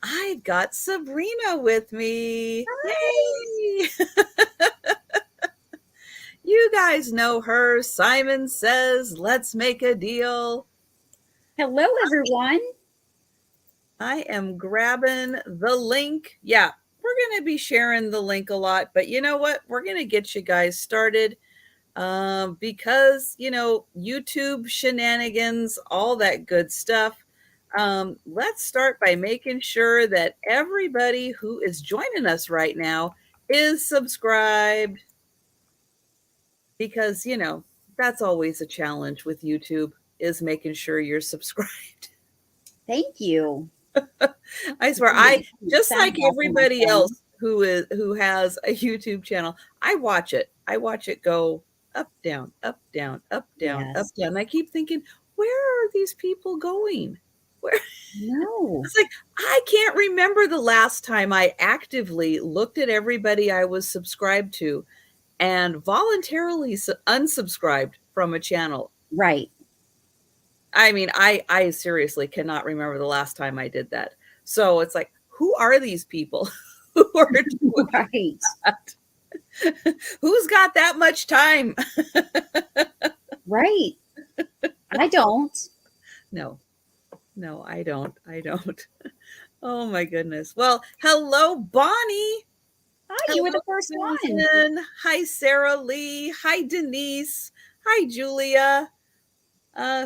I've got Sabrina with me. Hi. Yay! You guys know her. Simon Says, let's make a deal. Hello, everyone. I am grabbing the link. Yeah, we're going to be sharing the link a lot, but you know what? We're going to get you guys started because, YouTube shenanigans, all that good stuff. Let's start by making sure that everybody who is joining us right now is subscribed because, that's always a challenge with YouTube is making sure you're subscribed. Thank you. I swear, I'm I getting just sound like off on my everybody phone. else who has a YouTube channel, I watch it. I watch it go up, down, up, down, up, down, up, Yes. down. And I keep thinking, where are these people going? Where No. it's like I can't remember the last time I actively looked at everybody I was subscribed to and voluntarily unsubscribed from a channel. Right. I mean, I seriously cannot remember the last time I did that. So it's like, who are these people who are doing Right. that? Who's got that much time? Right. I don't. No, no, I don't. I don't. Oh my goodness. Well, hello, Bonnie. Hi, you were Hello, the first one. Susan. Hi, Sarah Lee. Hi, Denise. Hi, Julia.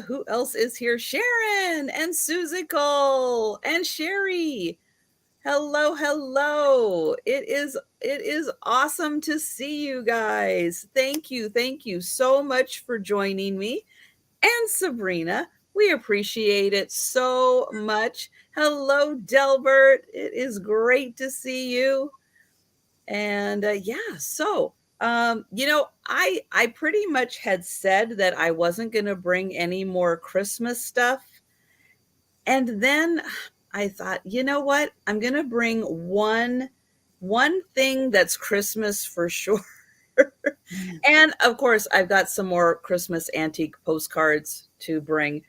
Who else is here? Sharon and Suzical and Sherry. Hello, hello. It is awesome to see you guys. Thank you so much for joining me. And Sabrina, we appreciate it so much. Hello, Delbert. It is great to see you. And yeah, so I pretty much had said that I wasn't going to bring any more Christmas stuff. And then I thought, you know what? I'm going to bring one thing that's Christmas for sure. And of course, I've got some more Christmas antique postcards to bring,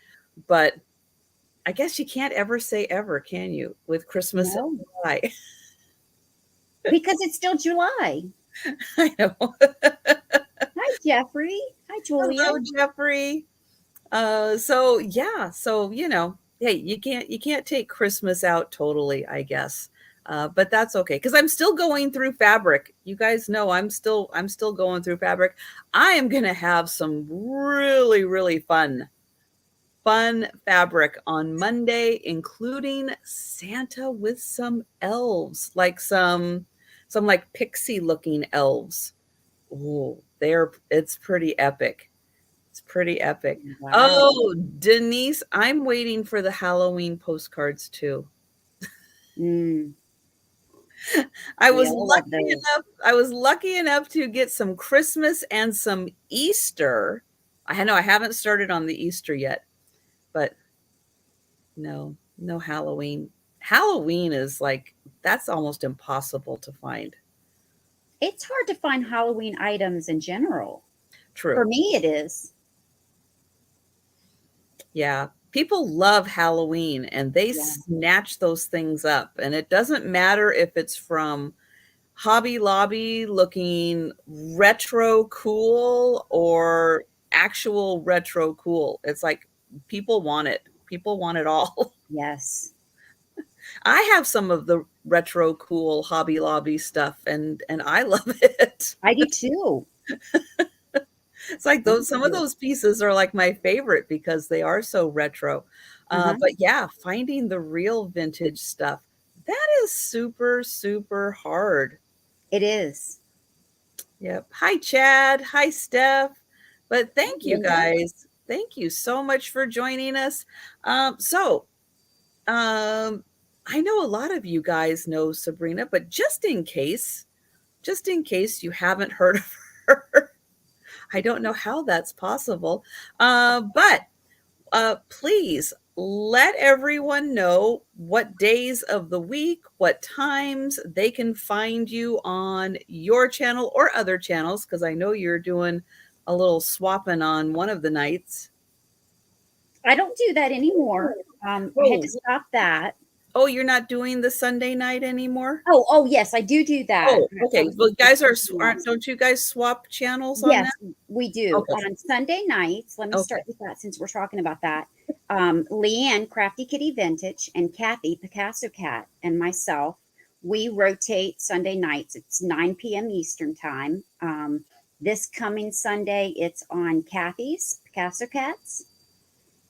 but I guess you can't ever say ever, can you? With Christmas in No, July. because it's still July. I know. Hi, Jeffrey. Hi, Julia. Hello, Jeffrey. So yeah, so hey, you can't take Christmas out totally, I guess. But that's okay because I'm still going through fabric. You guys know I'm still going through fabric. I am gonna have some really, really fun fabric on Monday, including Santa with some elves, like some like pixie looking elves. Oh, it's pretty epic. It's pretty epic. Wow. Oh, Denise, I'm waiting for the Halloween postcards too. Mm, I we was all love lucky those. enough I was lucky enough to get some Christmas and some Easter. I know I haven't started on the Easter yet, but no Halloween. Halloween is like that's almost impossible to find. It's hard to find Halloween items in general. For True. me, it is. Yeah. People love Halloween and they Yeah. snatch those things up. And it doesn't matter if it's from Hobby Lobby looking retro cool or actual retro cool. It's like people want it. People want it all. Yes. I have some of the retro cool Hobby Lobby stuff and I love it. I do too. It's like I those some of do. those pieces are like my favorite because they are so retro. Uh-huh. But yeah, finding the real vintage stuff, that is super, super hard. It is. Yep. Hi, Chad. Hi, Steph. But Hi, thank you Linda. guys. Thank you so much for joining us. So um, I know a lot of you guys know Sabrina, but just in case you haven't heard of her, I don't know how that's possible. But please let everyone know what days of the week, what times they can find you on your channel or other channels, because I know you're doing a little swapping on one of the nights. I don't do that anymore. I had to Oh, stop that. Oh, you're not doing the Sunday night anymore? Oh, yes, I do that. Oh, I okay. was Well, thinking of guys something aren't, else. don't you guys swap channels on that? Yes, we do. Okay. On Sunday nights, let me Okay. start with that since we're talking about that. Leanne, Crafty Kitty Vintage, and Kathy, Picasso Cat, and myself, we rotate Sunday nights. It's 9 p.m. Eastern Time. This coming Sunday, it's on Kathy's, Picasso Cats.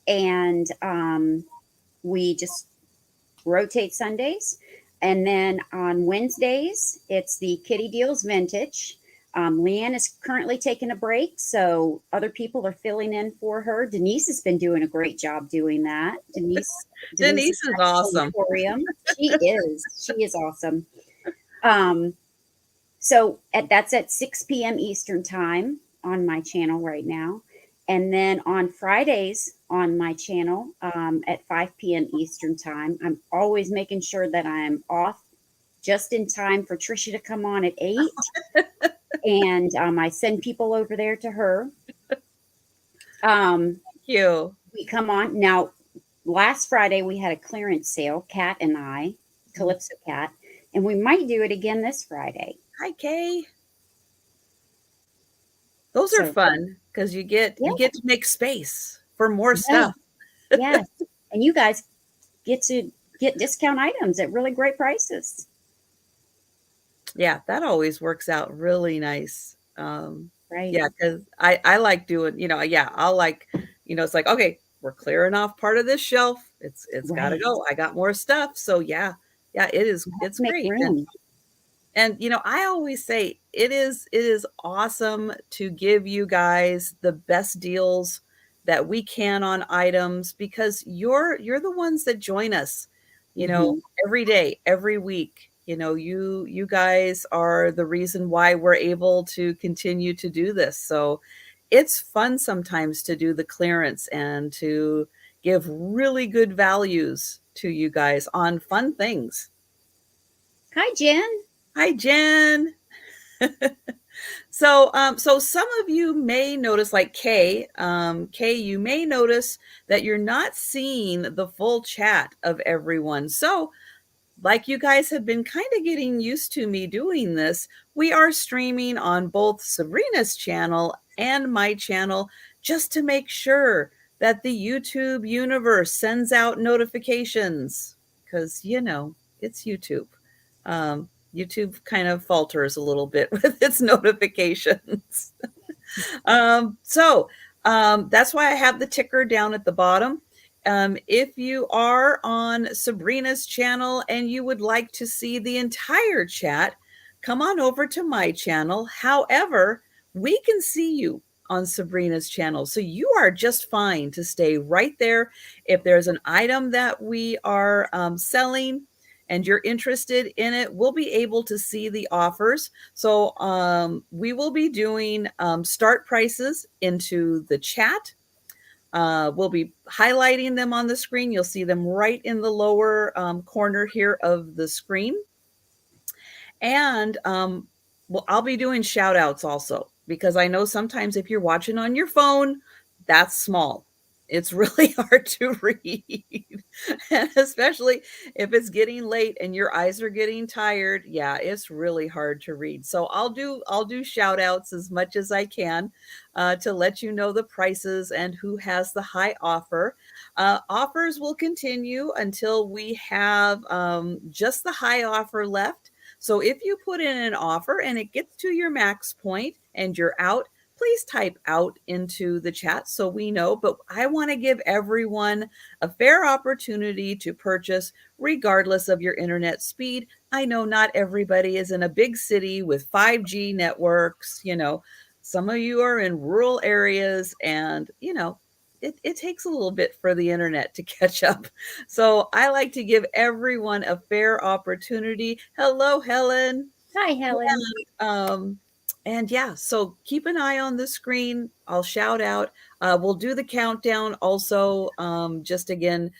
And we just rotate Sundays. And then on Wednesdays, it's the Kitty Deals Vintage. Leanne is currently taking a break, so other people are filling in for her. Denise has been doing a great job doing that. Denise is Denise is at the awesome. Emporium. She is awesome. Um, that's at 6 p.m. Eastern time on my channel right now. And then on Fridays on my channel at 5 p.m. Eastern time, I'm always making sure that I'm off just in time for Trisha to come on at 8. And I send people over there to her. Um, Thank you. we come on. Now, last Friday, we had a clearance sale, Kat and I, Mm. Calypso Cat, and we might do it again this Friday. Hi, Kay. Those are So, fun because yeah, you get to make space for more yes, stuff. yes. And you guys get to get discount items at really great prices. Yeah, that always works out really nice. Right. Yeah, because I like doing, yeah, I'll like, it's like, okay, we're clearing off part of this shelf. It's got to Right. go. I got more stuff. So yeah, yeah, You have it's to make great. room. And I always say it is awesome to give you guys the best deals that we can on items because you're the ones that join us, you know, Hmm. every day, every week. You guys are the reason why we're able to continue to do this. So it's fun sometimes to do the clearance and to give really good values to you guys on fun things. Hi, Jen. Hi, Jen. So some of you may notice, like Kay, you may notice that you're not seeing the full chat of everyone. So, like you guys have been kind of getting used to me doing this, we are streaming on both Sabrina's channel and my channel just to make sure that the YouTube universe sends out notifications because, it's YouTube. YouTube kind of falters a little bit with its notifications. That's why I have the ticker down at the bottom. If you are on Sabrina's channel and you would like to see the entire chat, come on over to my channel. However, we can see you on Sabrina's channel. So you are just fine to stay right there. If there's an item that we are selling and you're interested in it, we'll be able to see the offers. So we will be doing start prices into the chat. We'll be highlighting them on the screen. You'll see them right in the lower corner here of the screen. And well, I'll be doing shout outs also because I know sometimes if you're watching on your phone, that's small. It's really hard to read. And especially if it's getting late and your eyes are getting tired, yeah, it's really hard to read. So I'll do shout outs as much as I can to let you know the prices and who has the high offer. Offers will continue until we have just the high offer left. So if you put in an offer and it gets to your max point and you're out, please type out into the chat so we know. But I want to give everyone a fair opportunity to purchase regardless of your internet speed. I know not everybody is in a big city with 5G networks. Some of you are in rural areas and, it takes a little bit for the internet to catch up. So I like to give everyone a fair opportunity. Hello, Helen. Hi, Helen. Um, and yeah, so keep an eye on the screen. I'll shout out. We'll do the countdown also, just again,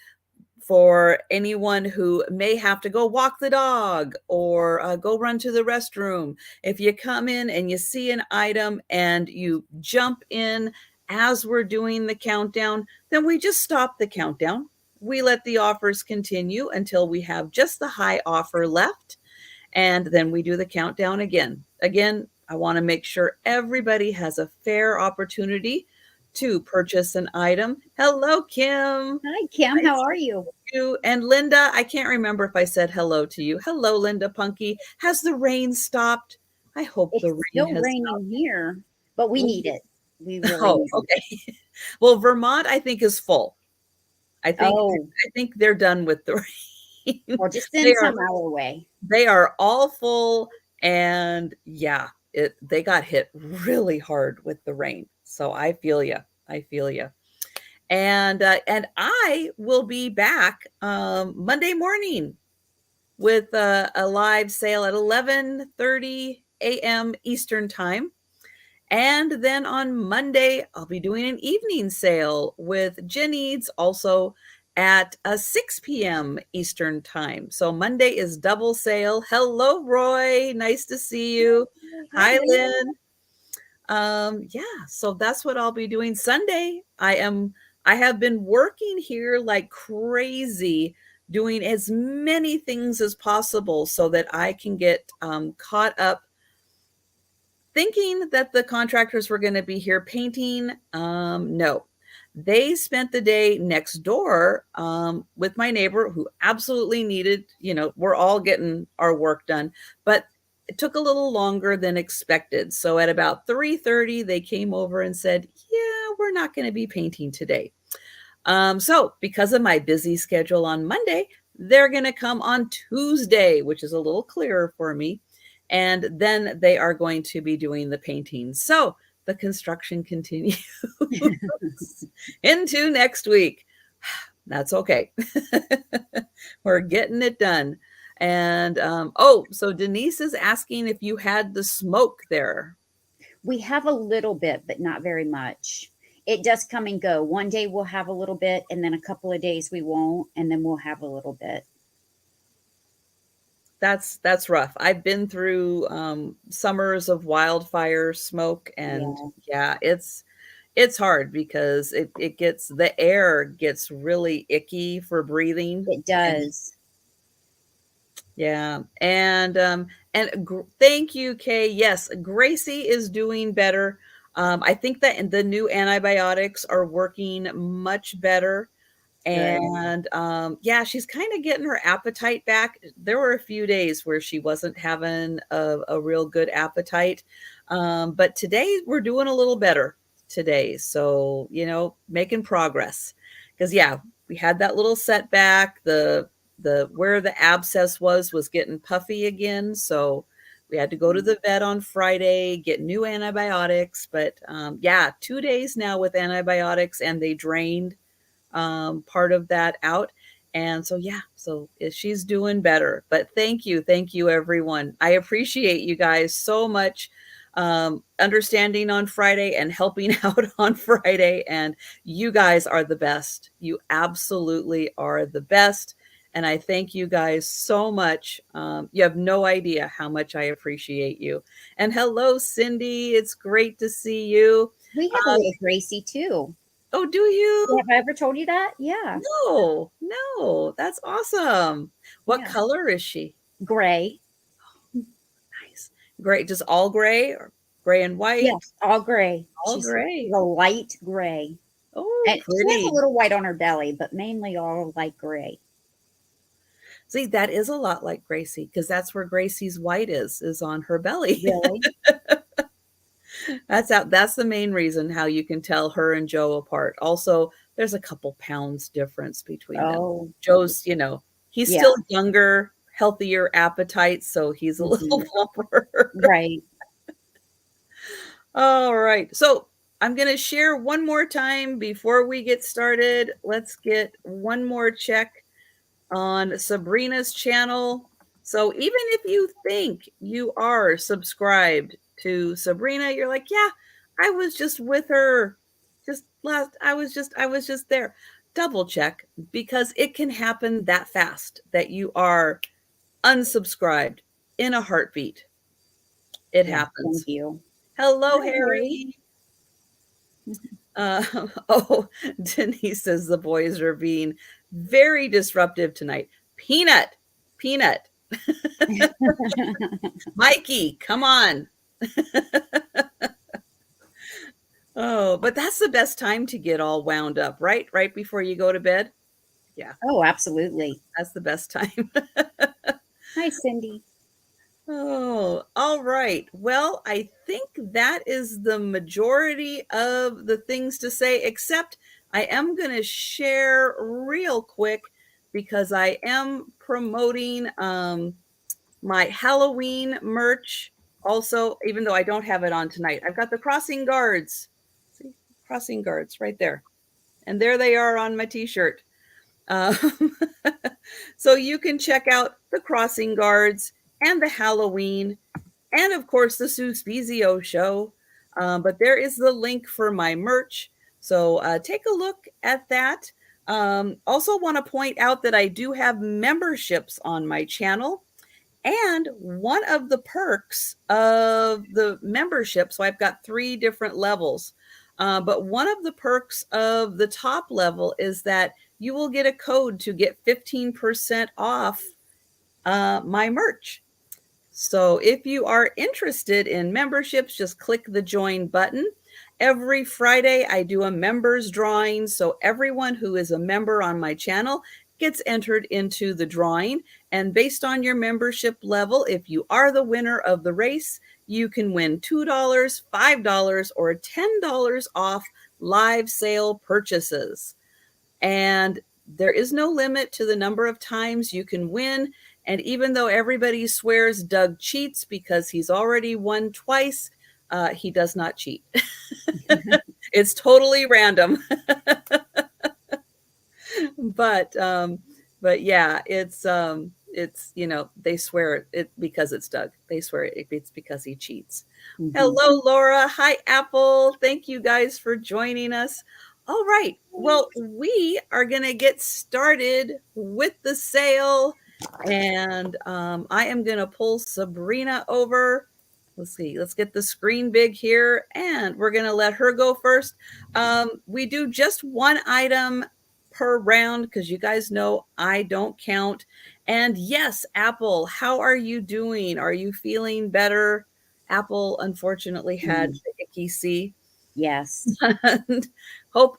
for anyone who may have to go walk the dog or go run to the restroom. If you come in and you see an item and you jump in as we're doing the countdown, then we just stop the countdown. we let the offers continue until we have just the high offer left, and then we do the countdown again. Again, I want to make sure everybody has a fair opportunity to purchase an item. Hello, Kim. Hi, Kim. How Nice are to you? meet you. And Linda, I can't remember if I said hello to you. Hello, Linda Punky. Has the rain stopped? I hope the It's rain still has raining here, but we need stopped. it. We really Oh, need it. okay. Well, Vermont, I think, is full. I think Oh, I think they're done with the rain. well, just They send are some our way. they are all full, and yeah, they got hit really hard with the rain. So I feel you. I feel you. And I will be back Monday morning with a live sale at 11:30 a.m. Eastern time. And then on Monday, I'll be doing an evening sale with Jenny's also at 6 p.m. Eastern time. So Monday is double sale. Hello, Roy. Nice to see you. Hi, Hi. Lynn. Yeah, so that's what I'll be doing Sunday. I have been working here like crazy, doing as many things as possible so that I can get caught up, thinking that the contractors were going to be here painting. No, they spent the day next door with my neighbor who absolutely needed, we're all getting our work done, but it took a little longer than expected. So at about 3:30, they came over and said, yeah, we're not going to be painting today. So because of my busy schedule on Monday, they're going to come on Tuesday, which is a little clearer for me. And then they are going to be doing the painting. So the construction continues into next week. That's okay. We're getting it done. And so Denise is asking if you had the smoke there. We have a little bit, but not very much. It does come and go. One day we'll have a little bit, and then a couple of days we won't, and then we'll have a little bit. That's rough. I've been through summers of wildfire smoke, and Yeah, yeah, it's hard because it gets, the air gets really icky for breathing. it And does. yeah, thank you, Kay. Yes, Gracie is doing better. I think that the new antibiotics are working much better. Good. And yeah, she's kind of getting her appetite back. There were a few days where she wasn't having a real good appetite. But today we're doing a little better today. So, making progress. Because yeah, we had that little setback. The where the abscess was getting puffy again. So we had to go to the vet on Friday, get new antibiotics. But yeah, 2 days now with antibiotics, and they drained part of that out. And so, yeah, so she's doing better. But thank you, everyone. I appreciate you guys so much, understanding on Friday and helping out on Friday. And you guys are the best. You absolutely are the best. And I thank you guys so much. You have no idea how much I appreciate you. And hello, Cindy. It's great to see you. We have a Uh, little Gracie too. oh, do you? Have I ever told you that? Yeah, No, no, that's awesome. What yeah. color is she? Gray. Nice. Gray, just all gray or gray and white? Yes, all gray. All She's gray. the light gray. Oh, And she has a pretty. little white on her belly, but mainly all light gray. See, that is a lot like Gracie because that's where Gracie's white is on her belly. Really? That's the main reason how you can tell her and Joe apart. Also, there's a couple pounds difference between them. Oh, Joe's, he's yeah. still younger, healthier appetite, so he's a little Mhm. plumper. Right. All right. So I'm going to share one more time before we get started. Let's get one more check on Sabrina's channel. So even if you think you are subscribed to Sabrina, you're like, yeah, I was just with her just last, I was just there. Double check, because it can happen that fast that you are unsubscribed in a heartbeat. It Yeah. Thank happens. you. Hello, Hi, Harry. Harry. Uh, oh, Denise says the boys are being Very disruptive tonight. Peanut, Peanut. Mikey, come on. Oh, but that's the best time to get all wound up, right? Right before you go to bed. Yeah, Oh, absolutely. that's the best time. Hi, Cindy. Oh, all right. Well, I think that is the majority of the things to say, except I am going to share real quick because I am promoting my Halloween merch also, even though I don't have it on tonight. I've got the crossing guards. See, crossing guards right there. And there they are on my t-shirt. Um, so you can check out the crossing guards and the Halloween and of course the Sue Spezio show. But there is the link for my merch. So take a look at that. Also want to point out that I do have memberships on my channel. And one of the perks of the membership, so I've got 3 different levels, but one of the perks of the top level is that you will get a code to get 15% off my merch. So if you are interested in memberships, just click the join button. Every Friday, I do a members drawing. So everyone who is a member on my channel gets entered into the drawing. And based on your membership level, if you are the winner of the race, you can win $2, $5, or $10 off live sale purchases. And there is no limit to the number of times you can win. And even though everybody swears Doug cheats because he's already won twice, he does not cheat. It's totally random. but but yeah, it's they swear it because it's Doug. They swear it's because he cheats. Mm-hmm. Hello, Laura. Hi, Apple. Thank you guys for joining us. All right. Well, we are going to get started with the sale. And I am going to pull Sabrina over. Let's see. Let's get the screen big here. And we're going to let her go first. We do just one item per round because you guys know I don't count. And yes, Apple, how are you doing? Are you feeling better? Apple unfortunately had the icky C. Yes. And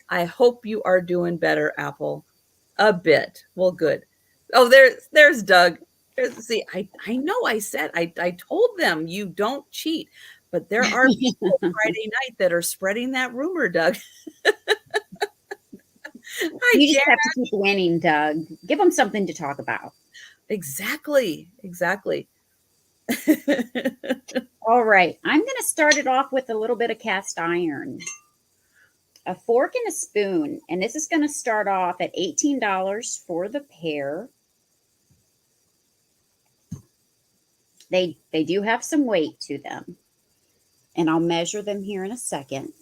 I hope you are doing better, Apple. A bit. Well, good. Oh, there's Doug. See, I know I said I told them you don't cheat, but there are people Friday night that are spreading that rumor, Doug. Hi, You Jan. just have to keep winning, Doug. Give them something to talk about. Exactly. All right. I'm going to start it off with a little bit of cast iron. A fork and a spoon. And this is going to start off at $18 for the pair. They do have some weight to them. And I'll measure them here in a second.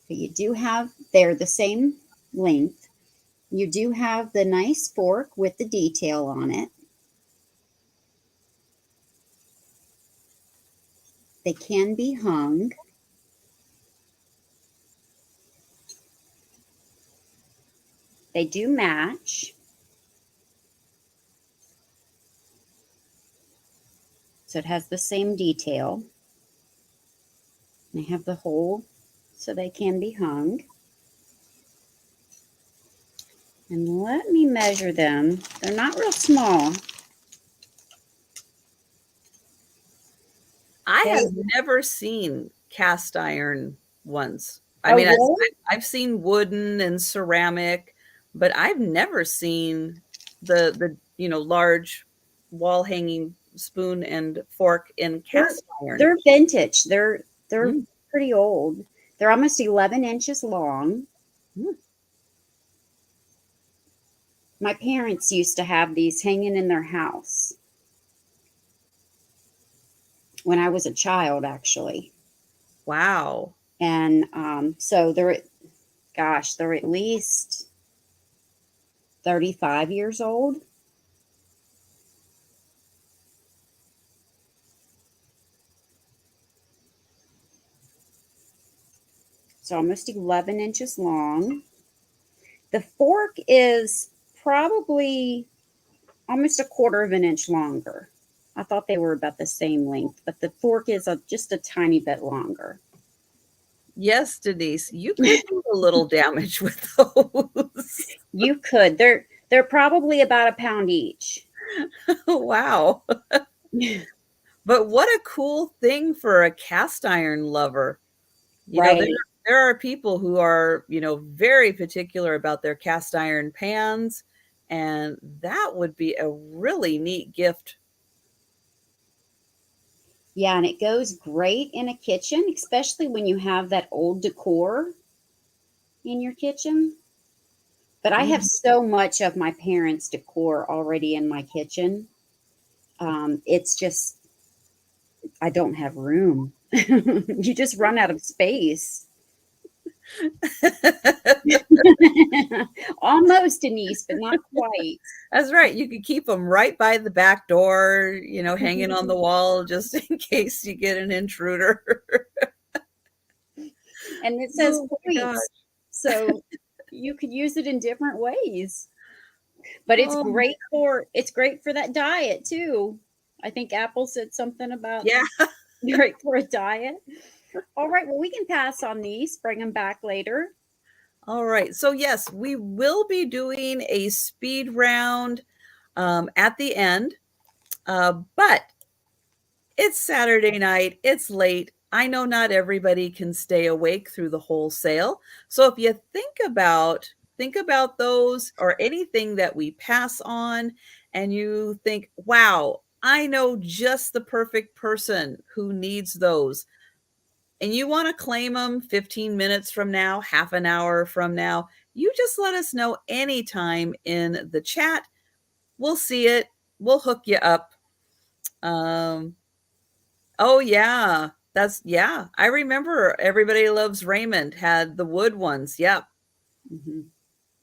But you do have, they're the same length. You do have the nice fork with the detail on it. They can be hung. They do match. So it has the same detail. They have the hole so they can be hung. And let me measure them. They're not real small. I have never seen cast iron ones. I Oh, mean, really? I've seen wooden and ceramic, but I've never seen the large wall hanging spoon and fork in cast iron. They're vintage. They're Mm. pretty old. They're almost 11 inches long. Mm. My parents used to have these hanging in their house when I was a child, actually. Wow. And so they're at least 35 years old. So almost 11 inches long. The fork is probably almost a quarter of an inch longer. I thought they were about the same length, but the fork is just a tiny bit longer. Yes, Denise, you could do a little damage with those. You could. They're probably about a pound each. Wow. But what a cool thing for a cast iron lover. You know, Right. there are people who are, very particular about their cast iron pans, and that would be a really neat gift. Yeah, and it goes great in a kitchen, especially when you have that old decor in your kitchen. But I have Mhm. so much of my parents' decor already in my kitchen. It's just, I don't have room. You just run out of space. Almost, Denise, but not quite. That's right. You could keep them right by the back door, hanging on the wall just in case you get an intruder. And it says Oh my gosh. points. So you could use it in different ways. But Oh, it's great for that diet too. I think Apple said something about yeah. great for a diet. All right, well, we can pass on these, bring them back later. All right. So, yes, we will be doing a speed round at the end, but it's Saturday night. It's late. I know not everybody can stay awake through the whole sale. So if you think about those or anything that we pass on and you think, "Wow, I know just the perfect person who needs those." And you want to claim them 15 minutes from now, half an hour from now, you just let us know anytime in the chat. We'll see it. We'll hook you up. Um, Oh, yeah. Yeah, I remember Everybody Loves Raymond had the wood ones. Yep, Hmm.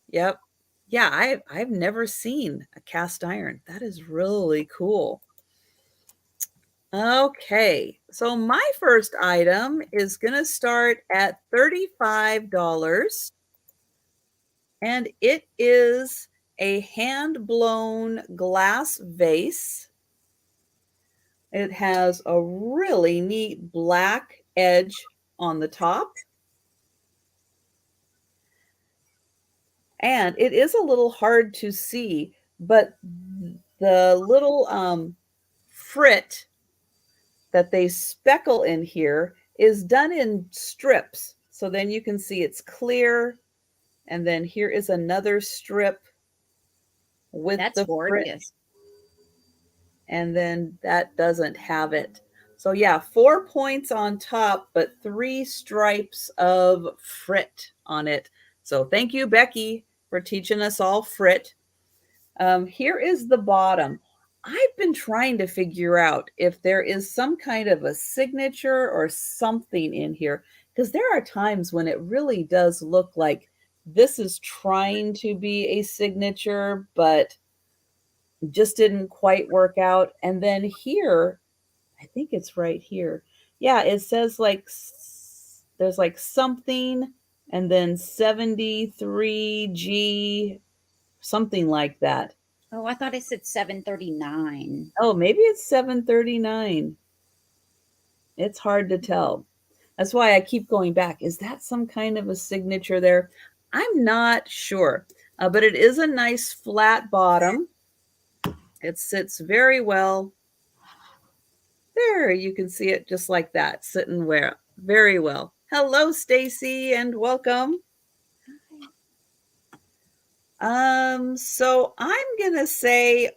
yep. Yeah, I've never seen a cast iron. That is really cool. Okay, so my first item is gonna start at $35, and it is a hand-blown glass vase. It has a really neat black edge on the top. And it is a little hard to see, but the little frit that they speckle in here is done in strips. So then you can see it's clear. And then here is another strip with That's the frit, gorgeous. and then that doesn't have it. So yeah, 4 points on top, but 3 stripes of frit on it. So thank you, Becky, for teaching us all frit. Here is the bottom. I've been trying to figure out if there is some kind of a signature or something in here, because there are times when it really does look like this is trying to be a signature, but just didn't quite work out. And then here, I think it's right here. Yeah, it says like there's like something and then 73G, something like that. Oh, I thought it said 739. Oh, maybe it's 739. It's hard to tell. That's why I keep going back. Is that some kind of a signature there? I'm not sure. But it is a nice flat bottom. It sits very well. There, you can see it just like that, sitting where very well. Hello, Stacy, and welcome. So I'm gonna say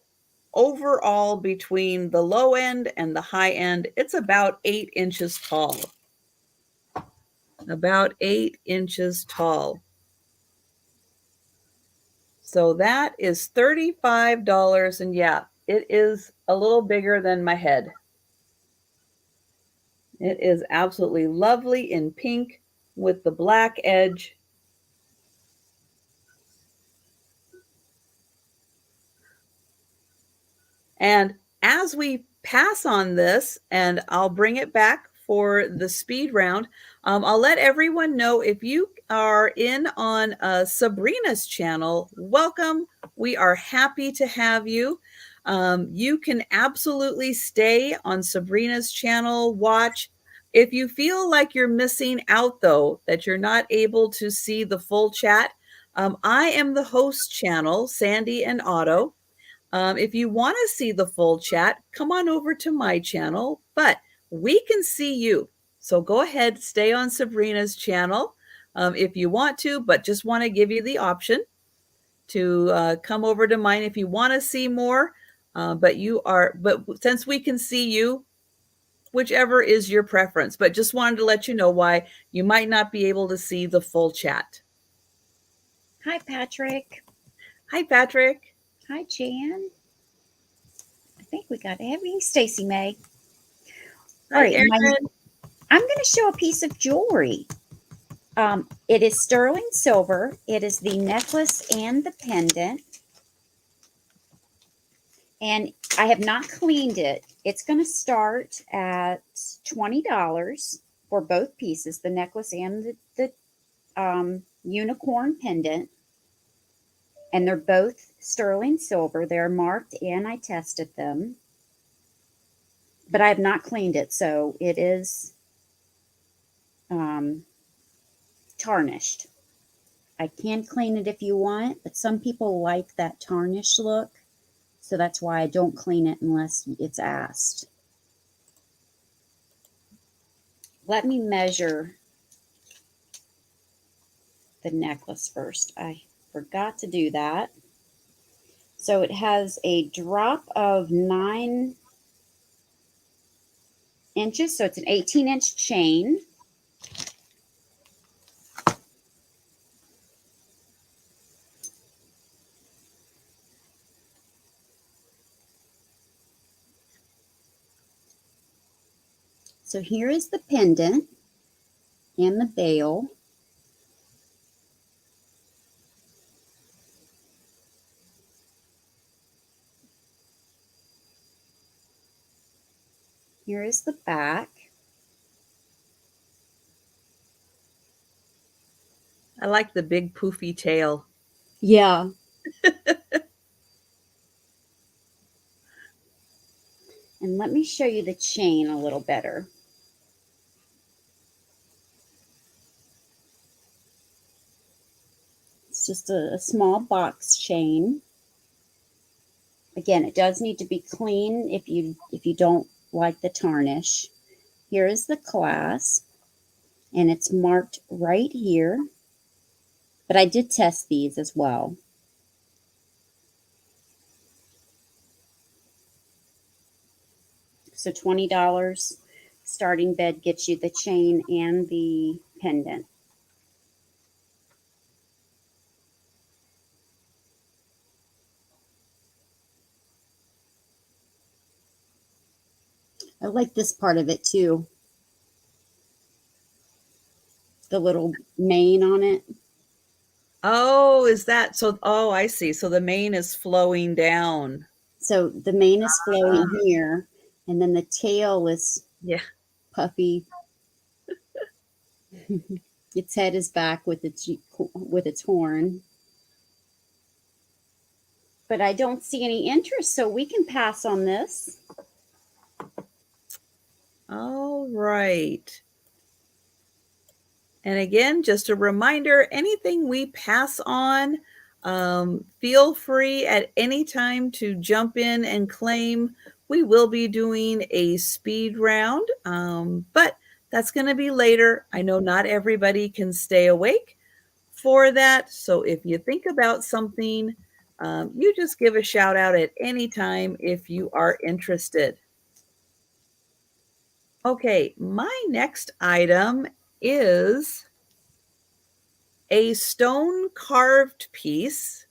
overall between the low end and the high end, it's about 8 inches tall. About 8 inches tall. So that is $35. And yeah, it is a little bigger than my head. It is absolutely lovely in pink with the black edge. And as we pass on this, and I'll bring it back for the speed round. I'll let everyone know if you are in on Sabrina's channel, welcome. We are happy to have you. You can absolutely stay on Sabrina's channel, watch. If you feel like you're missing out, though, that you're not able to see the full chat, I am the host channel, Sandy and Otto. If you want to see the full chat, come on over to my channel, but we can see you. So go ahead, stay on Sabrina's channel if you want to, but just want to give you the option to come over to mine if you want to see more. But since we can see you, whichever is your preference, but just wanted to let you know why you might not be able to see the full chat. Hi, Patrick. Hi, Patrick. Hi, Jan. I think we got everything. Stacy May. All Hi, right, Erin. I'm going to show a piece of jewelry. It is sterling silver. It is the necklace and the pendant. And I have not cleaned it. It's going to start at $20 for both pieces, the necklace and the unicorn pendant. And they're both sterling silver. They're marked and I tested them. But I have not cleaned it, so it is tarnished. I can clean it if you want, but some people like that tarnished look. So that's why I don't clean it unless it's asked. Let me measure the necklace first. I forgot to do that. So it has a drop of 9 inches. So it's an 18-inch chain. So here is the pendant and the veil. Here is the back. I like the big poofy tail. Yeah. And let me show you the chain a little better. It's just a small box chain. Again, it does need to be clean if you don't like the tarnish. Here is the clasp, and it's marked right here. But I did test these as well. So $20 starting bid gets you the chain and the pendant. I like this part of it too. The little mane on it. Oh, is that so? Oh, I see. So the mane is flowing down. So the mane is flowing here, and then the tail is puffy. Its head is back with its horn. But I don't see any interest, so we can pass on this. All right. And again, just a reminder, anything we pass on, feel free at any time to jump in and claim. We will be doing a speed round, but that's going to be later. I know not everybody can stay awake for that. So if you think about something, you just give a shout out at any time if you are interested. Okay, my next item is a stone carved piece.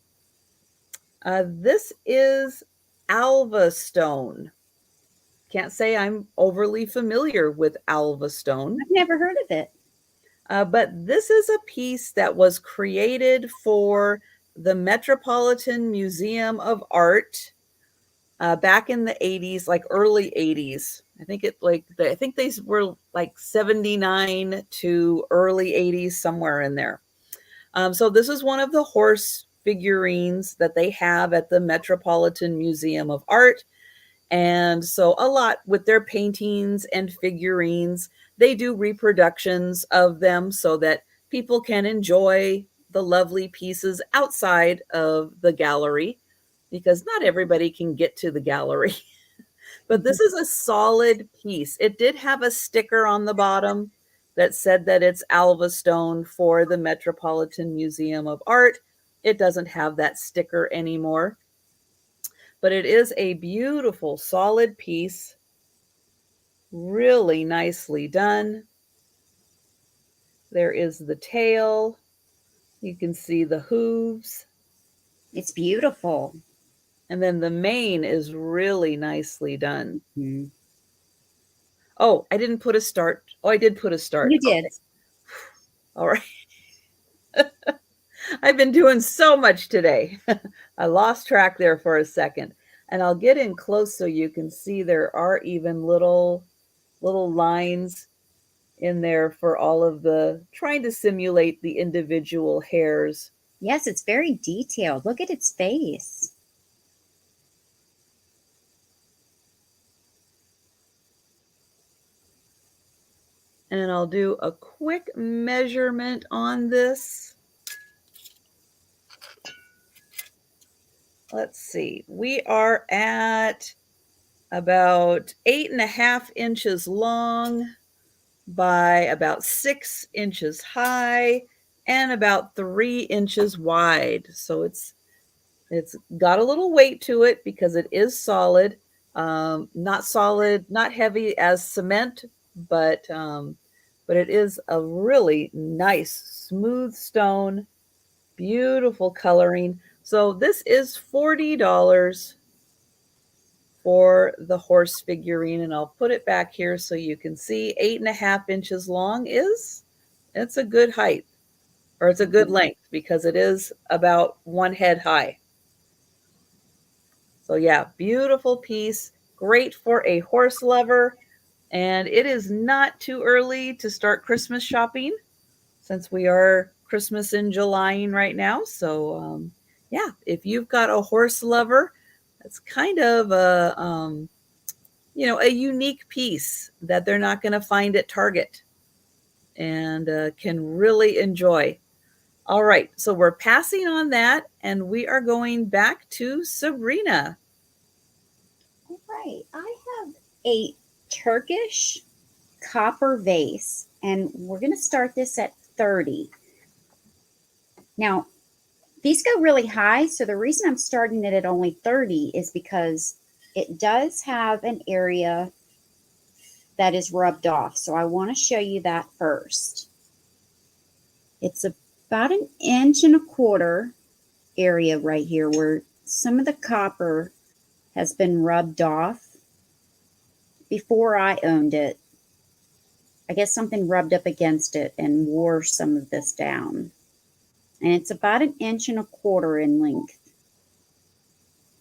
This is Alva stone. Can't say I'm overly familiar with Alva stone. I've never heard of it. But this is a piece that was created for the Metropolitan Museum of Art back in the 80s, like early 80s. I think they were like 79 to early 80s, somewhere in there. So this is one of the horse figurines that they have at the Metropolitan Museum of Art. And so a lot with their paintings and figurines, they do reproductions of them so that people can enjoy the lovely pieces outside of the gallery, because not everybody can get to the gallery. But this is a solid piece. It did have a sticker on the bottom that said that it's Alva stone for the Metropolitan Museum of Art. It doesn't have that sticker anymore, but it is a beautiful, solid piece, really nicely done. There is the tail. You can see the hooves. It's beautiful. And then the mane is really nicely done. Mm-hmm. Oh, I didn't put a start. Oh, I did put a start. You did. Okay. All right. I've been doing so much today. I lost track there for a second. And I'll get in close so you can see there are even little lines in there for all of the, trying to simulate the individual hairs. Yes, it's very detailed. Look at its face. And I'll do a quick measurement on this. Let's see. We are at about 8.5 inches long by about 6 inches high and about 3 inches wide. So it's got a little weight to it because it is solid. Not solid, not heavy as cement, but it is a really nice, smooth stone, beautiful coloring. So this is $40 for the horse figurine, and I'll put it back here so you can see 8.5 inches long it's a good height, or it's a good length, because it is about one head high. So yeah, beautiful piece, great for a horse lover. And it is not too early to start Christmas shopping, since we are Christmas in July right now. So yeah, if you've got a horse lover, it's kind of a unique piece that they're not going to find at Target, and can really enjoy. All right, so we're passing on that, and we are going back to Sabrina. All right. I have a Turkish copper vase, and we're going to start this at 30. Now, these go really high, so the reason I'm starting it at only 30 is because it does have an area that is rubbed off. So I want to show you that first. It's about 1.25 inches area right here where some of the copper has been rubbed off. Before I owned it, I guess something rubbed up against it and wore some of this down. And it's about 1.25 inches in length.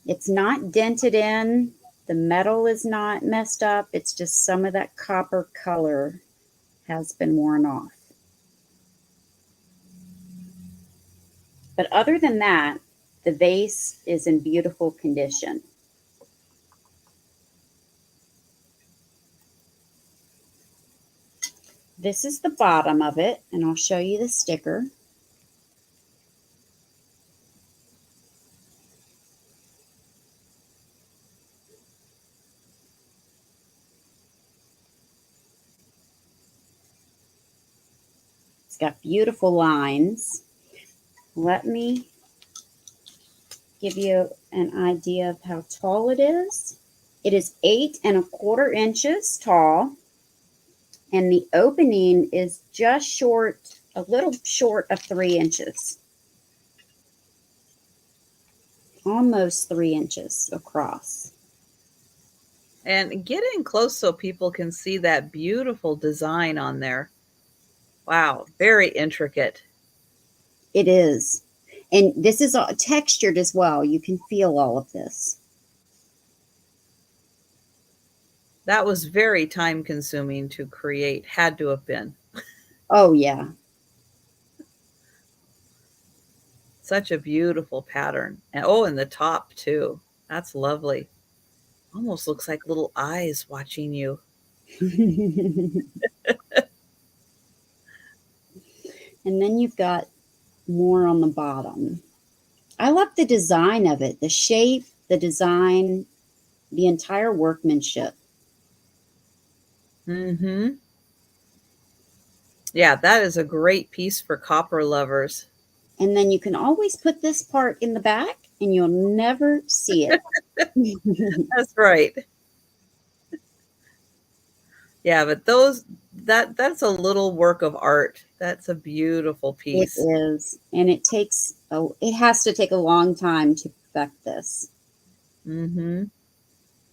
It's not dented in. The metal is not messed up. It's just some of that copper color has been worn off. But other than that, the vase is in beautiful condition. This is the bottom of it, and I'll show you the sticker. It's got beautiful lines. Let me give you an idea of how tall it is. It is 8.25 inches tall, and the opening is just short, a little short of 3 inches. Almost 3 inches across. And get in close so people can see that beautiful design on there. Wow, very intricate. It is. And this is textured as well. You can feel all of this. That was very time consuming to create, had to have been. Oh, yeah. Such a beautiful pattern. And oh, and the top too. That's lovely. Almost looks like little eyes watching you. And then you've got more on the bottom. I love the design of it, the shape, the design, the entire workmanship. Mm-hmm. Yeah, that is a great piece for copper lovers. And then you can always put this part in the back and you'll never see it. That's right. Yeah, but those that's a little work of art. That's a beautiful It piece. is. And it has to take a long time to perfect this. Mm-hmm.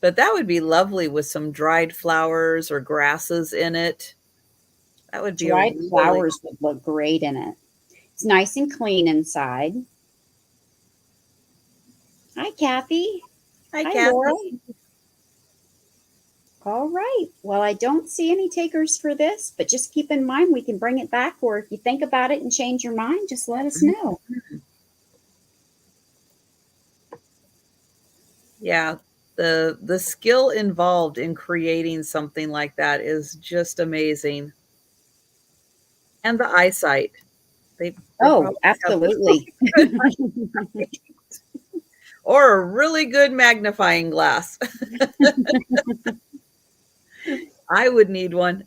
But that would be lovely with some dried flowers or grasses in it. That would be a Dried really flowers would look great in it. It's nice and clean inside. Hi, Kathy. Hi, Hi, Laura. Kathy. All right. Well, I don't see any takers for this, but just keep in mind we can bring it back, or if you think about it and change your mind, just let us know. Yeah, the skill involved in creating something like that is just amazing. And the eyesight. They Oh, probably have a absolutely. good eye or a really good magnifying glass. I would need one.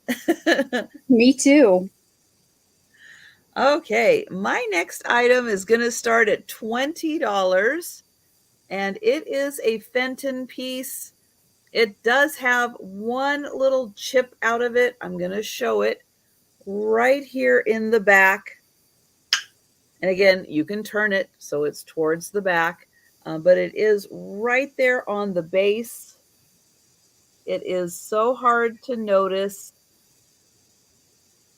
Me too. Okay, my next item is going to start at $20 and it is a Fenton piece. It does have one little chip out of it. I'm going to show it right here in the back. And again, you can turn it so it's towards the back, but it is right there on the base. It is so hard to notice.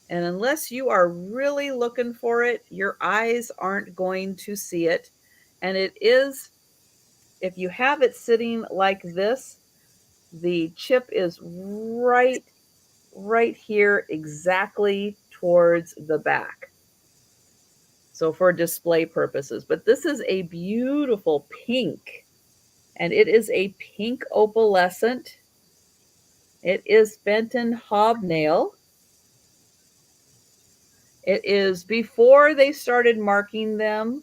And unless you are really looking for it, your eyes aren't going to see it. And it is, if you have it sitting like this, the chip is right here, exactly towards the back. So for display purposes, but this is a beautiful pink, and it is a pink opalescent. It is Fenton hobnail. It is before they started marking them.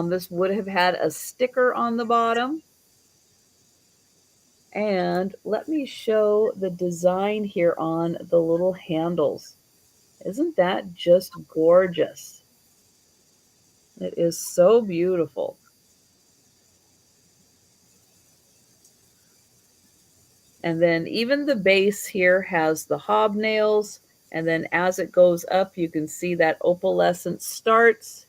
This would have had a sticker on the bottom. And let me show the design here on the little handles. Isn't that just gorgeous? It is so beautiful. And then even the base here has the hobnails. And then as it goes up, you can see that opalescent starts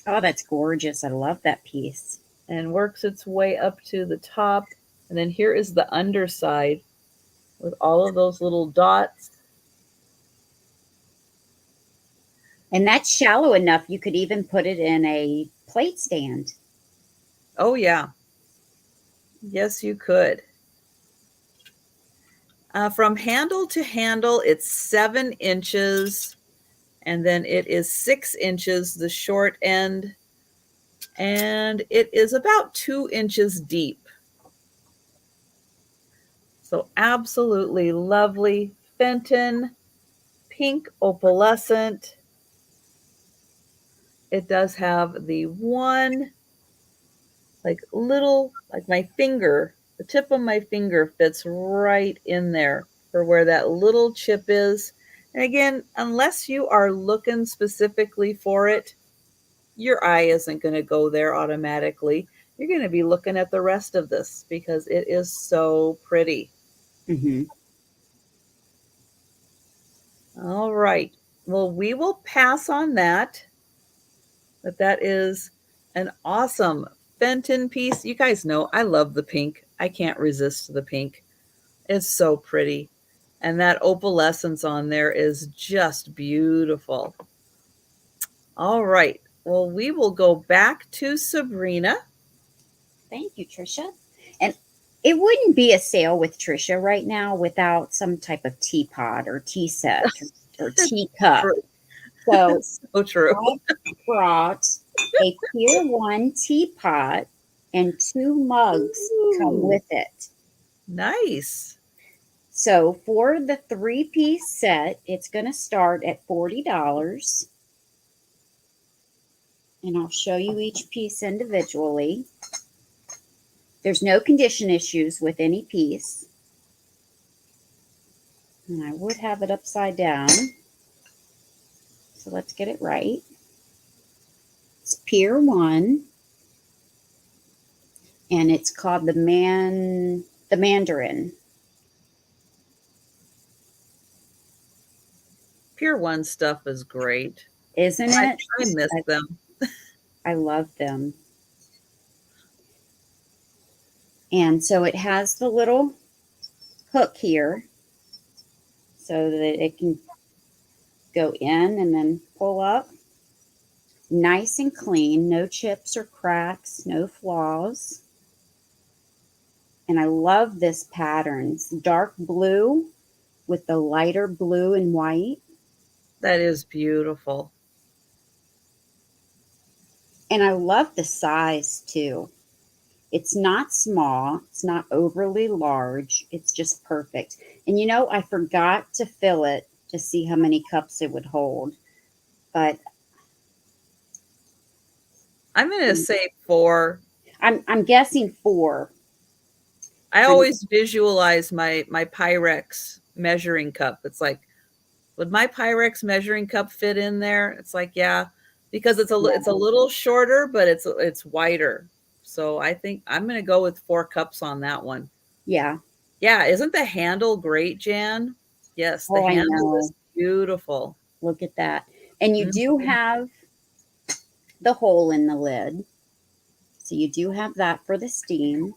Oh, that's gorgeous. I love that piece. and works its way up to the top. And then here is the underside with all of those little dots. And that's shallow enough you could even put it in a plate stand. Oh, yeah. Yes, you could. From handle to handle, it's 7 inches. And then it is 6 inches, the short end. And it is about 2 inches deep. So absolutely lovely. Fenton, pink opalescent. It does have the one like little, like my finger, the tip of my finger fits right in there for where that little chip is. And again, unless you are looking specifically for it, your eye isn't going to go there automatically. You're going to be looking at the rest of this because it is so pretty. Mm-hmm. All right. Well, we will pass on that, but that is an awesome Fenton piece. You guys know I love the pink. I can't resist the pink. It's so pretty. And that opalescence on there is just beautiful. All right. Well, we will go back to Sabrina. Thank you, Trisha. And It wouldn't be a sale with Trisha right now without some type of teapot or tea set or teacup. True. So So true. I brought a Pier 1 teapot and 2 mugs come Ooh, with it. nice. So for the 3-piece set, it's going to start at $40. And I'll show you each piece individually. There's no condition issues with any piece. And I would have it upside down. So let's get it right. It's Pier 1. And it's called the Mandarin. Pier 1 stuff is great. Isn't I it? I miss them. I love them. And so it has the little hook here so that it can go in and then pull up. Nice and clean, no chips or cracks, no flaws. And I love this pattern. It's dark blue with the lighter blue and white. That is beautiful. And I love the size too. It's not small, it's not overly large, it's just perfect. And you know, I forgot to fill it to see how many cups it would hold. But I'm gonna say 4. I'm guessing 4. I I'm always visualize my Pyrex measuring cup. It's like, would my Pyrex measuring cup fit in there? It's like, yeah, because it's a yeah, little shorter, but it's wider. So I think I'm gonna go with 4 cups on that one. yeah. Yeah, isn't the handle great, Jan? Yes, the Oh, I handle is know. beautiful. Look at that. And you do Mhm. have the hole in the lid. So you do have that for the steam.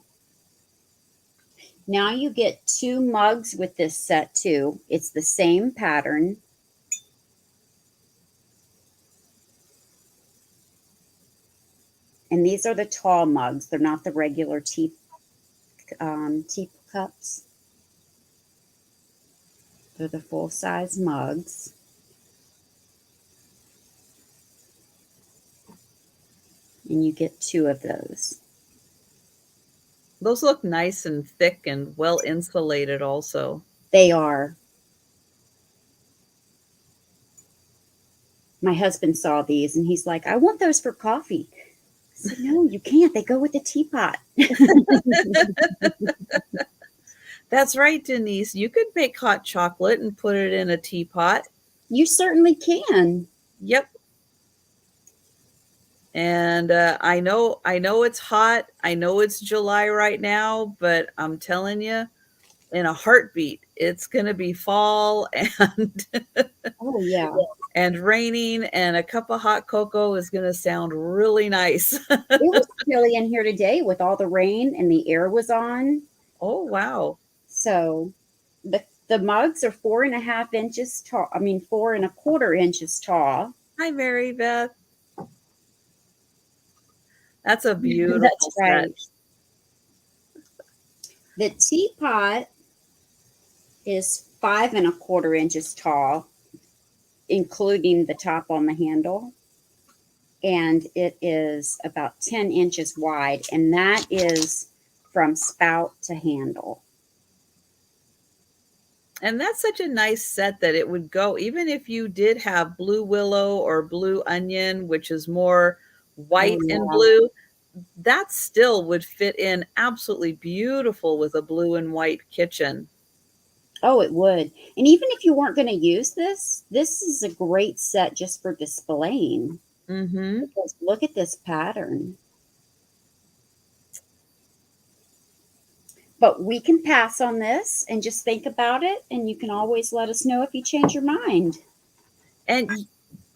Now you get 2 mugs with this set too. It's the same pattern. And these are the tall mugs. They're not the regular tea cups. They're the full size mugs. And you get 2 of those. Those look nice and thick and well insulated also. They are. My husband saw these and he's like, I want those for coffee. I said, no, you can't. They go with the teapot. That's right, Denise. You could make hot chocolate and put it in a teapot. You certainly can. Yep. And I know it's hot. I know it's July right now, but I'm telling you, in a heartbeat, it's gonna be fall and Oh, yeah. and raining, and a cup of hot cocoa is gonna sound really nice. It was chilly in here today with all the rain and the air was on. Oh, wow. So the mugs are 4.5 inches tall. I mean, 4.25 inches tall. Hi, Mary Beth. That's a That's beautiful set. right. The teapot is 5.25 inches tall, including the top on the handle. And it is about 10 inches wide. And that is from spout to handle. And that's such a nice set that it would go, even if you did have blue willow or blue onion, which is more Oh, white and yeah. blue, that still would fit in absolutely beautiful with a blue and white kitchen. Oh, it would. And even if you weren't going to use this, this is a great set just for displaying. Mm-hmm. Because look at this pattern. But we can pass on this and just think about it, and you can always let us know if you change your mind. And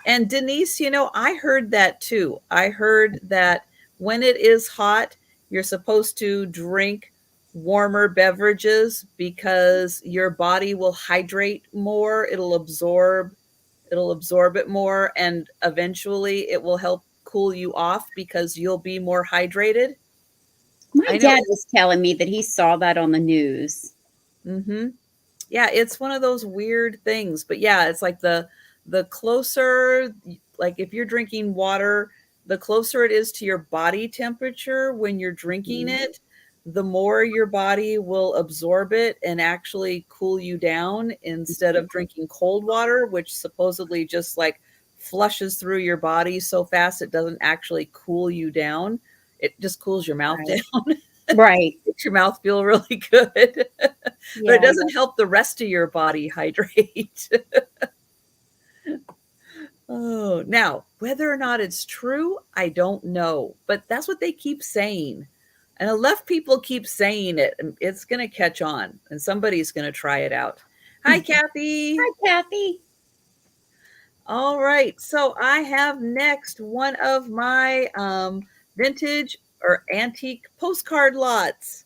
and Denise, I heard that too. I heard that when it is hot, you're supposed to drink warmer beverages because your body will hydrate more. It'll absorb it more, and eventually it will help cool you off because you'll be more hydrated. My I know. dad was telling me that he saw that on the news. Mm-hmm. Yeah, it's one of those weird things, but yeah, it's like the closer, like if you're drinking water, the closer it is to your body temperature when you're drinking Mhm. it, the more your body will absorb it and actually cool you down instead of drinking cold water, which supposedly just like flushes through your body so fast it doesn't actually cool you down. It just cools your mouth Right. down. Right. Makes your mouth feel really good. But it Yeah. doesn't help the rest of your body hydrate. Oh, now, whether or not it's true, I don't know, but that's what they keep saying. And enough people keep saying it, and it's going to catch on, and somebody's going to try it out. Hi, Kathy. Hi, Kathy. All right, so I have next one of my vintage or antique postcard lots.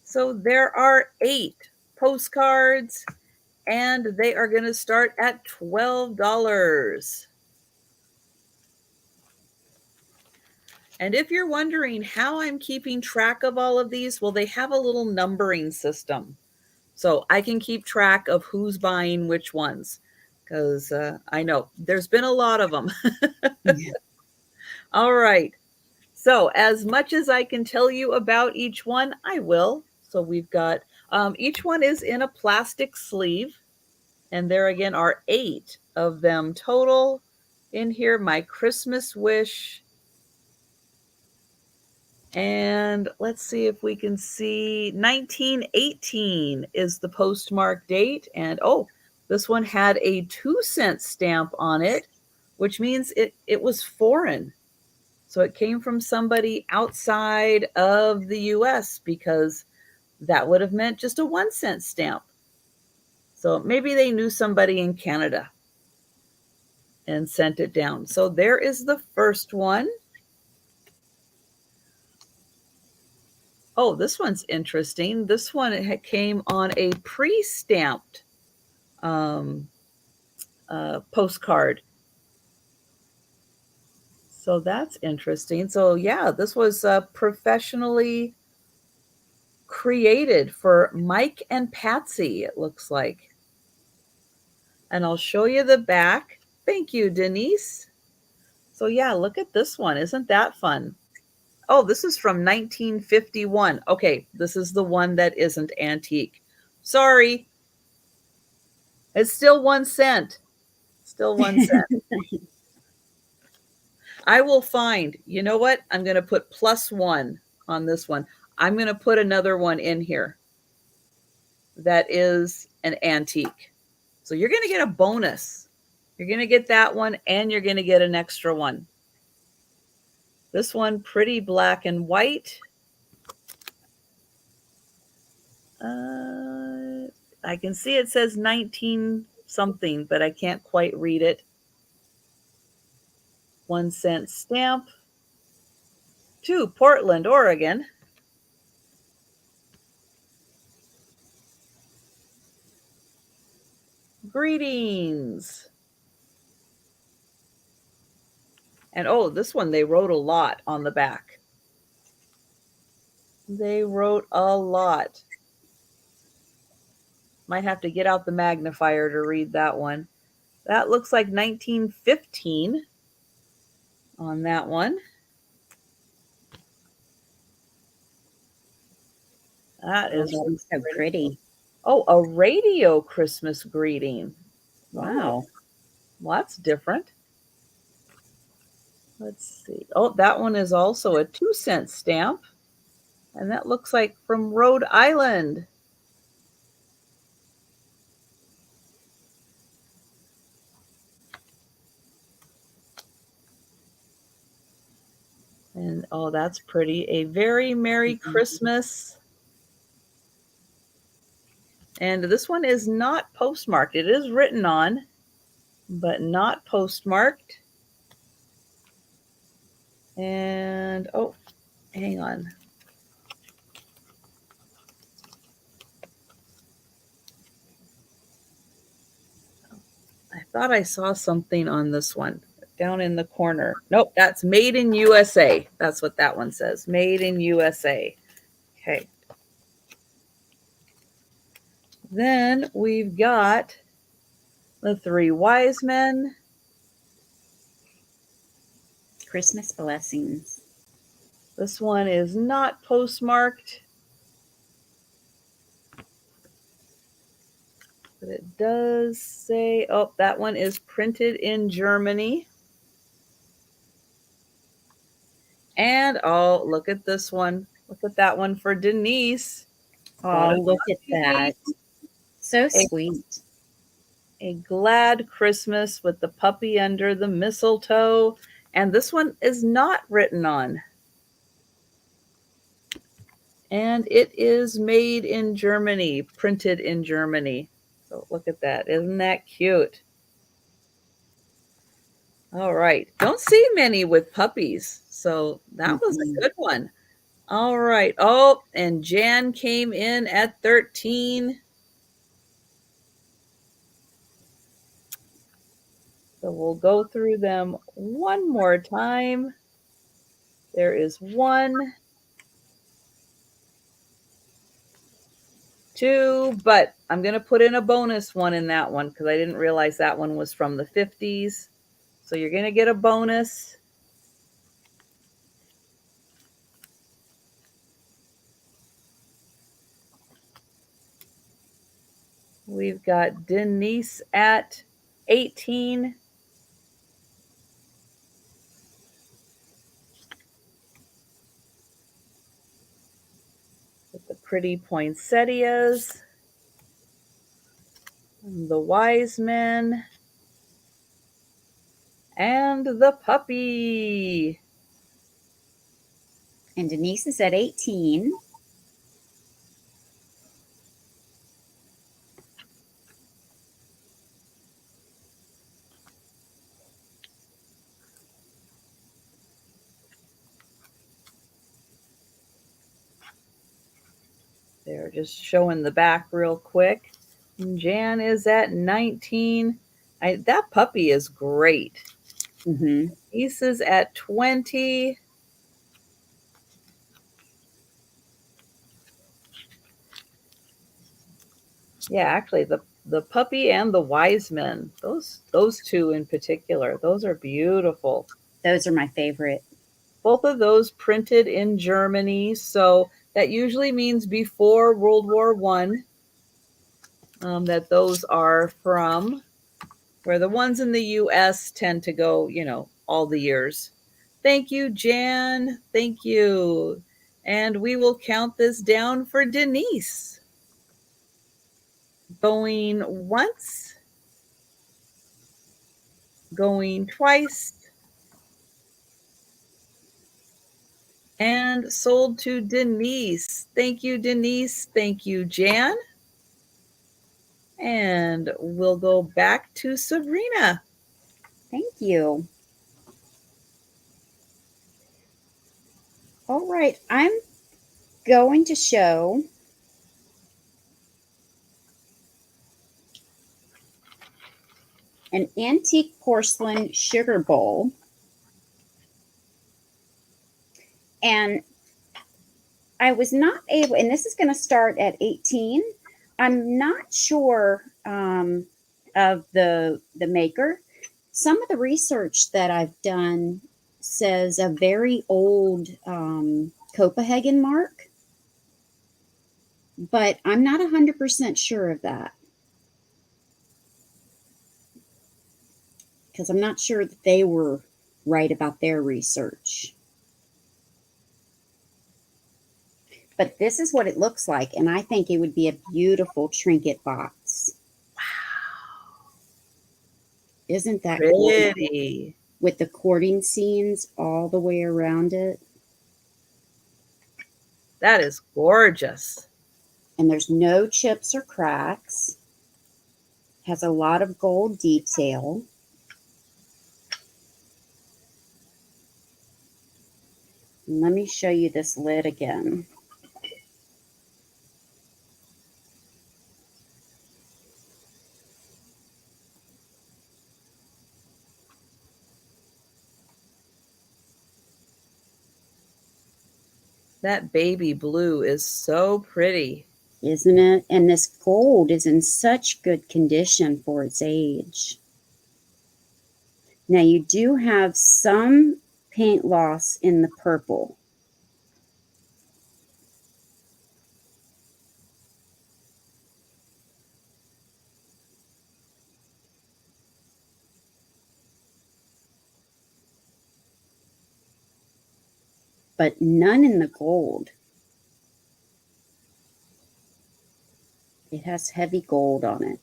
So there are 8 postcards and they are going to start at $12. And if you're wondering how I'm keeping track of all of these, well, they have a little numbering system. So I can keep track of who's buying which ones because I know there's been a lot of them. All right. So, as much as I can tell you about each one, I will. So, we've got each one is in a plastic sleeve. And there again are 8 of them total in here. My Christmas wish. And let's see if we can see 1918 is the postmark date. And oh, this one had a 2-cent stamp on it, which means it was foreign. So it came from somebody outside of the US because that would have meant just a 1-cent stamp. So maybe they knew somebody in Canada and sent it down. So there is the first one. Oh, this one's interesting. This one came on a pre-stamped um, postcard. So that's interesting. So yeah, this was professionally created for Mike and Patsy, it looks like. And I'll show you the back. Thank you, Denise. So yeah, look at this one. Isn't that fun? Oh, this is from 1951. Okay, this is the one that isn't antique. Sorry, it's still 1 cent. Still 1 cent. I will find, you know what? I'm going to put +1 on this one. I'm going to put another one in here that is an antique. So you're going to get a bonus. You're going to get that one and you're going to get an extra one. This one, pretty black and white. I can see it says 19 something, but I can't quite read it. 1-cent stamp to Portland, Oregon. Greetings. And oh, this one, they wrote a lot on the back. They wrote a lot. Might have to get out the magnifier to read that one. That looks like 1915 on that one. That Oh, is that is so pretty. pretty. Oh, a radio Christmas greeting. Oh, Wow. well, that's different. Let's see. Oh, that one is also a 2-cent stamp. And that looks like from Rhode Island. And oh, that's pretty. A very Merry Mhm. Christmas. And this one is not postmarked. It is written on, but not postmarked. And oh, hang on. I thought I saw something on this one. down in the corner. Nope, that's Made in USA. That's what that one says. Made in USA. Okay. Then we've got the three wise men. Christmas blessings. This one is not postmarked, but it does say, oh, that one is printed in Germany. And oh, look at this one. Look at that one for Denise. What Oh, a look at puppy. that. So A, sweet. a glad Christmas with the puppy under the mistletoe. And this one is not written on. And it is made in Germany, printed in Germany. So look at that. Isn't that cute? All right. Don't see many with puppies. So that was a good one. All right. Oh, and Jan came in at 13. So we'll go through them one more time. There is 1, 2, but I'm going to put in a bonus one in that one because I didn't realize that one was from the 50s. So you're going to get a bonus. We've got Denise at 18. With the pretty poinsettias. The wise men. And the puppy. And Denise is at 18. They're just showing the back real quick. And Jan is at 19. That puppy is great. Mm-hmm. Denise is at 20. Yeah, actually, the puppy and the wise men, those two in particular, those are beautiful. Those are my favorite. Both of those printed in Germany, so that usually means before World War I, that those are from, where the ones in the US tend to go, all the years. Thank you, Jan. Thank you. And we will count this down for Denise. Going once, going twice, and sold to Denise. Thank you, Denise. Thank you, Jan. And we'll go back to Sabrina. Thank you. All right, I'm going to show an antique porcelain sugar bowl. And I was not able, and this is going to start at 18. I'm not sure of the maker. Some of the research that I've done says a very old Copenhagen mark, but I'm not 100% sure of that because I'm not sure that they were right about their research. But this is what it looks like, and I think it would be a beautiful trinket box. Wow. Isn't that pretty? Cool? With the courting scenes all the way around it. That is gorgeous. And there's no chips or cracks. Has a lot of gold detail. And let me show you this lid again. That baby blue is so pretty. isn't it? And this gold is in such good condition for its age. Now you do have some paint loss in the purple. But none in the gold. It has heavy gold on it.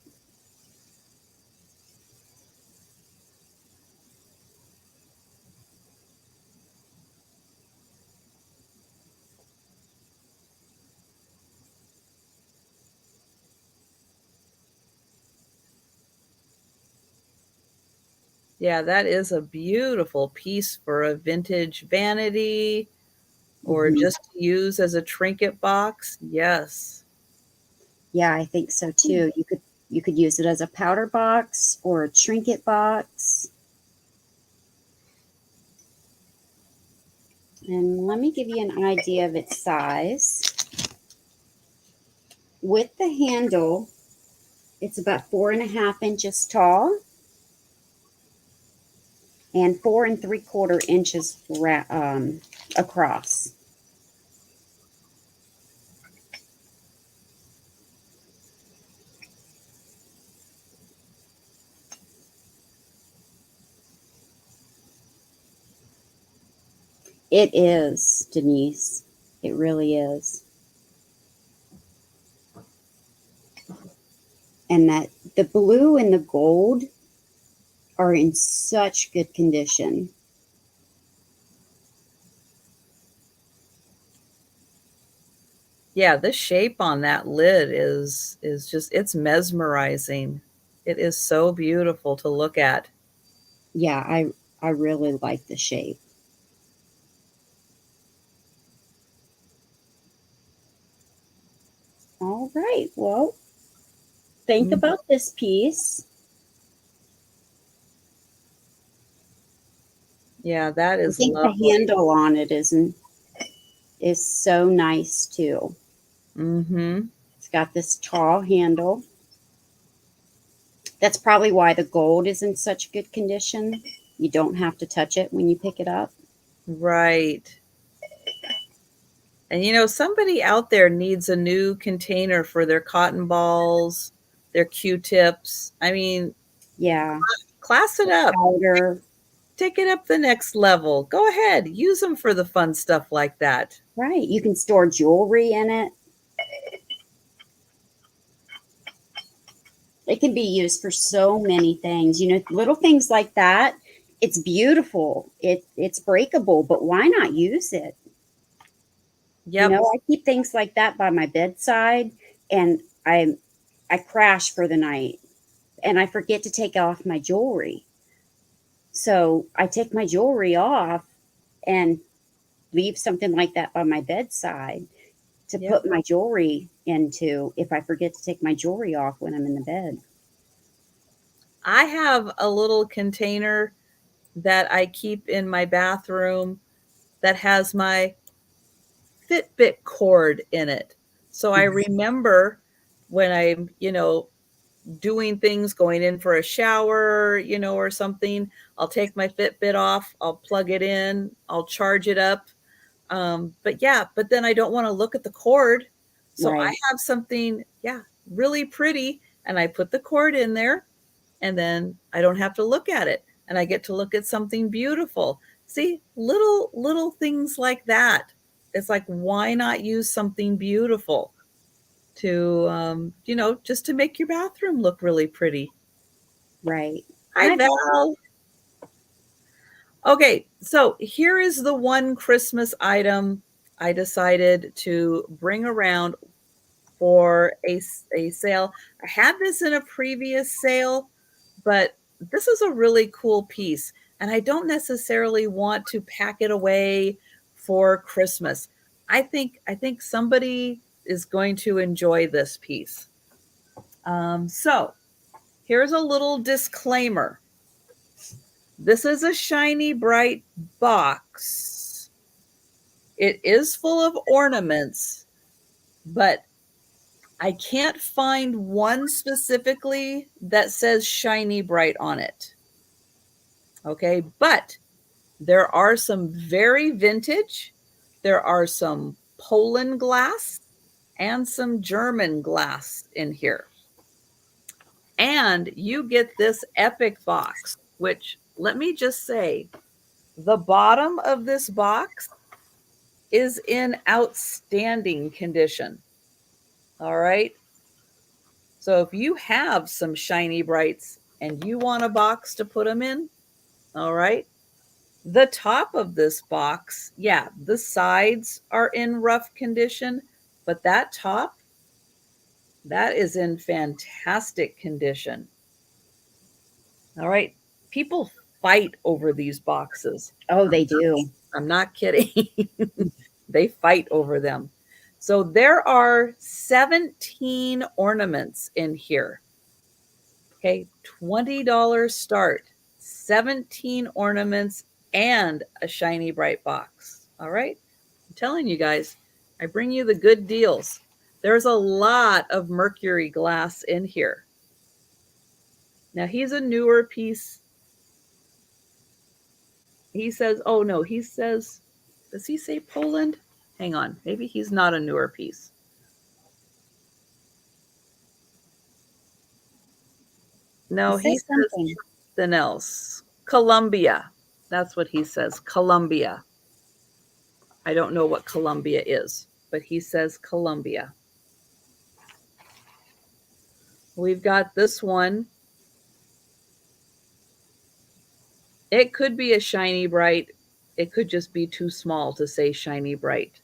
Yeah, that is a beautiful piece for a vintage vanity or Mhm. just to use as a trinket box. Yes. Yeah, I think so too. You could use it as a powder box or a trinket box. And let me give you an idea of its size. With the handle, it's about 4.5 inches tall and 4 3/4 inches across. It is, Denise. It really is. And that the blue and the gold are in such good condition. Yeah, the shape on that lid is just it's mesmerizing. It is so beautiful to look at. Yeah, I really like the shape. All right. Well, think Mhm. about this piece. Yeah, that I is think the lovely. handle on it is so nice too. Mhm. It's got this tall handle. That's probably why the gold is in such good condition. You don't have to touch it when you pick it up. Right. And somebody out there needs a new container for their cotton balls, their Q-tips. I mean, Yeah, class it up. powder. Take it up the next level. Go ahead. Use them for the fun stuff like that. Right. You can store jewelry in it. It can be used for so many things. Little things like that. It's beautiful. It's breakable, but why not use it? Yep. I keep things like that by my bedside, and I crash for the night, and I forget to take off my jewelry. So I take my jewelry off and leave something like that by my bedside to Yep. put my jewelry into if I forget to take my jewelry off when I'm in the bed. I have a little container that I keep in my bathroom that has my Fitbit cord in it. So I remember when I'm, doing things, going in for a shower, or something, I'll take my Fitbit off, I'll plug it in, I'll charge it up. But yeah, but then I don't want to look at the cord. So I Right. have something, yeah, really pretty, and I put the cord in there, and then I don't have to look at it, and I get to look at something beautiful. See, little things like that. It's like, why not use something beautiful to, just to make your bathroom look really pretty? Right. Hi, I've Val. Okay, so here is the one Christmas item I decided to bring around for a sale. I had this in a previous sale, but this is a really cool piece, and I don't necessarily want to pack it away for Christmas. I think somebody is going to enjoy this piece. So here's a little disclaimer. This is a shiny, bright box. It is full of ornaments, but I can't find one specifically that says Shiny Bright on it. Okay, but there are some very vintage. There are some Poland glass and some German glass in here. And you get this epic box, which let me just say, the bottom of this box is in outstanding condition. All right. So if you have some Shiny Brights and you want a box to put them in, all right. The top of this box, yeah, the sides are in rough condition, but that top, that is in fantastic condition. All right. People fight over these boxes. Oh, they do. I'm not kidding. They fight over them. So there are 17 ornaments in here. Okay, $20 start, 17 ornaments, and a Shiny Bright box. All right, I'm telling you guys, I bring you the good deals. There's a lot of mercury glass in here. Now, he's a newer piece. He says, oh no, he says, does he say Poland? Hang on, maybe he's not a newer piece. No, he says something else. Colombia. That's what he says. Colombia. I don't know what Colombia is, but he says Colombia. We've got this one. It could be a Shiny Bright. It could just be too small to say Shiny Bright.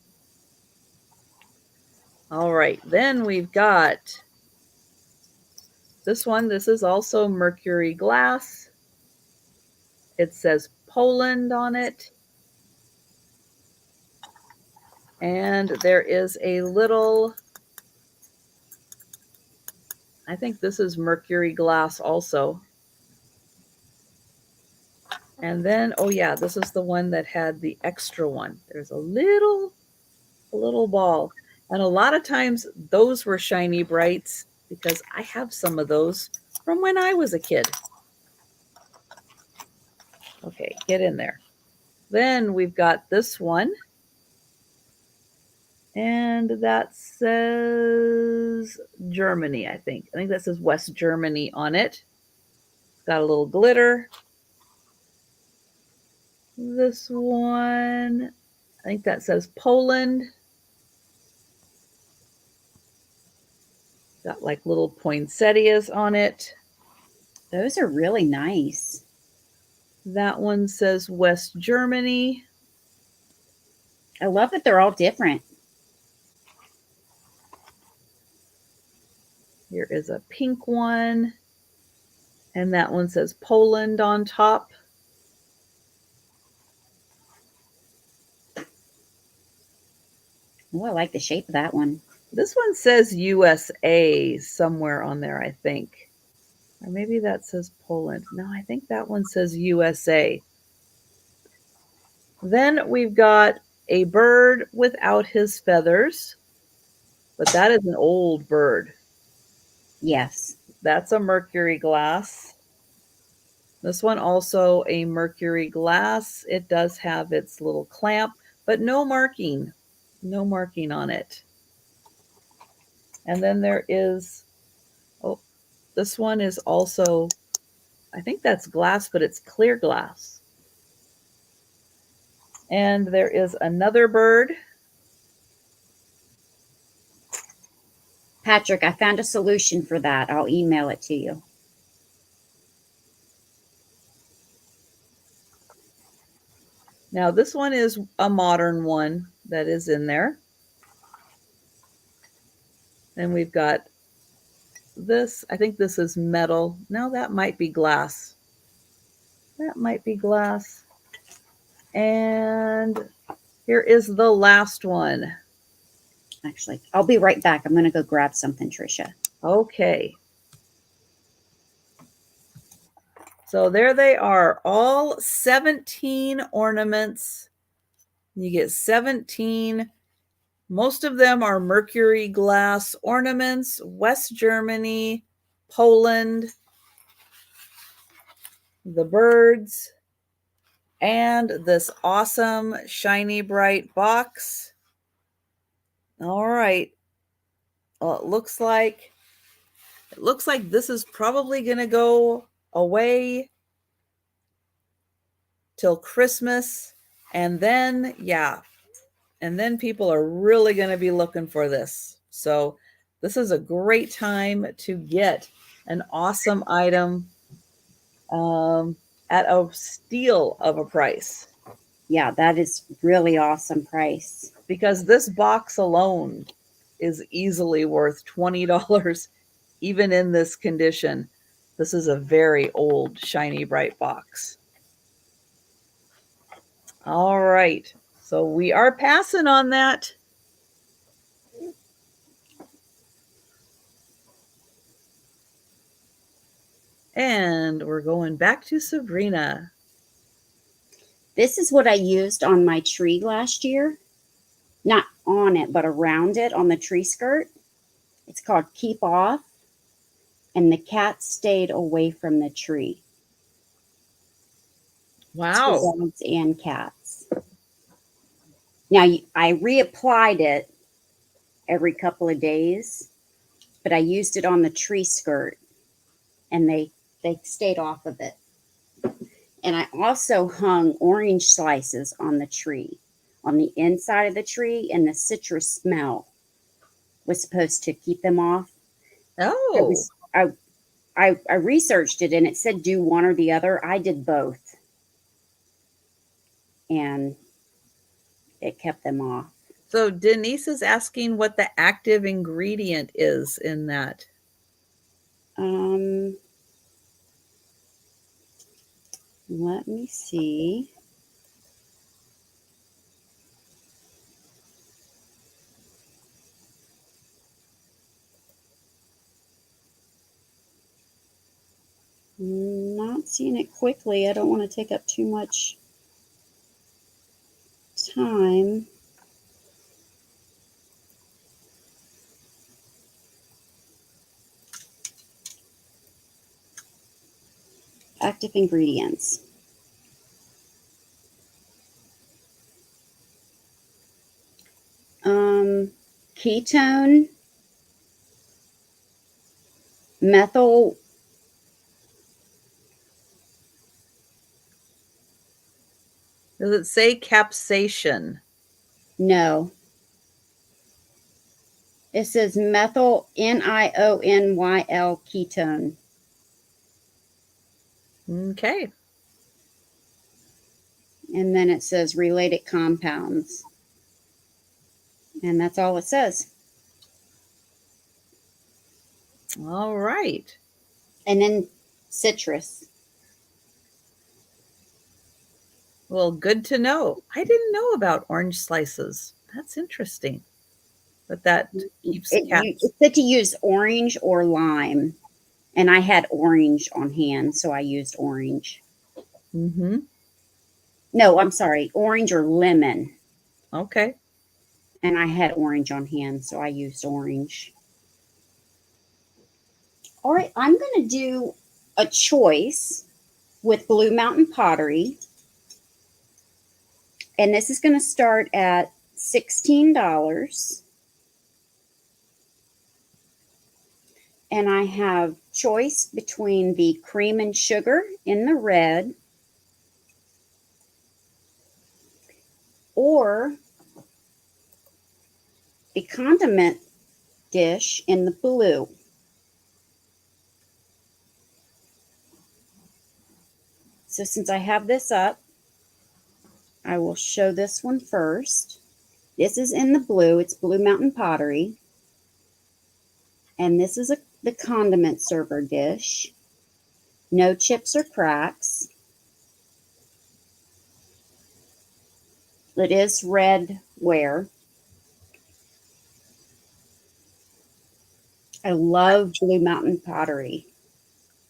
All right, then we've got this one. This is also mercury glass. It says Poland on it. And there is a little, I think this is mercury glass also. And then, oh yeah, this is the one that had the extra one. There's a little ball. And a lot of times those were Shiny Brights because I have some of those from when I was a kid. Okay, get in there. Then we've got this one. And that says Germany, I think. I think that says West Germany on it. It's got a little glitter. This one, I think that says Poland. Got like little poinsettias on it. Those are really nice. That one says West Germany. I love that they're all different. Here is a pink one. And that one says Poland on top. Oh, I like the shape of that one. This one says USA somewhere on there, I think. Or maybe that says Poland. No, I think that one says USA. Then we've got a bird without his feathers. But that is an old bird. Yes. That's a mercury glass. This one also a mercury glass. It does have its little clamp, but no marking. No marking on it. And then there is, oh, this one is also, I think that's glass, but it's clear glass. And there is another bird. Patrick, I found a solution for that. I'll email it to you. Now, this one is a modern one that is in there. Then we've got this. I think this is metal. No, that might be glass. That might be glass. And here is the last one. Actually, I'll be right back. I'm going to go grab something, Trisha. Okay. So there they are, all 17 ornaments You get 17. Most of them are mercury glass ornaments, West Germany, Poland, the birds, and this awesome shiny bright box. All right. Well, it looks like this is probably going to go away till Christmas, and then people are really going to be looking for this. So this is a great time to get an awesome item at a steal of a price. Yeah, that is really awesome price. Because this box alone is easily worth $20, even in this condition. This is a very old, shiny, bright box. All right. So we are passing on that. And we're going back to Sabrina. This is what I used on my tree last year. Not on it, but around it on the tree skirt. It's called Keep Off. And the cat stayed away from the tree. Wow. Two dogs and cats. Now, I reapplied it every couple of days, but I used it on the tree skirt, and they stayed off of it. And I also hung orange slices on the tree, on the inside of the tree, and the citrus smell was supposed to keep them off. Oh. I researched it, and it said do one or the other. I did both, and it kept them off. So Denise is asking what the active ingredient is in that. Let me see. Not seeing it quickly. I don't want to take up too much time. Active ingredients. Ketone, methyl. Does it say capsaicin? No. It says methyl, NIONYL ketone. Okay. And then it says related compounds. And that's all it says. All right. And then citrus. Well, good to know. I didn't know about orange slices. That's interesting. But that keeps cats. It said to use orange or lime. And I had orange on hand, so I used orange. Mm-hmm. No, I'm sorry, orange or lemon. Okay. And I had orange on hand, so I used orange. All right, I'm going to do a choice with Blue Mountain Pottery. And this is going to start at $16. And I have choice between the cream and sugar in the red or the condiment dish in the blue. So since I have this up, I will show this one first. This is in the blue. It's Blue Mountain Pottery. And this is the condiment server dish. No chips or cracks. It is red ware. I love Blue Mountain Pottery.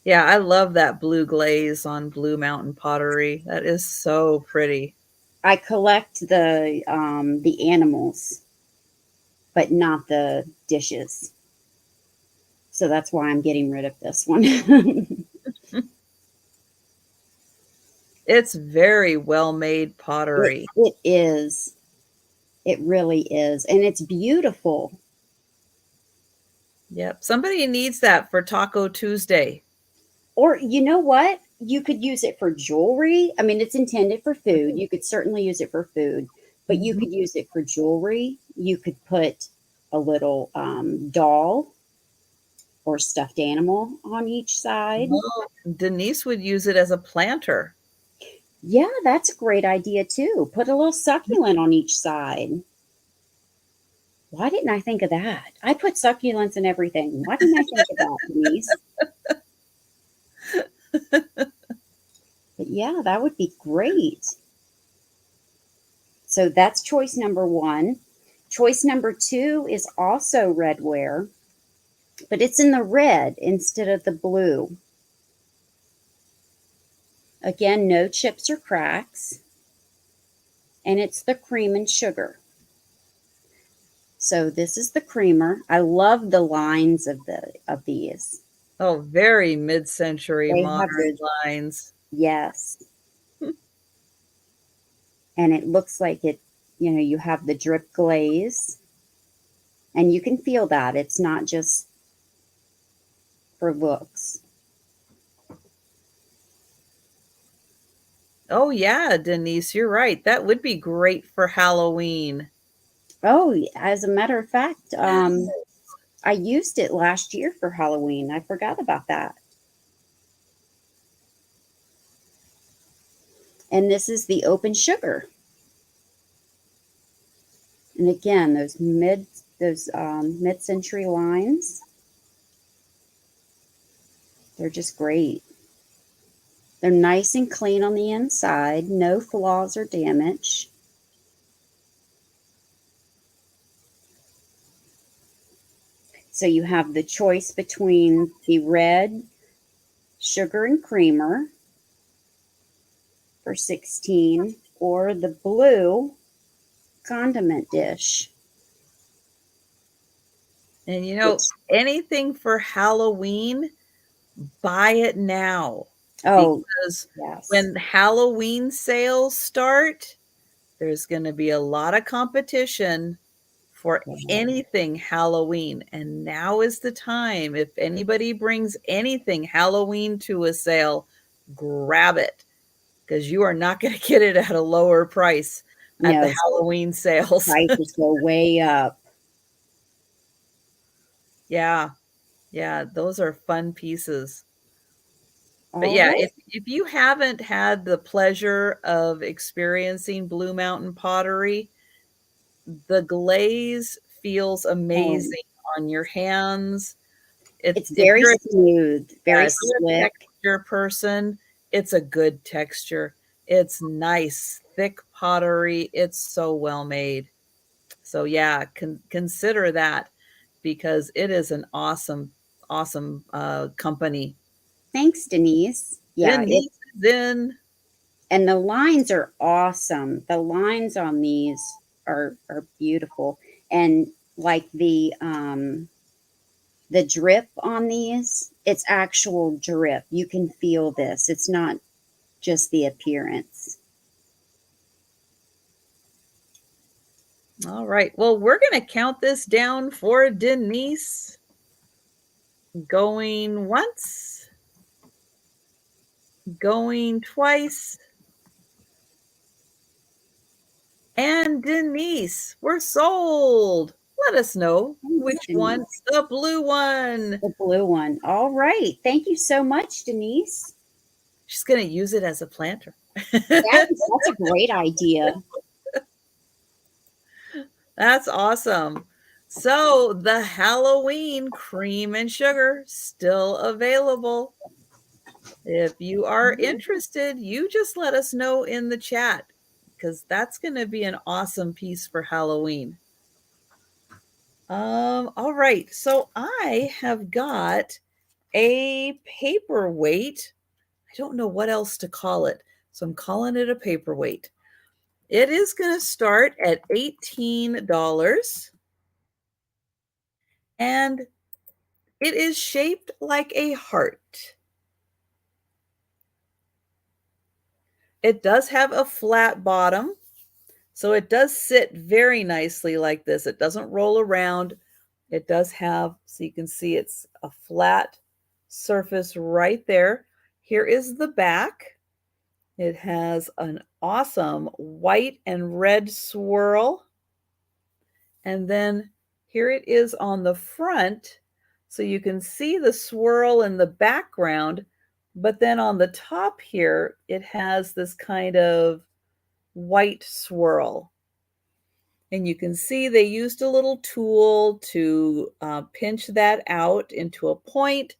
Yeah, I love that blue glaze on Blue Mountain Pottery. That is so pretty. I collect the animals, but not the dishes. So that's why I'm getting rid of this one. It's very well-made pottery. It is. It really is. And it's beautiful. Yep. Somebody needs that for Taco Tuesday. Or you know what? You could use it for jewelry. I mean, it's intended for food. You could certainly use it for food, but you Mhm. could use it for jewelry. You could put a little doll or stuffed animal on each side. Oh, Denise would use it as a planter. Yeah, that's a great idea too. Put a little succulent on each side. Why didn't I think of that? I put succulents in everything. Why didn't I think of that, Denise? But yeah, that would be great. So that's choice number one. Choice number two is also redware, but it's in the red instead of the blue. Again, no chips or cracks, and it's the cream and sugar. So this is the creamer. I love the lines of these. Oh, very mid-century They have modern the lines. yes, and it looks like it. You know, you have the drip glaze, and you can feel that it's not just for looks. Oh yeah, Denise, you're right. That would be great for Halloween. Oh, as a matter of fact, I used it last year for Halloween. I forgot about that. And this is the open sugar. And again, those mid-century lines, they're just great. They're nice and clean on the inside, no flaws or damage. So you have the choice between the red sugar and creamer for 16 or the blue condiment dish, And which anything for Halloween, buy it now oh, because yes. when Halloween sales start, there's going to be a lot of competition for Yeah. anything Halloween. And now is the time. If anybody brings anything Halloween to a sale, grab it because you are not going to get it at a lower price at the No, Halloween sales. prices go way up. Yeah. Yeah. Those are fun pieces. But All yeah, right. if you haven't had the pleasure of experiencing Blue Mountain pottery, the glaze feels Um, amazing on your hands. it's If very you're smooth, yeah, very if you're a slick. texture person, it's a good texture. It's nice, thick pottery. It's so well made. So yeah, consider that because it is an awesome company. Thanks, Denise. Yeah, it Denise is in. and the lines are awesome. The lines on these are beautiful. And like the drip on these, it's actual drip. You can feel this. It's not just the appearance. All right. Well, we're going to count this down for Denise. Going once, going twice. And Denise, we're sold. Let us know Thanks, which one's Denise. the blue one. The blue one. All right. Thank you so much, Denise. She's going to use it as a planter. That's a great idea. That's awesome. So the Halloween cream and sugar still available. If you are interested, you just let us know in the chat because that's going to be an awesome piece for Halloween. All right. So I have got a paperweight. I don't know what else to call it. So I'm calling it a paperweight. It is going to start at $18, and it is shaped like a heart. It does have a flat bottom, so it does sit very nicely like this. It doesn't roll around. It does have, so you can see it's a flat surface right there. Here is the back. It has an awesome white and red swirl. And then here it is on the front. So you can see the swirl in the background, but then on the top here, it has this kind of white swirl. And you can see they used a little tool to pinch that out into a point,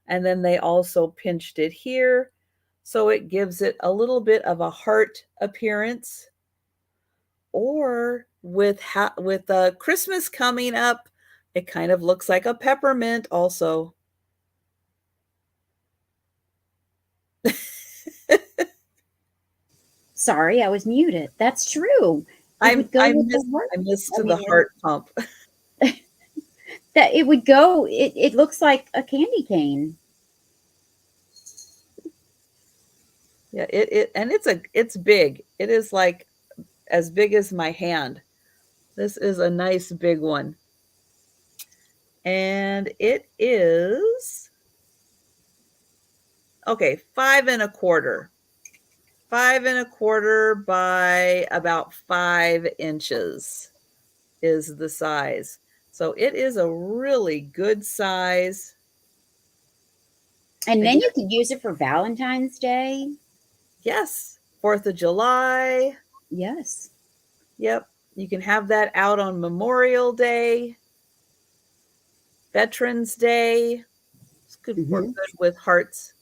and then they also pinched it here. So it gives it a little bit of a heart appearance. Or with Christmas coming up, it kind of looks like a peppermint also. Sorry, I was muted. That's true. It would go I with missed the heart. I missed I the mean, heart pump. that it would go. It looks like a candy cane. Yeah, it and it's big. It is like as big as my hand. This is a nice big one. And it is okay, 5 1/4. 5 1/4 by about 5 inches is the size. So it is a really good size. And then Again, you could use it for Valentine's Day. yes, 4th of July. Yes. Yep, you can have that out on Memorial Day, Veterans Day. It's good work Hmm. good with hearts.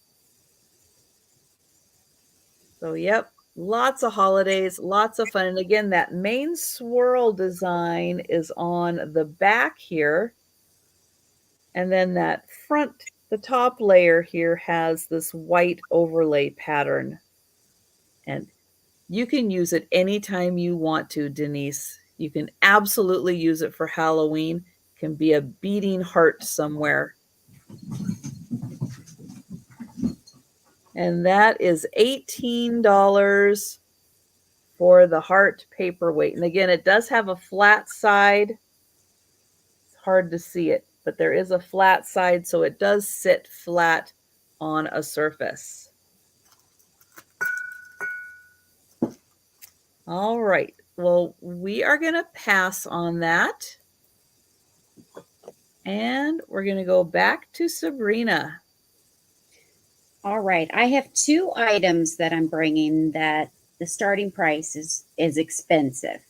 So, yep, lots of holidays, lots of fun. And again, that main swirl design is on the back here. And then that front, the top layer here has this white overlay pattern. And you can use it anytime you want to, Denise. You can absolutely use it for Halloween. It can be a beating heart somewhere. And that is $18 for the heart paperweight. And again, it does have a flat side. It's hard to see it, but there is a flat side, so it does sit flat on a surface. All right. Well, we are going to pass on that. And we're going to go back to Sabrina. All right. I have two items that I'm bringing that the starting price is expensive.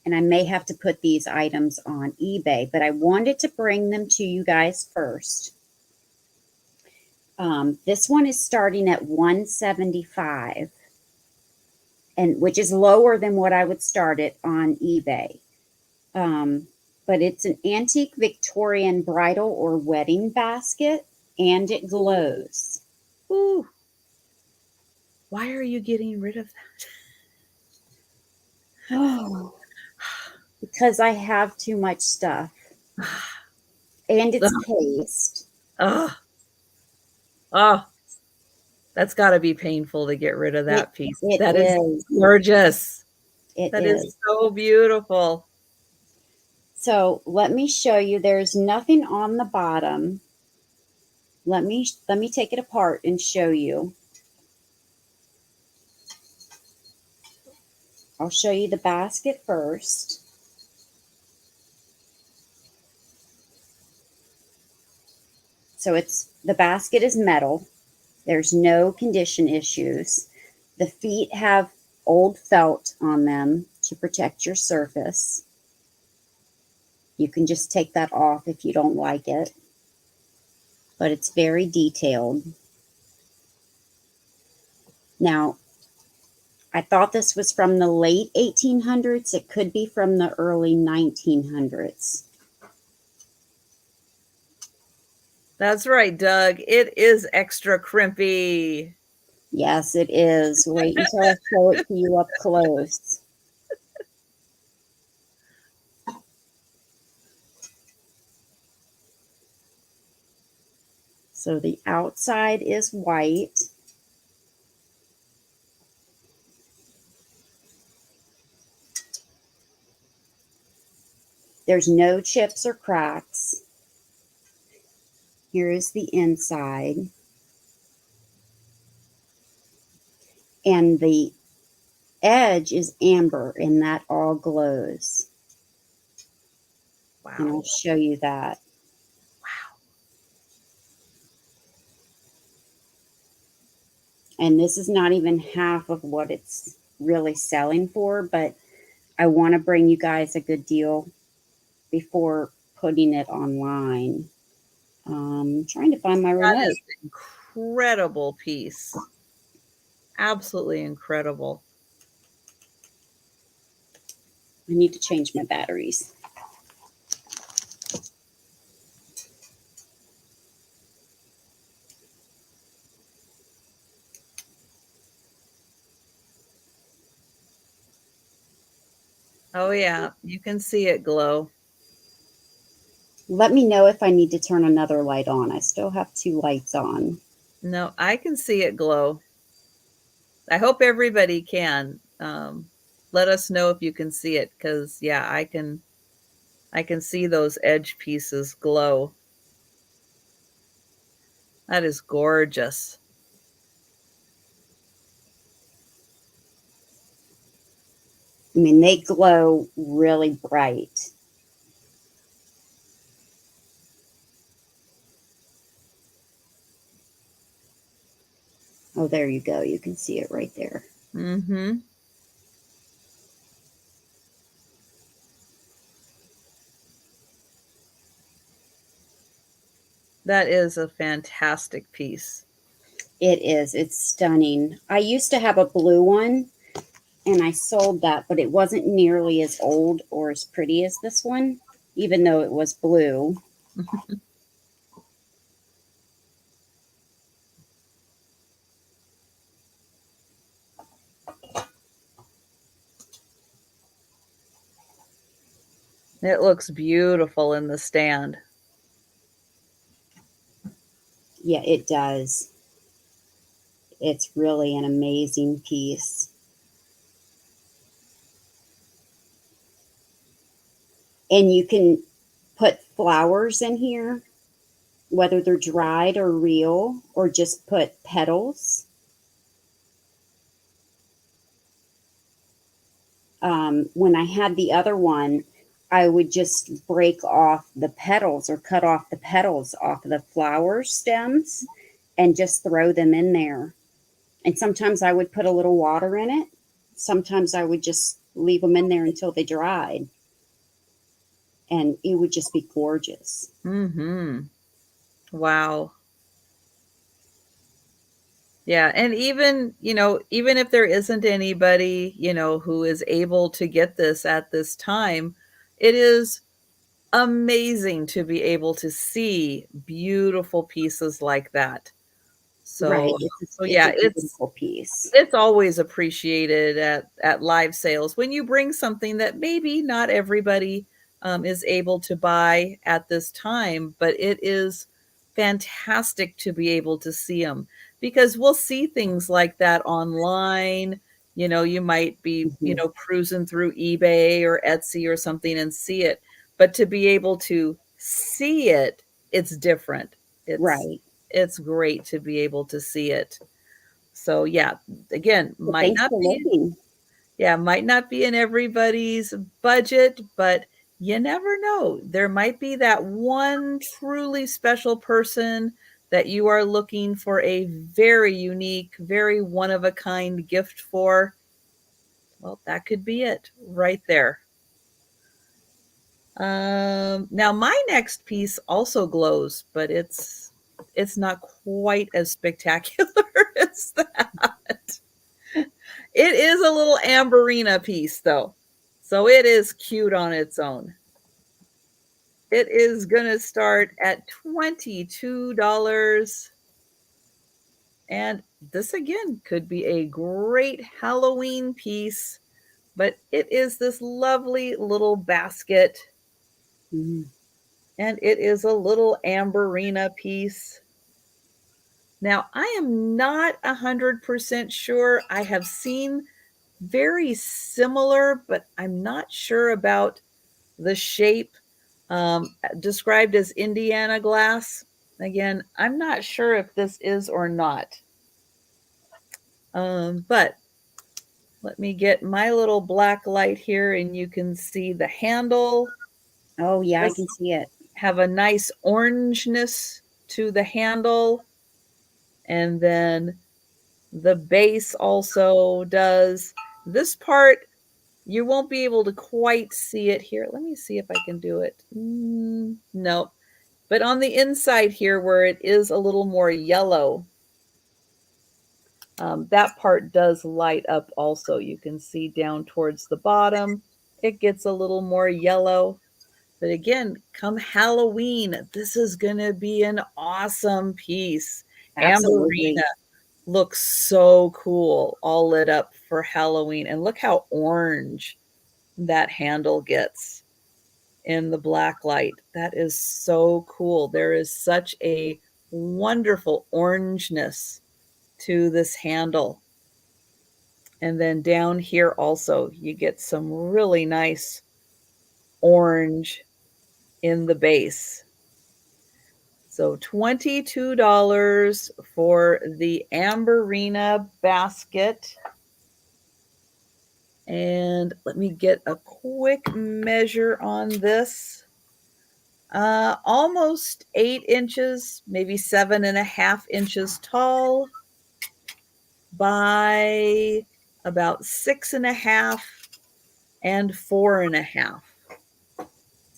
And I may have to put these items on eBay, but I wanted to bring them to you guys first. This one is starting at $175, and which is lower than what I would start it on eBay. But it's an antique Victorian bridal or wedding basket, and it glows. Ooh. Why are you getting rid of that? Oh, because I have too much stuff. And it's paste. Oh, oh, that's got to be painful to get rid of It that piece. it That is is. gorgeous. It That is is. so beautiful. So let me show you. There's nothing on the bottom. Let me take it apart and show you. I'll show you the basket first. So the basket is metal. There's no condition issues. The feet have old felt on them to protect your surface. You can just take that off if you don't like it. But it's very detailed. Now, I thought this was from the late 1800s. It could be from the early 1900s. That's right, Doug. It is extra crimpy. Yes, it is. Wait until I show it to you up close. So the outside is white. There's no chips or cracks. Here is the inside. And the edge is amber, and that all glows. And I'll Wow. show you that. Wow. And this is not even half of what it's really selling for, but I want to bring you guys a good deal before putting it online. Trying to find my That remote. is an incredible piece. Absolutely incredible. I need to change my batteries. Oh yeah, you can see it glow. Let me know if I need to turn another light on. I still have 2 lights on. No, I can see it glow. I hope everybody can. Let us know if you can see it, because yeah, I can see those edge pieces glow. That is gorgeous. I mean, they glow really bright. Oh, there you go. You can see it right there. Mm-hmm. That is a fantastic piece. It is. It's stunning. I used to have a blue one and I sold that, but it wasn't nearly as old or as pretty as this one, even though it was blue. It looks beautiful in the stand. Yeah, it does. It's really an amazing piece. And you can put flowers in here, whether they're dried or real, or just put petals. When I had the other one, I would just break off the petals or cut off the petals off of the flower stems and just throw them in there. And sometimes I would put a little water in it. Sometimes I would just leave them in there until they dried. And it would just be gorgeous. Mm-hmm. Wow. Yeah, and even if there isn't anybody, who is able to get this at this time, it is amazing to be able to see beautiful pieces like that. Right. So so It's yeah, a beautiful piece. it's always appreciated at live sales when you bring something that maybe not everybody is able to buy at this time, but it is fantastic to be able to see them, because we'll see things like that online. You might be Hmm. cruising through eBay or Etsy or something and see it, but to be able to see it, it's different. it's Right. it's great to be able to see it. So yeah, again, Well, thanks for looking. might not be in everybody's budget, but you never know. There might be that one truly special person that you are looking for a very unique, very one of a kind gift for. Well, that could be it right there. Now my next piece also glows, but it's not quite as spectacular as that. It is a little Amberina piece, though. So it is cute on its own. It is going to start at $22. And this, again, could be a great Halloween piece, but it is this lovely little basket. Mhm. And it is a little Amberina piece. Now, I am not 100% sure. I have seen very similar, but I'm not sure about the shape, described as Indiana glass. Again, I'm not sure if this is or not. But let me get my little black light here and you can see the handle. Oh, yeah, I This can see it. have a nice orangeness to the handle. And then the base also does. This part, you won't be able to quite see it here. Let me see if I can do it. No. But on the inside here where it is a little more yellow, that part does light up also. You can see down towards the bottom, it gets a little more yellow. But again, come Halloween, this is going to be an awesome piece. Amberina Absolutely. looks so cool, all lit up for Halloween. And look how orange that handle gets in the black light. That is so cool. There is such a wonderful orangeness to this handle. And then down here also, you get some really nice orange in the base. So $22 for the Amberina basket. And let me get a quick measure on this. Almost 8 inches, maybe 7.5 inches tall by about 6.5 and 4.5.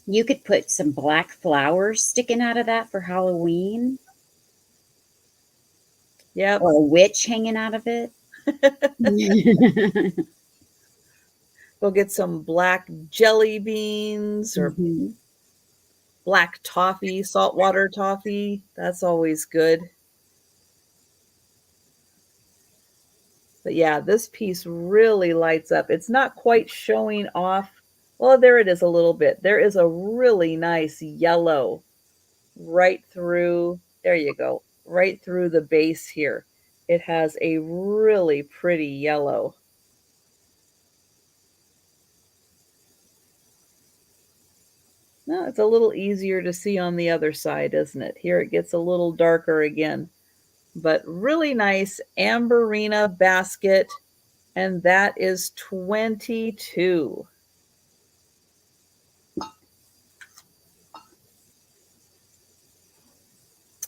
You could put some black flowers sticking out of that for Halloween, Yep. or a witch hanging out of it. We'll get some black jelly beans or Hmm. black toffee, saltwater toffee. That's always good. But yeah, this piece really lights up. It's not quite showing off. Well, there it is a little bit. There is a really nice yellow right through. There you go. Right through the base here. It has a really pretty yellow. No, it's a little easier to see on the other side, isn't it? Here it gets a little darker again. But really nice Amberina basket. And that is 22.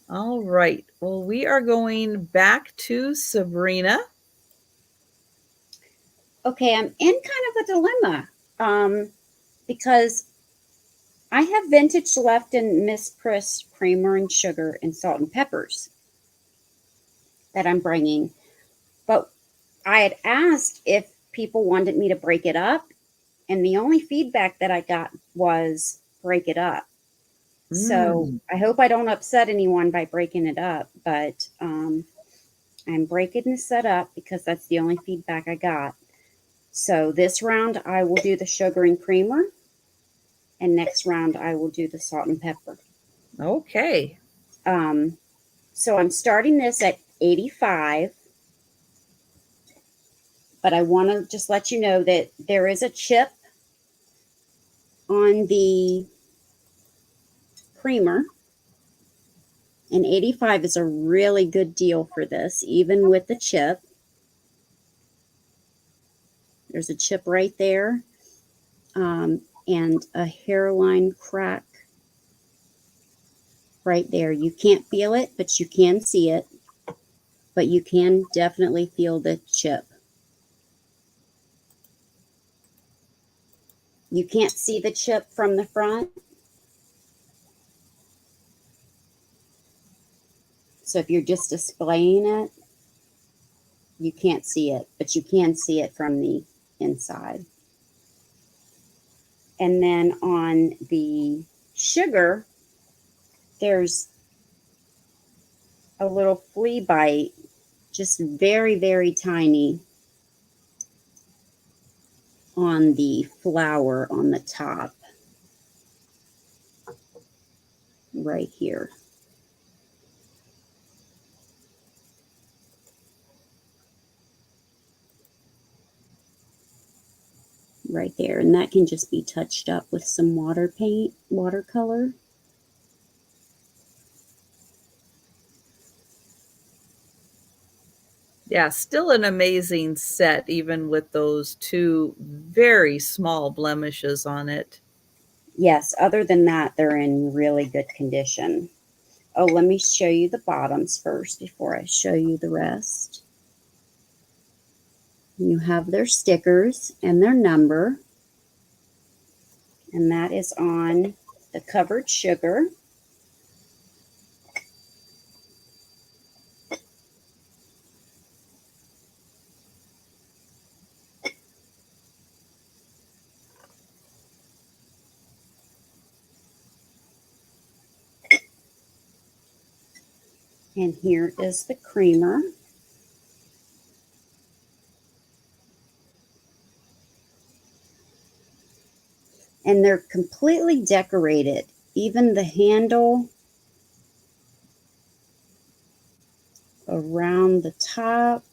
All right. Well, we are going back to Sabrina. Okay, I'm in kind of a dilemma because I have vintage left in Miss Priss creamer and sugar and salt and peppers that I'm bringing. But I had asked if people wanted me to break it up, and the only feedback that I got was break it up. So Mm, I hope I don't upset anyone by breaking it up, but I'm breaking this set up because that's the only feedback I got. So this round I will do the sugar and creamer, and next round I will do the salt and pepper. okay. Um, so I'm starting this at 85, but I want to just let you know that there is a chip on the creamer, and 85 is a really good deal for this, even with the chip. There's a chip right there, and a hairline crack right there. You can't feel it, but you can see it. But you can definitely feel the chip. You can't see the chip from the front. So if you're just displaying it, you can't see it, but you can see it from the inside. And then on the sugar, there's a little flea bite, just very, very tiny on the flour on the top, right here. right there. And that can just be touched up with some water paint, watercolor. Yeah, still an amazing set, even with those two very small blemishes on it. Yes, other than that, they're in really good condition. Oh, let me show you the bottoms first before I show you the rest. You have their stickers and their number, and that is on the covered sugar. And here is the creamer. And they're completely decorated. Even the handle around the top.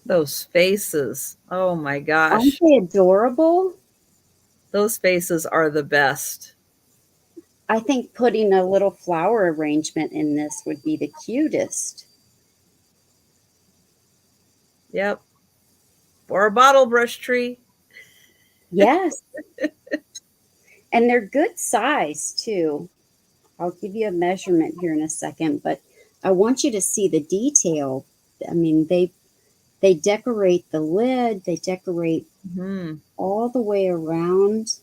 Those faces. Oh my Aren't gosh. they adorable? Those faces are the best. I think putting a little flower arrangement in this would be the cutest. Yep. Or a bottle brush tree. Yes. And they're good size too. I'll give you a measurement here in a second, but I want you to see the detail. I mean, they decorate the lid, they decorate Hmm. all the way around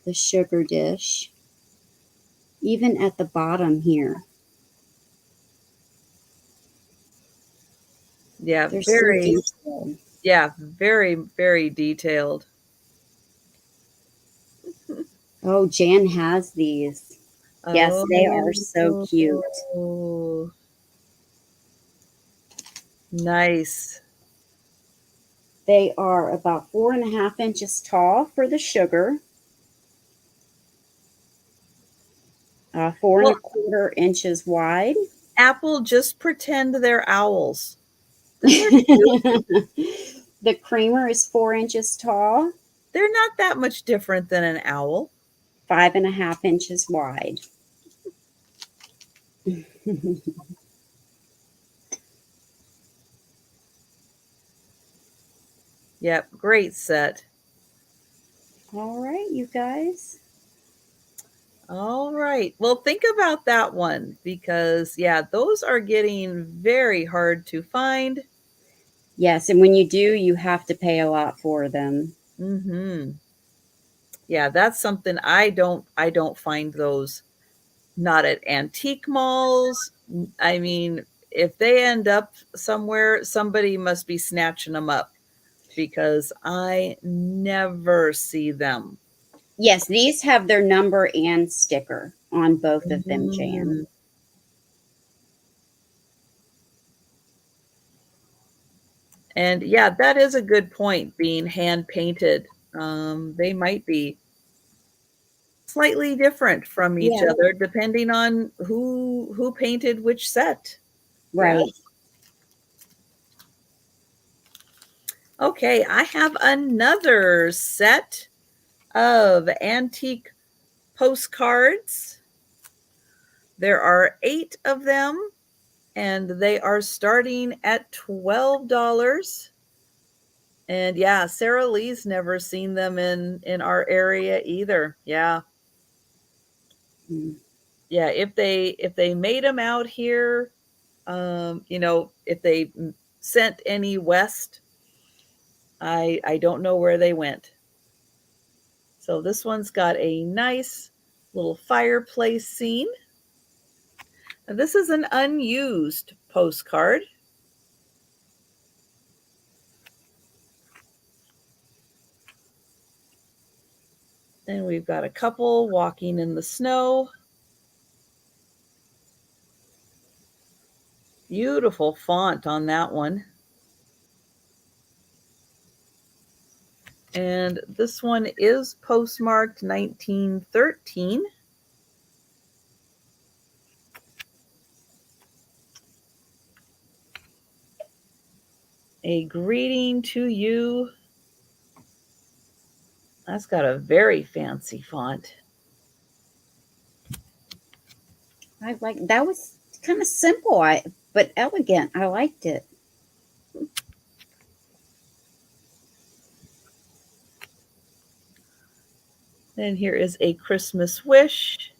the sugar dish, even at the bottom here. Yeah, They're so very, detailed. very detailed. Oh, Jan has these. Yes, they are so cute. Oh, nice. They are about 4.5 inches tall for the sugar, four and Well, a quarter inches wide. Apple, just pretend they're owls. Then they're cute. The creamer is 4 inches tall, They're not that much different than an owl. 5.5 inches wide. Yep, great set. All right, you guys. All right. Well, think about that one because, yeah, those are getting very hard to find. Yes, and when you do, you have to pay a lot for them. Hmm. Yeah, that's something I don't find those not at antique malls. I mean, if they end up somewhere, somebody must be snatching them up because I never see them. Yes, these have their number and sticker on both of them, Jan. Mm. And yeah, that is a good point, being hand painted. They might be slightly different from each Yeah, other depending on who painted which set. Yeah. right. Okay, I have another set of antique postcards. There are 8 of them and they are starting at $12. And yeah, Sarah Lee's never seen them in our area either. Yeah. Mm. Yeah, if they made them out here, if they sent any west, I don't know where they went. So this one's got a nice little fireplace scene. And this is an unused postcard. And we've got a couple walking in the snow. Beautiful font on that one. And this one is postmarked 1913. A greeting to you. That's got a very fancy font. I like that was kind of simple, but elegant. I liked it. And here is a Christmas wish.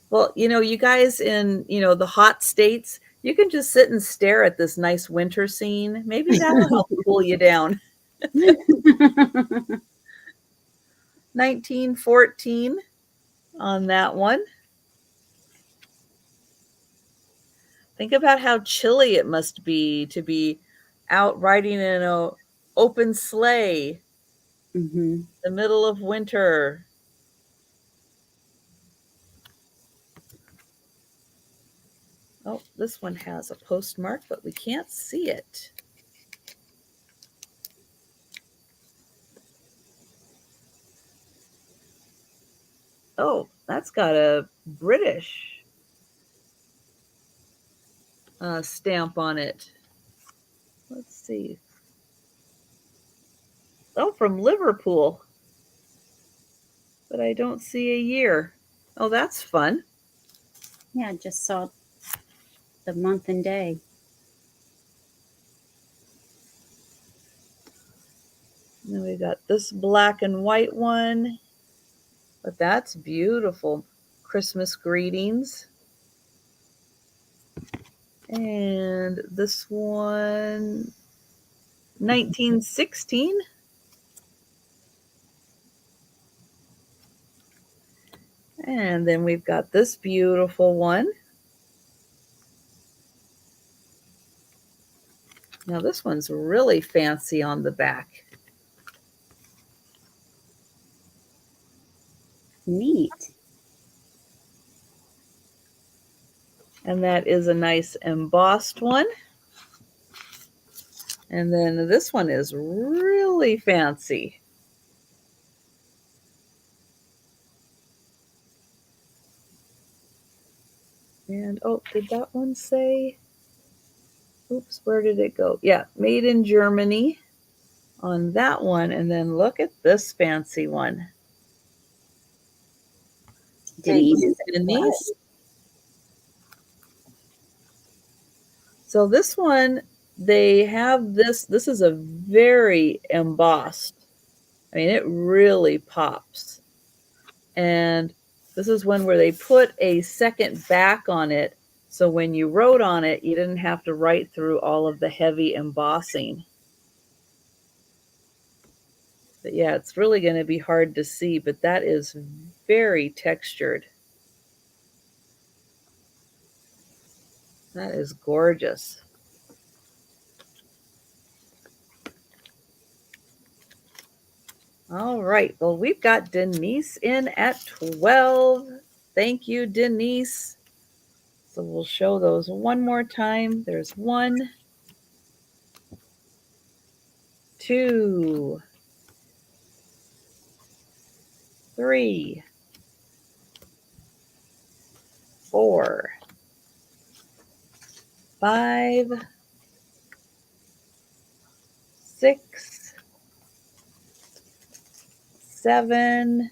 Well, you guys in, the hot states, you can just sit and stare at this nice winter scene. Maybe that'll help cool you down. 1914 on that one. Think about how chilly it must be to be out riding in an open sleigh Mm-hmm. the middle of winter. Oh, this one has a postmark, but we can't see it. Oh, that's got a British stamp on it. Let's see. Oh, from Liverpool. But I don't see a year. Oh, that's fun. Yeah, I just saw the month and day. Then we got this black and white one. But that's beautiful. Christmas greetings. And this one, 1916. And then we've got this beautiful one. Now this one's really fancy on the back. Neat. And that is a nice embossed one. And then this one is really fancy. And oh, did that one say? Oops, where did it go? Yeah, made in Germany on that one. And then look at this fancy one. Denise. Denise. So this one, they have this. This is a very embossed. I mean, it really pops. And this is one where they put a second back on it. So when you wrote on it, you didn't have to write through all of the heavy embossing. But yeah, it's really going to be hard to see, but that is very textured. That is gorgeous. All right. Well, we've got Denise in at 12. Thank you, Denise. So we'll show those one more time. There's 1, 2, 3, 4, 5, 6, 7,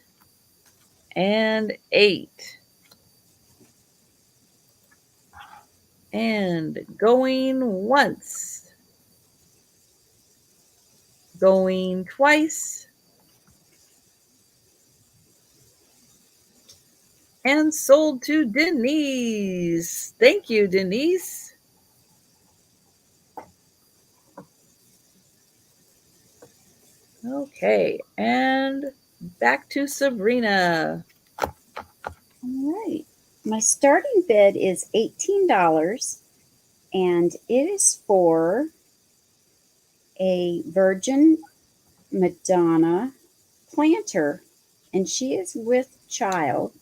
and 8. And going once, going twice, and sold to Denise. Thank you, Denise. Okay, and back to Sabrina. All right. My starting bid is $18, and it is for a Virgin Madonna planter, and she is with child.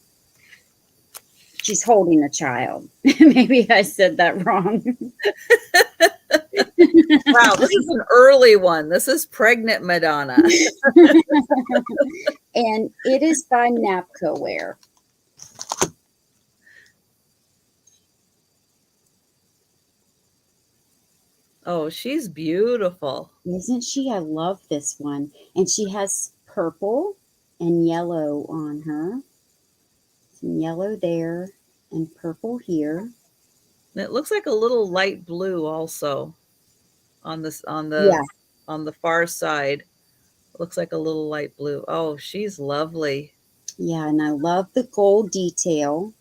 She's holding a child. Maybe I said that wrong. Wow, this is an early one. This is Pregnant Madonna. And it is by Napco Wear. Oh, she's beautiful. Isn't she? I love this one. And she has purple and yellow on her. Some yellow there and purple here. And it looks like a little light blue also on this Yeah, on the far side. It looks like a little light blue. Oh, she's lovely. yeah, and I love the gold detail.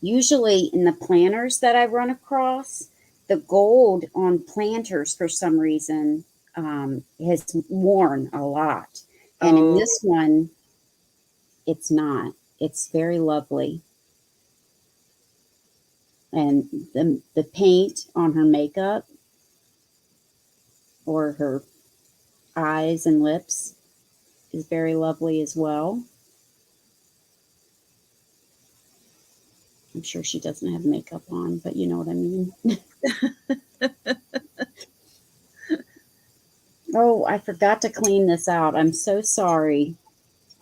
Usually in the planters that I run across, the gold on planters for some reason has worn a lot. And in Oh, this one, it's not. It's very lovely. And the paint on her makeup or her eyes and lips is very lovely as well. I'm sure she doesn't have makeup on, but you know what I mean. Oh, I forgot to clean this out. I'm so sorry.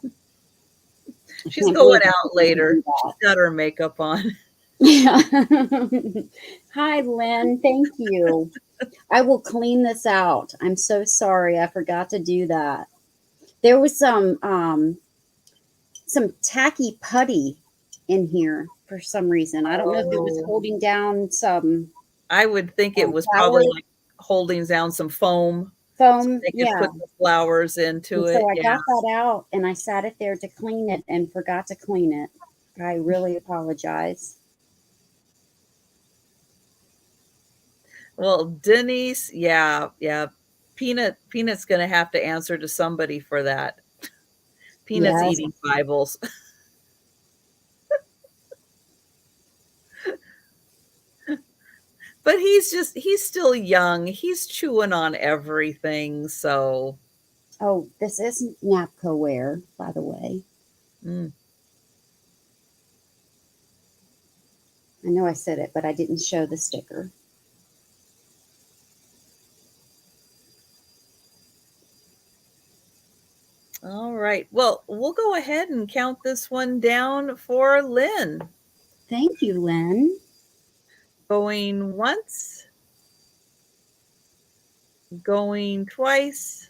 I she's can't going believe I out forgot to later. do She's got her makeup on. that. Hi, Lynn. Thank you. I will clean this out. I'm so sorry. I forgot to do that. There was some tacky putty in here for some reason. I don't know if it was Oh, holding down some I would think it was probably flower like holding down some foam so foam. they could Yeah. put the flowers And into so it. I Yeah. got that out and I sat it there to clean it and forgot to clean it. I really apologize. Well, Denise, yeah, yeah. Peanut's gonna have to answer to somebody for that. Peanut's Yes. eating Bibles. But he's still young. He's chewing on everything, so Oh, this isn't Napco wear, by the way. mm. I know I said it, but I didn't show the sticker. All right. Well, we'll go ahead and count this one down for Lynn. Thank you, Lynn. Going once, going twice,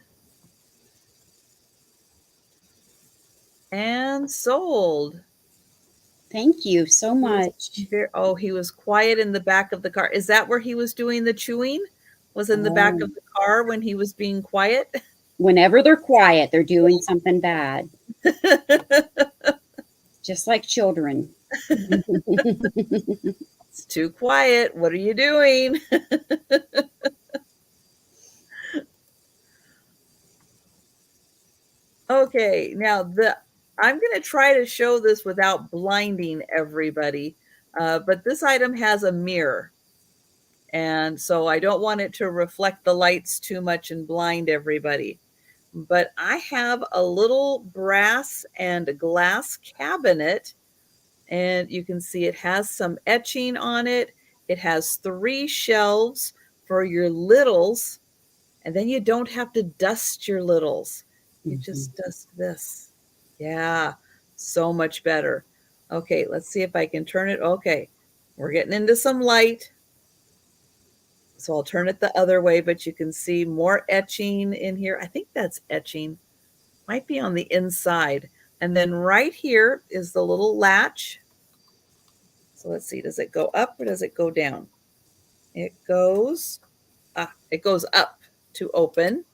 and sold. Thank you so much. Oh, he was quiet in the back of the car. Is that where he was doing the chewing? Was in the back Oh, of the car when he was being quiet? whenever they're quiet, they're doing something bad, just like children. It's too quiet. What are you doing? Okay, now I'm going to try to show this without blinding everybody, but this item has a mirror. And so I don't want it to reflect the lights too much and blind everybody. But I have a little brass and glass cabinet, and you can see it has some etching on it. It has 3 shelves for your littles, and then you don't have to dust your littles. You Mhm. just dust this. Yeah, so much better. Okay, let's see if I can turn it. Okay, we're getting into some light. So I'll turn it the other way, but you can see more etching in here. I think that's etching. Might be on the inside. And then right here is the little latch. So let's see, does it go up or does it go down? It goes up to open.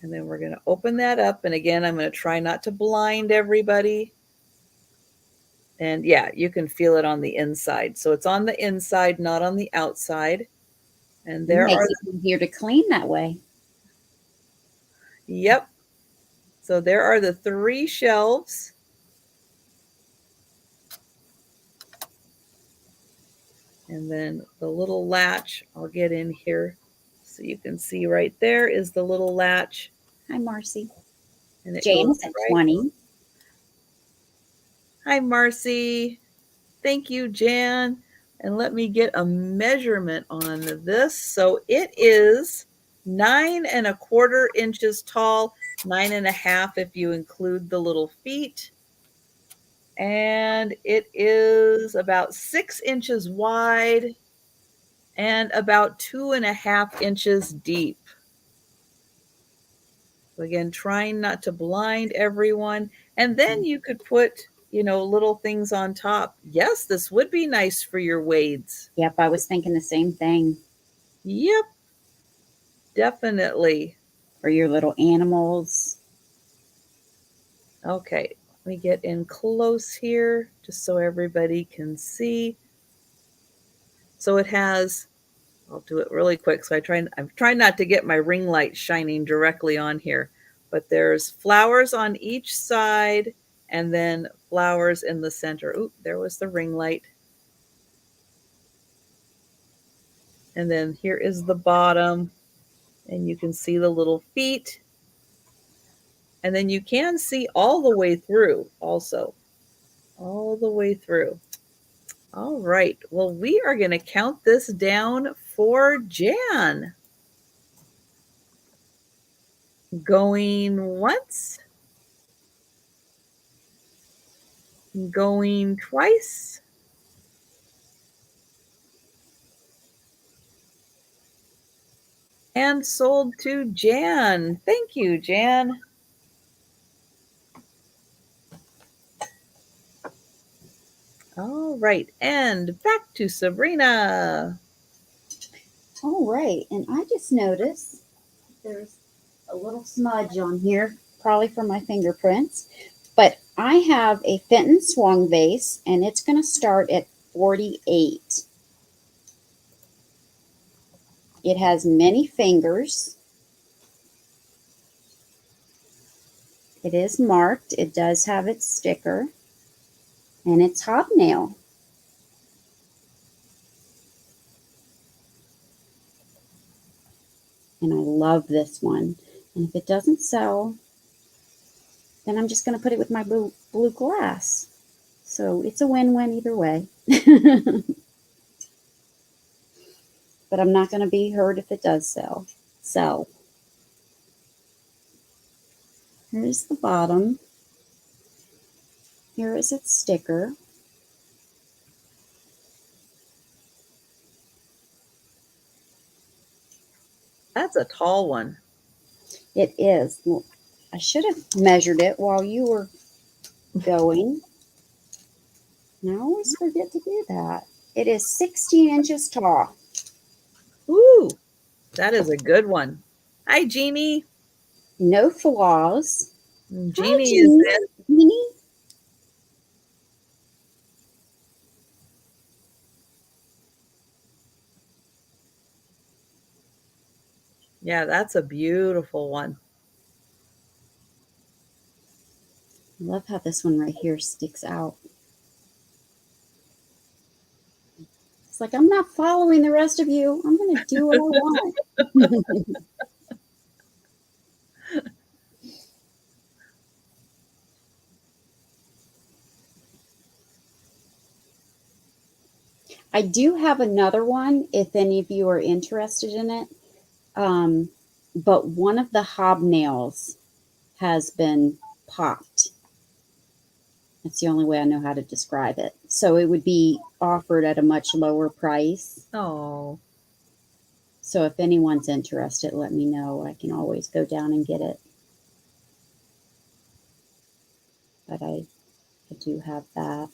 And then we're going to open that up. And again, I'm going to try not to blind everybody. And yeah, you can feel it on the inside. So it's on the inside, not on the outside. And It there makes are, it easier to clean that way. yep. So there are the 3 shelves. And then the little latch, I'll get in here so you can see right there is the little latch. Hi, Marcy. And it goes Jane's at right. 20. Hi, Marcy. Thank you, Jan. And let me get a measurement on this. So it is 9¼ inches tall, 9½ if you include the little feet. And it is about 6 inches wide and about 2.5 inches deep. So again, trying not to blind everyone. And then you could put, little things on top. Yes, this would be nice for your wades. Yep, I was thinking the same thing. Yep, definitely. For your little animals. Okay, let me get in close here just so everybody can see. So it has, I'll do it really quick. So I'm trying not to get my ring light shining directly on here, but there's flowers on each side and then flowers in the center. Oop, there was the ring light. And then here is the bottom, and you can see the little feet. And then you can see all the way through also, all the way through. All right, well, we are going to count this down for Jan. Going once, going twice, and sold to Jan. Thank you, Jan. All right, and back to Sabrina. All right, and I just noticed there's a little smudge on here, probably from my fingerprints. But I have a Fenton Swung vase, and it's going to start at 48. It has many fingers. It is marked. It does have its sticker, and it's hobnail. And I love this one. And if it doesn't sell, then I'm just going to put it with my blue glass. So it's a win-win either way. But I'm not going to be hurt if it does sell. So here's the bottom. Here is its sticker. That's a tall one. It is. Well, I should have measured it while you were going. And I always forget to do that. It is 16 inches tall. Ooh, that is a good one. Hi, Jeannie. No flaws. Jeannie Hi, is in. Jeannie. Yeah, that's a beautiful one. I love how this one right here sticks out. It's like, I'm not following the rest of you. I'm going to do what I want. I do have another one if any of you are interested in it. But one of the hobnails has been popped. That's the only way I know how to describe it. So it would be offered at a much lower price. Oh. So if anyone's interested, let me know. I can always go down and get it. But I do have that.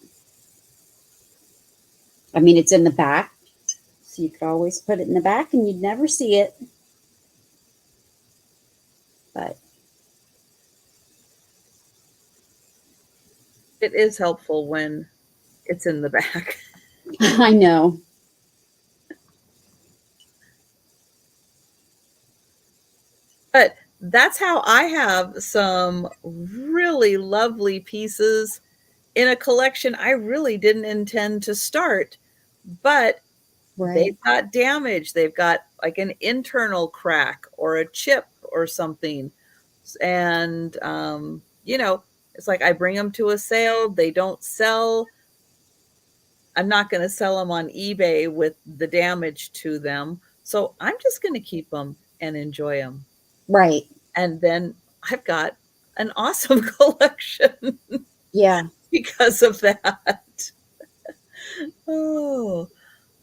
I mean, it's in the back. So you could always put it in the back and you'd never see it. But it is helpful when it's in the back. I know. But that's how I have some really lovely pieces in a collection I really didn't intend to start, but they've got damage. They've got like an internal crack or a chip or something. And, it's like I bring them to a sale, they don't sell. I'm not going to sell them on eBay with the damage to them. So I'm just going to keep them and enjoy them. Right. And then I've got an awesome collection. Yeah. Because of that. Oh,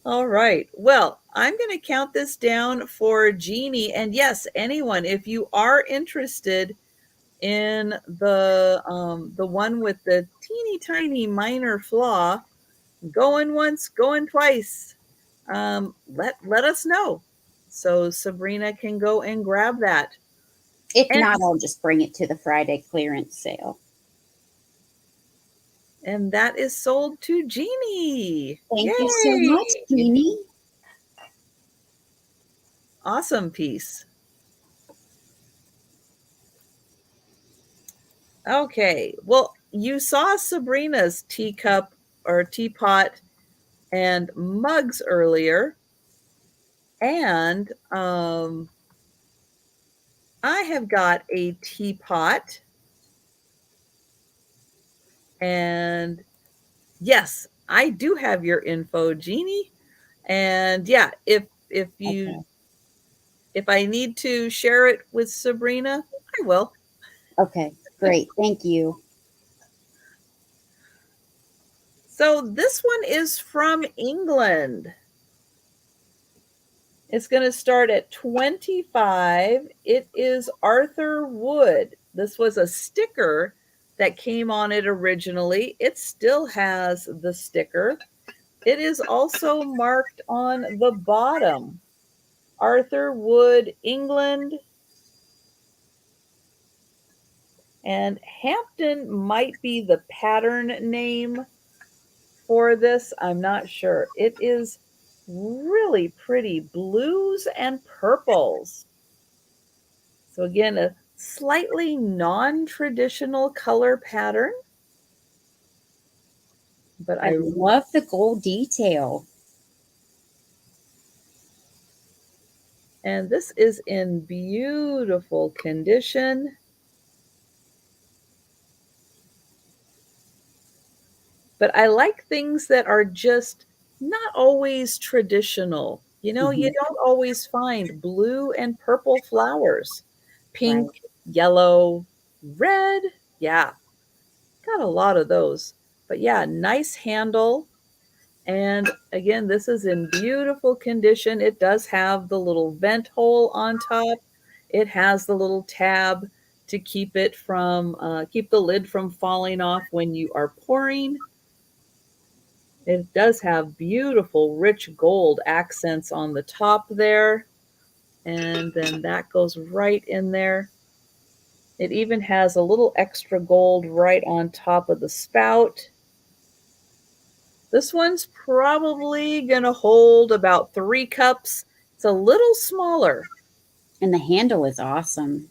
All right. Well, I'm going to count this down for Jeannie. And yes, anyone, if you are interested in the one with the teeny tiny minor flaw, going once, going twice, let us know so Sabrina can go and grab that. If And not, I'll just bring it to the Friday clearance sale. and that is sold to Jeannie. Thank you so much, Yay! Jeannie. Awesome piece. Okay. Well, you saw Sabrina's teacup or teapot and mugs earlier. And I have got a teapot. And yes, I do have your info, Jeannie. And yeah, Okay. if I need to share it with Sabrina, I will. Okay. Great. Thank you. So this one is from England. It's going to start at 25. It is Arthur Wood. This was a sticker that came on it originally. It still has the sticker. It is also marked on the bottom. Arthur Wood, England. And Hampton might be the pattern name for this. I'm not sure. It is really pretty blues and purples. So again, a slightly non-traditional color pattern, but I love the gold detail. and this is in beautiful condition. But I like things that are just not always traditional. You know, you Hmm. don't always find blue and purple flowers. Right. Pink, yellow, red. Yeah, got a lot of those. But yeah, nice handle. And again, this is in beautiful condition. It does have the little vent hole on top. It has the little tab to keep it from keep the lid from falling off when you are pouring. It does have beautiful rich gold accents on the top there. And then that goes right in there. It even has a little extra gold right on top of the spout. This one's probably going to hold about 3 cups. It's a little smaller. And the handle is awesome.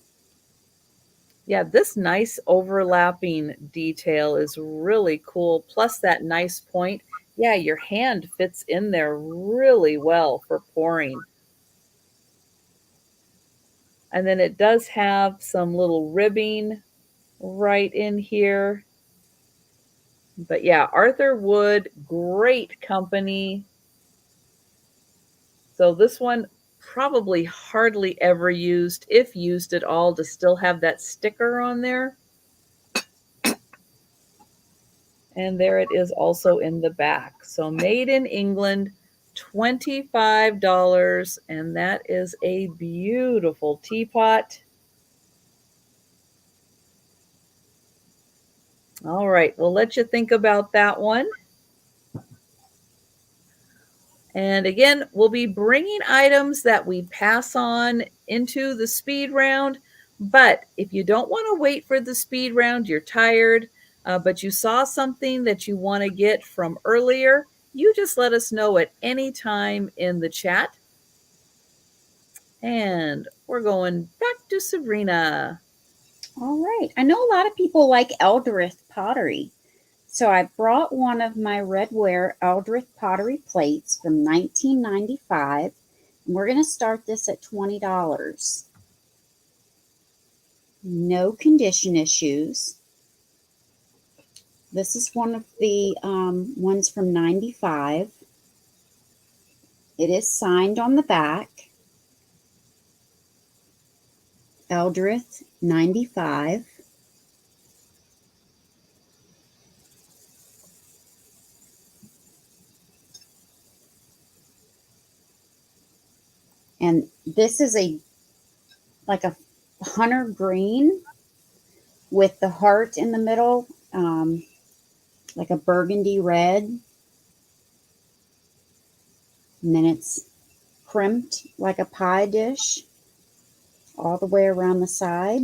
Yeah, this nice overlapping detail is really cool. Plus that nice point. Yeah, your hand fits in there really well for pouring. And then it does have some little ribbing right in here. But yeah, Arthur Wood, great company. So this one probably hardly ever used, if used at all, to still have that sticker on there. And there it is also in the back. So made in England, $25. And that is a beautiful teapot. All right, we'll let you think about that one. And again, we'll be bringing items that we pass on into the speed round. But if you don't want to wait for the speed round, you're tired, but you saw something that you want to get from earlier, you just let us know at any time in the chat. And we're going back to Sabrina. All right. I know a lot of people like Eldrith pottery. So I brought one of my redware Eldrith pottery plates from 1995. And we're going to start this at $20. No condition issues. This is one of the ones from 95. It is signed on the back. Eldrith 95. And this is a like a hunter green with the heart in the middle, like a burgundy red. And then it's crimped like a pie dish all the way around the side.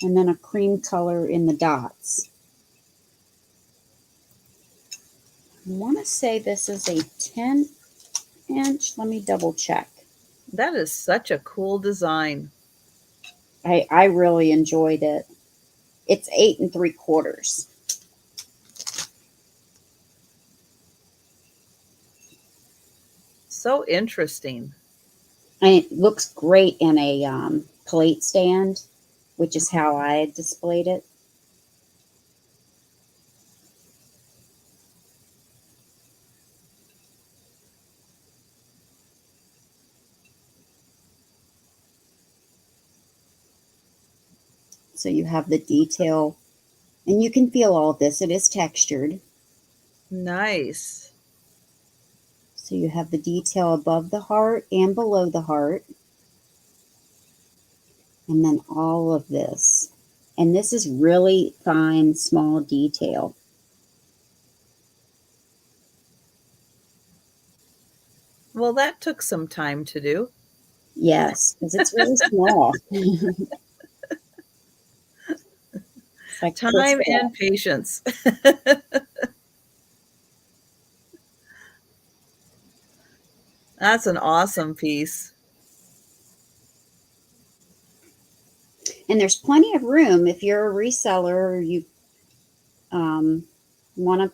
And then a cream color in the dots. I want to say this is a 10-inch. Let me double check. That is such a cool design. I really enjoyed it. It's 8 3/4. So interesting. And it looks great in a plate stand, which is how I displayed it. So you have the detail, and you can feel all of this. It is textured. Nice. So you have the detail above the heart and below the heart. And then all of this. And this is really fine, small detail. Well, that took some time to do. Yes, because it's really small. It's like Time crystal. and patience. That's an awesome piece. And there's plenty of room if you're a reseller or you want to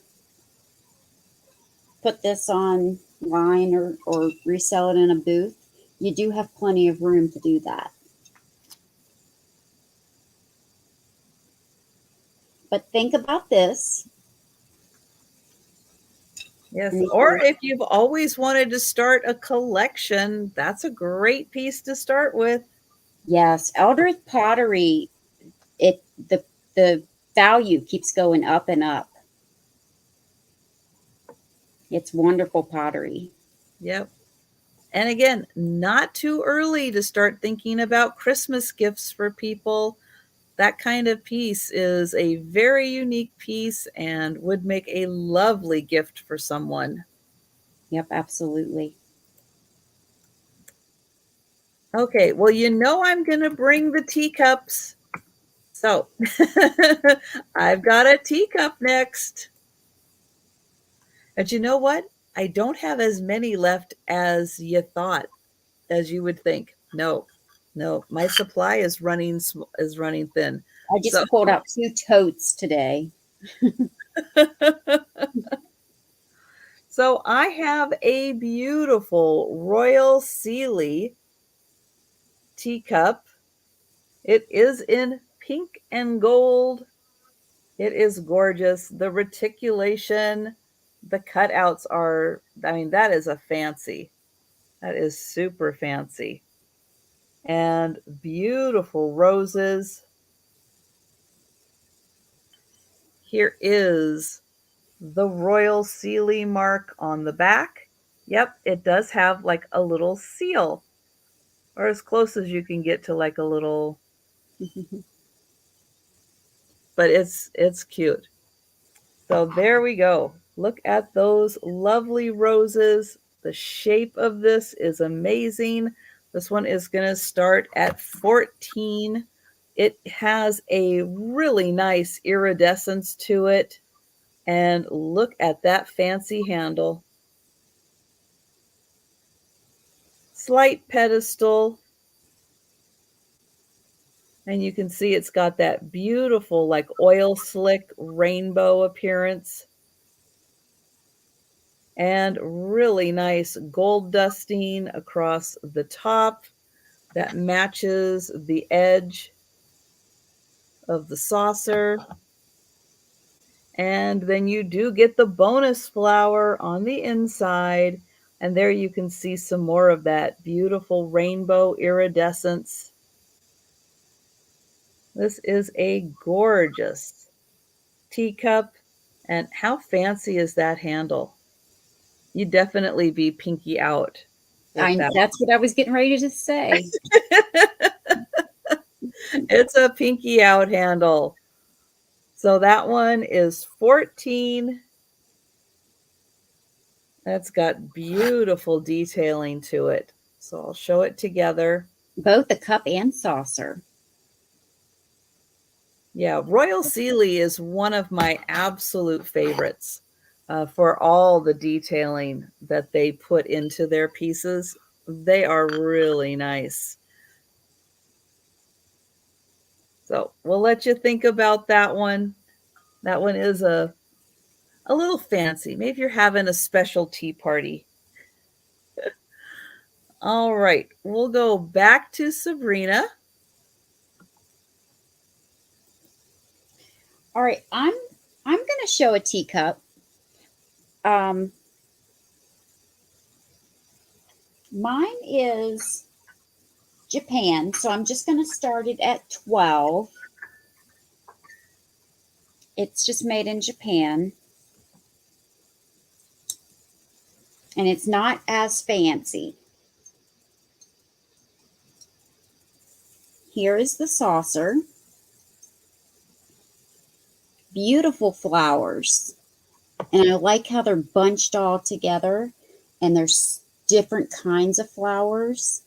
put this online or resell it in a booth. You do have plenty of room to do that. But think about this. Yes. Or if you've always wanted to start a collection, that's a great piece to start with. Yes, Eldred pottery, it the value keeps going up and up. It's wonderful pottery. Yep. And again, not too early to start thinking about Christmas gifts for people. That kind of piece is a very unique piece and would make a lovely gift for someone. Yep, absolutely. Okay, well, I'm going to bring the teacups. So I've got a teacup next. And you know what? I don't have as many left as you thought, as you would think. No, no, my supply is running thin. I So just pulled out 2 totes today. so I have a beautiful Royal Sealy teacup. It is in pink and gold. It is gorgeous. The reticulation, the cutouts are, I mean, that is a fancy. That is super fancy. And beautiful roses. Here is the Royal Sealy mark on the back. Yep, it does have like a little seal, or as close as you can get to like a little, but it's cute. So there we go. Look at those lovely roses. The shape of this is amazing. This one is going to start at 14. It has a really nice iridescence to it. And look at that fancy handle. Slight pedestal. And you can see it's got that beautiful, like oil slick rainbow appearance. And really nice gold dusting across the top that matches the edge of the saucer. And then you do get the bonus flower on the inside. And there you can see some more of that beautiful rainbow iridescence. This is a gorgeous teacup. And how fancy is that handle? You'd definitely be pinky out. with that. That's what I was getting ready to say. It's a pinky out handle. So that one is 14. That's got beautiful detailing to it. So I'll show it together. Both a cup and saucer. Yeah, Royal Sealy is one of my absolute favorites for all the detailing that they put into their pieces. They are really nice. So we'll let you think about that one. That one is a little fancy. Maybe you're having a special tea party. All right, we'll go back to Sabrina. All right, I'm going to show a teacup. Um, Mine is Japan, so I'm just going to start it at 12. It's just made in Japan, and it's not as fancy. Here is the saucer. Beautiful flowers. And I like how they're bunched all together, and there's different kinds of flowers.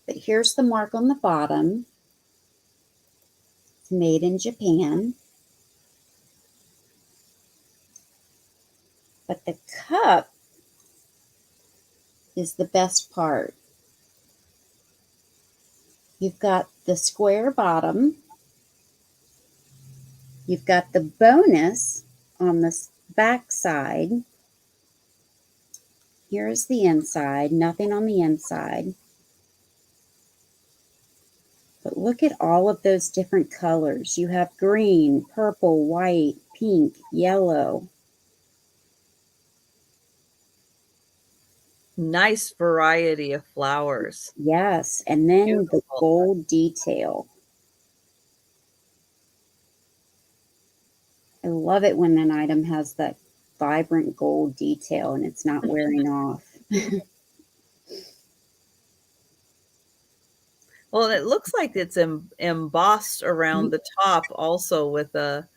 But here's the mark on the bottom. It's made in Japan. But the cup is the best part. You've got the square bottom. You've got the bonus on the back side. Here's the inside, nothing on the inside. But look at all of those different colors. You have green, purple, white, pink, yellow. Nice variety of flowers. Yes, and then the Beautiful. gold detail. I love it when an item has that vibrant gold detail and it's not wearing off. Well, it looks like it's embossed around the top also with a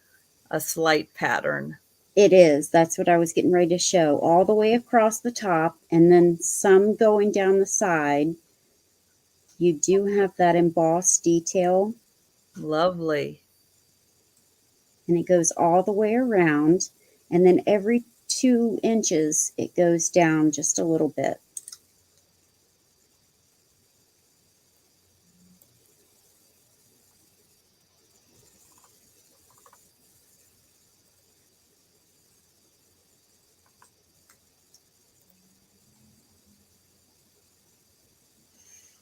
slight pattern. It is. That's what I was getting ready to show. All the way across the top and then some going down the side. You do have that embossed detail, Lovely. and it goes all the way around. And then every 2 inches, it goes down just a little bit.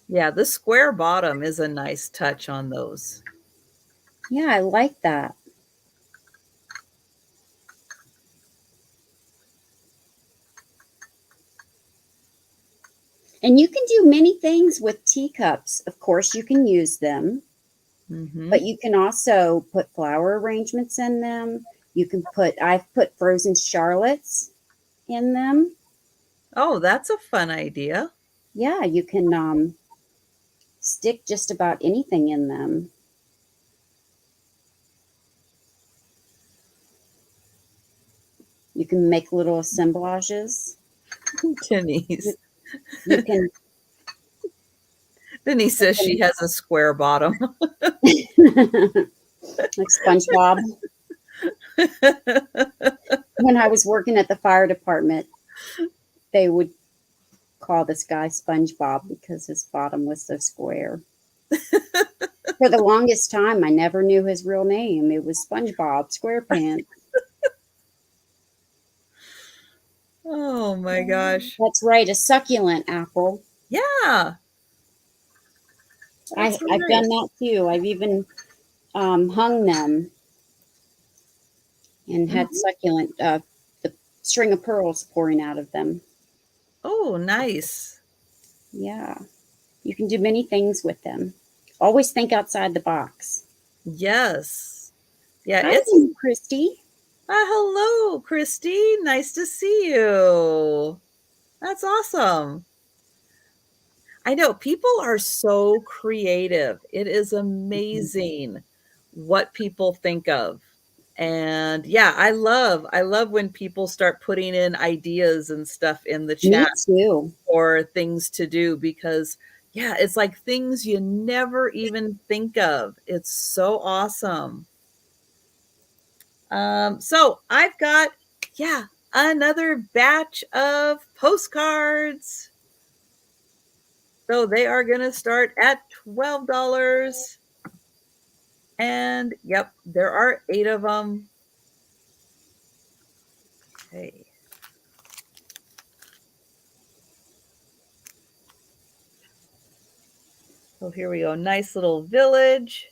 Yeah, the square bottom is a nice touch on those. Yeah, I like that. And you can do many things with teacups. Of course, you can use them, but you can also put flower arrangements in them. You can I've put frozen Charlottes in them. Oh, that's a fun idea. Yeah, you can stick just about anything in them. You can make little assemblages. Denise. You can. Denise says she has a square bottom. Like SpongeBob. When I was working at the fire department, they would call this guy SpongeBob because his bottom was so square. For the longest time, I never knew his real name. It was SpongeBob SquarePants. Oh my gosh. That's right, a succulent apple. Yeah. I've done that too. I've even hung them and had succulent, the string of pearls pouring out of them. Oh, nice. Yeah, you can do many things with them. Always think outside the box. Yes. Yeah, Hi, Christy. hello, Christy. Nice to see you. That's awesome. I know people are so creative. It is Mhm. amazing what people think of. And yeah, I love when people start putting in ideas and stuff in the Me chat too. or things to do because yeah, it's like things you never even think of. It's so awesome. So I've got yeah, another batch of postcards. So they are going to start at $12. And yep, there are 8 of them. Okay. So here we go. Nice little village.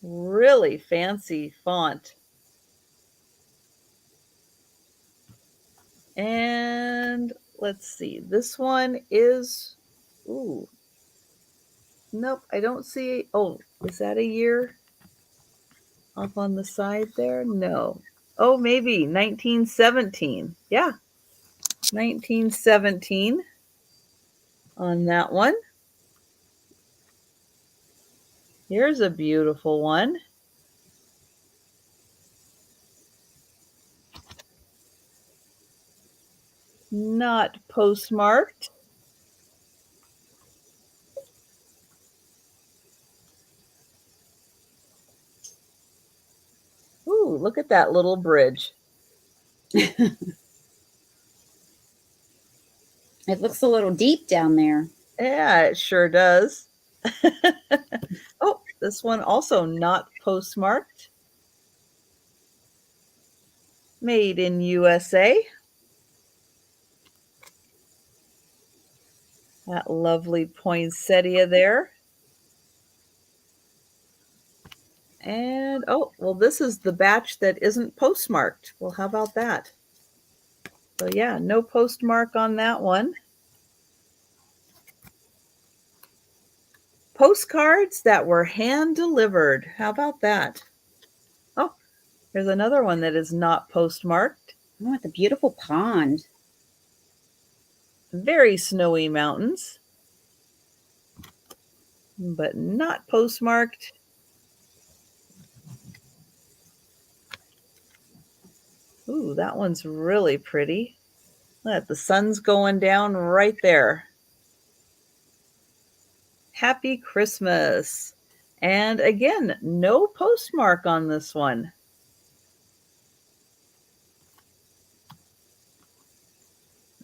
Really fancy font. And let's see. This one is ooh. Nope, I don't see. Oh, is that a year up on the side there? No. Oh, maybe 1917. Yeah, 1917 on that one. Here's a beautiful one. Not postmarked. Ooh, look at that little bridge. It looks a little deep down there. Yeah, it sure does. Oh, this one also not postmarked. Made in USA. That lovely poinsettia there. And oh, well, this is the batch that isn't postmarked. Well, how about that? So, yeah, no postmark on that one. Postcards that were hand delivered. How about that? Oh, there's another one that is not postmarked. Oh, what a beautiful pond. Very snowy mountains, but not postmarked. Ooh, that one's really pretty. Look, the sun's going down right there. Happy Christmas. And again, no postmark on this one.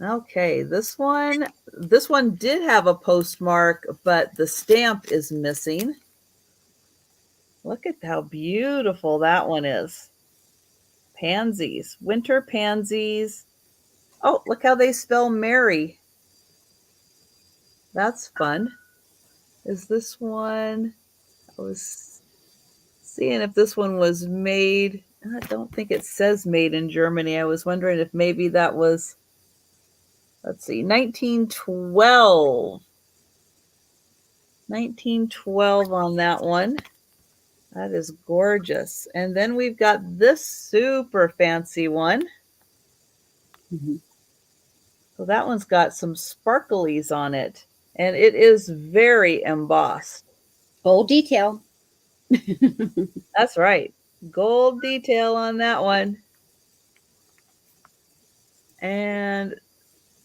Okay, this one did have a postmark, but the stamp is missing. Look at how beautiful that one is. Pansies, winter pansies. Oh, look how they spell Mary. That's fun. Is this one? I was seeing if this one was made. I don't think it says made in Germany. I was wondering if maybe that was, let's see, 1912. 1912 on that one. That is gorgeous. And then we've got this super fancy one. Mhm. So that one's got some sparklies on it. And it is very embossed. Gold detail. That's right. Gold detail on that one. And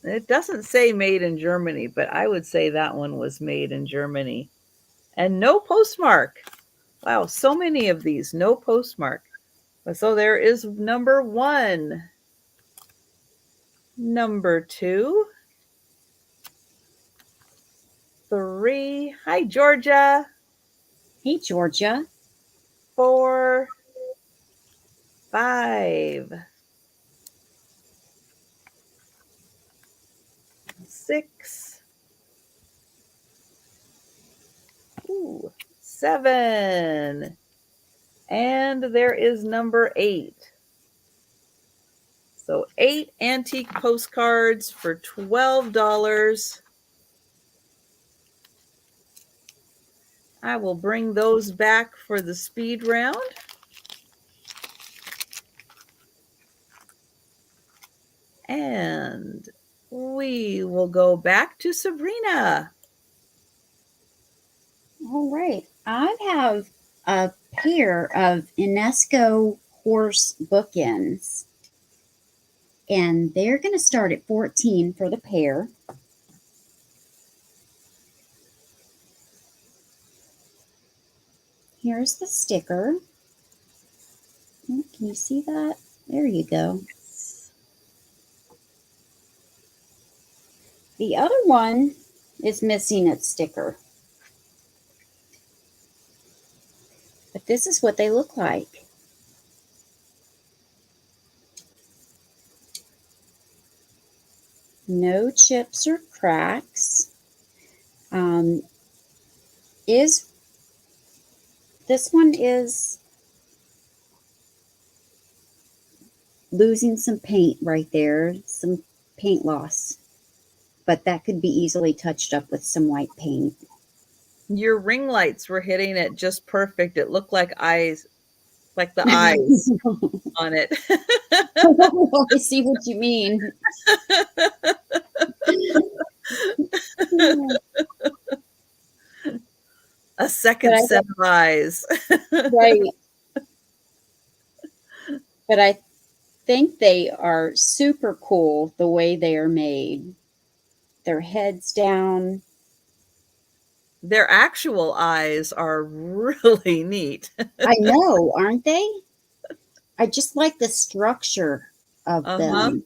it doesn't say made in Germany, but I would say that one was made in Germany. And no postmark. Wow, so many of these, no postmark. So there is number 1. Number 2. 3. Hi, Georgia. Hey, Georgia. 4. 5. 6. Ooh, 7. And there is number 8. So 8 antique postcards for $12. I will bring those back for the speed round. And we will go back to Sabrina. All right. I have a pair of UNESCO horse bookends, and they're going to start at 14 for the pair. Here's the sticker. Oh, can you see that? There you go. The other one is missing its sticker. But this is what they look like. No chips or cracks. Is this one is losing some paint right there, some paint loss, but that could be easily touched up with some white paint. Your ring lights were hitting it just perfect. It looked like eyes, like the eyes on it. I see what you mean. A second set of eyes. Right. But I think they are super cool the way they are made. Their heads down. Their actual eyes are really neat. I know, aren't they? I just like the structure of them.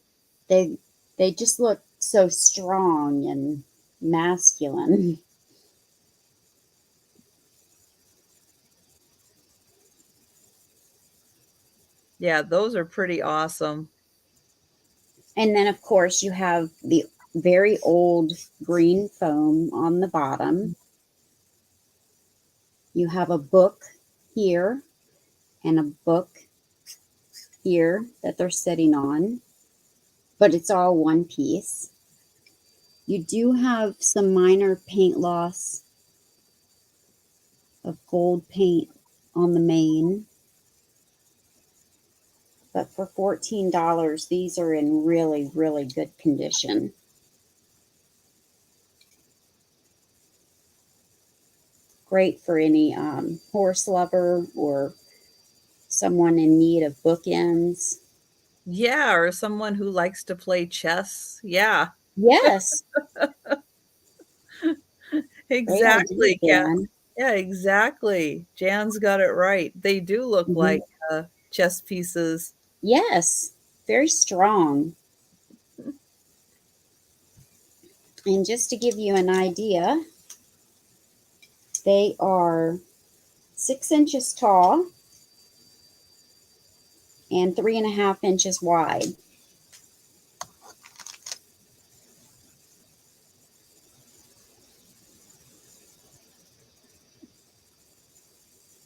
They they just look so strong and masculine. Yeah, those are pretty awesome. And then of course you have the very old green foam on the bottom. You have a book here and a book here that they're sitting on, but it's all one piece. You do have some minor paint loss of gold paint on the mane, but for $14, these are in really, really good condition. Great for any horse lover or someone in need of bookends. Yeah, or someone who likes to play chess. Yeah, Yes, great idea, exactly. Yeah, Dan. yeah, exactly. Jan's got it right. They do look Mhm. like chess pieces. Yes, very strong. And just to give you an idea, they are 6 inches tall and 3.5 inches wide.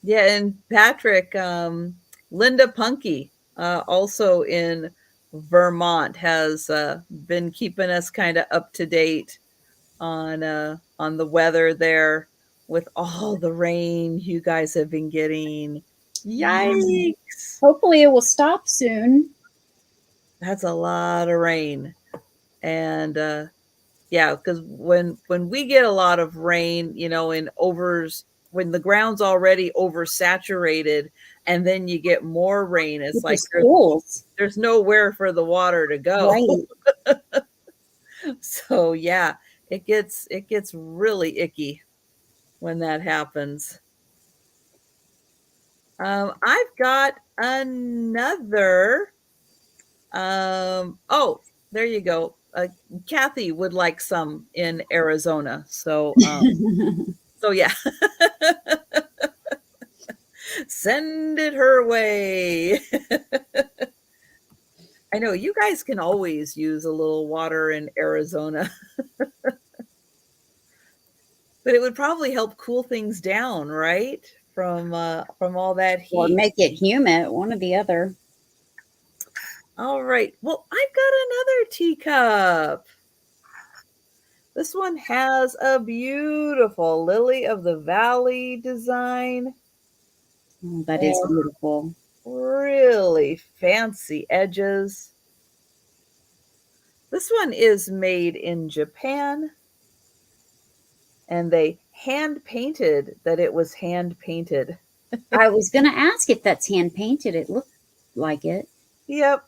Yeah, and Patrick, Linda Punky, also in Vermont, has been keeping us kind of up to date on the weather there with all the rain you guys have been getting. Yeah. Yikes! Hopefully it will stop soon. That's a lot of rain, and yeah, because when we get a lot of rain, in overs, when the ground's already oversaturated, and then you get more rain, it's With like the schools. there's nowhere for the water to go. Right. So yeah, it gets really icky when that happens. I've got another. Oh, there you go. Kathy would like some in Arizona. So yeah, send it her way. I know you guys can always use a little water in Arizona, but it would probably help cool things down, right? From all that Or heat. make it humid, one or the other. All right. Well, I've got another teacup. This one has a beautiful lily of the valley design Oh, that is and beautiful. really fancy edges. This one is made in Japan, and they hand painted that it was hand painted. I was going to ask if that's hand painted. It looked like it. Yep.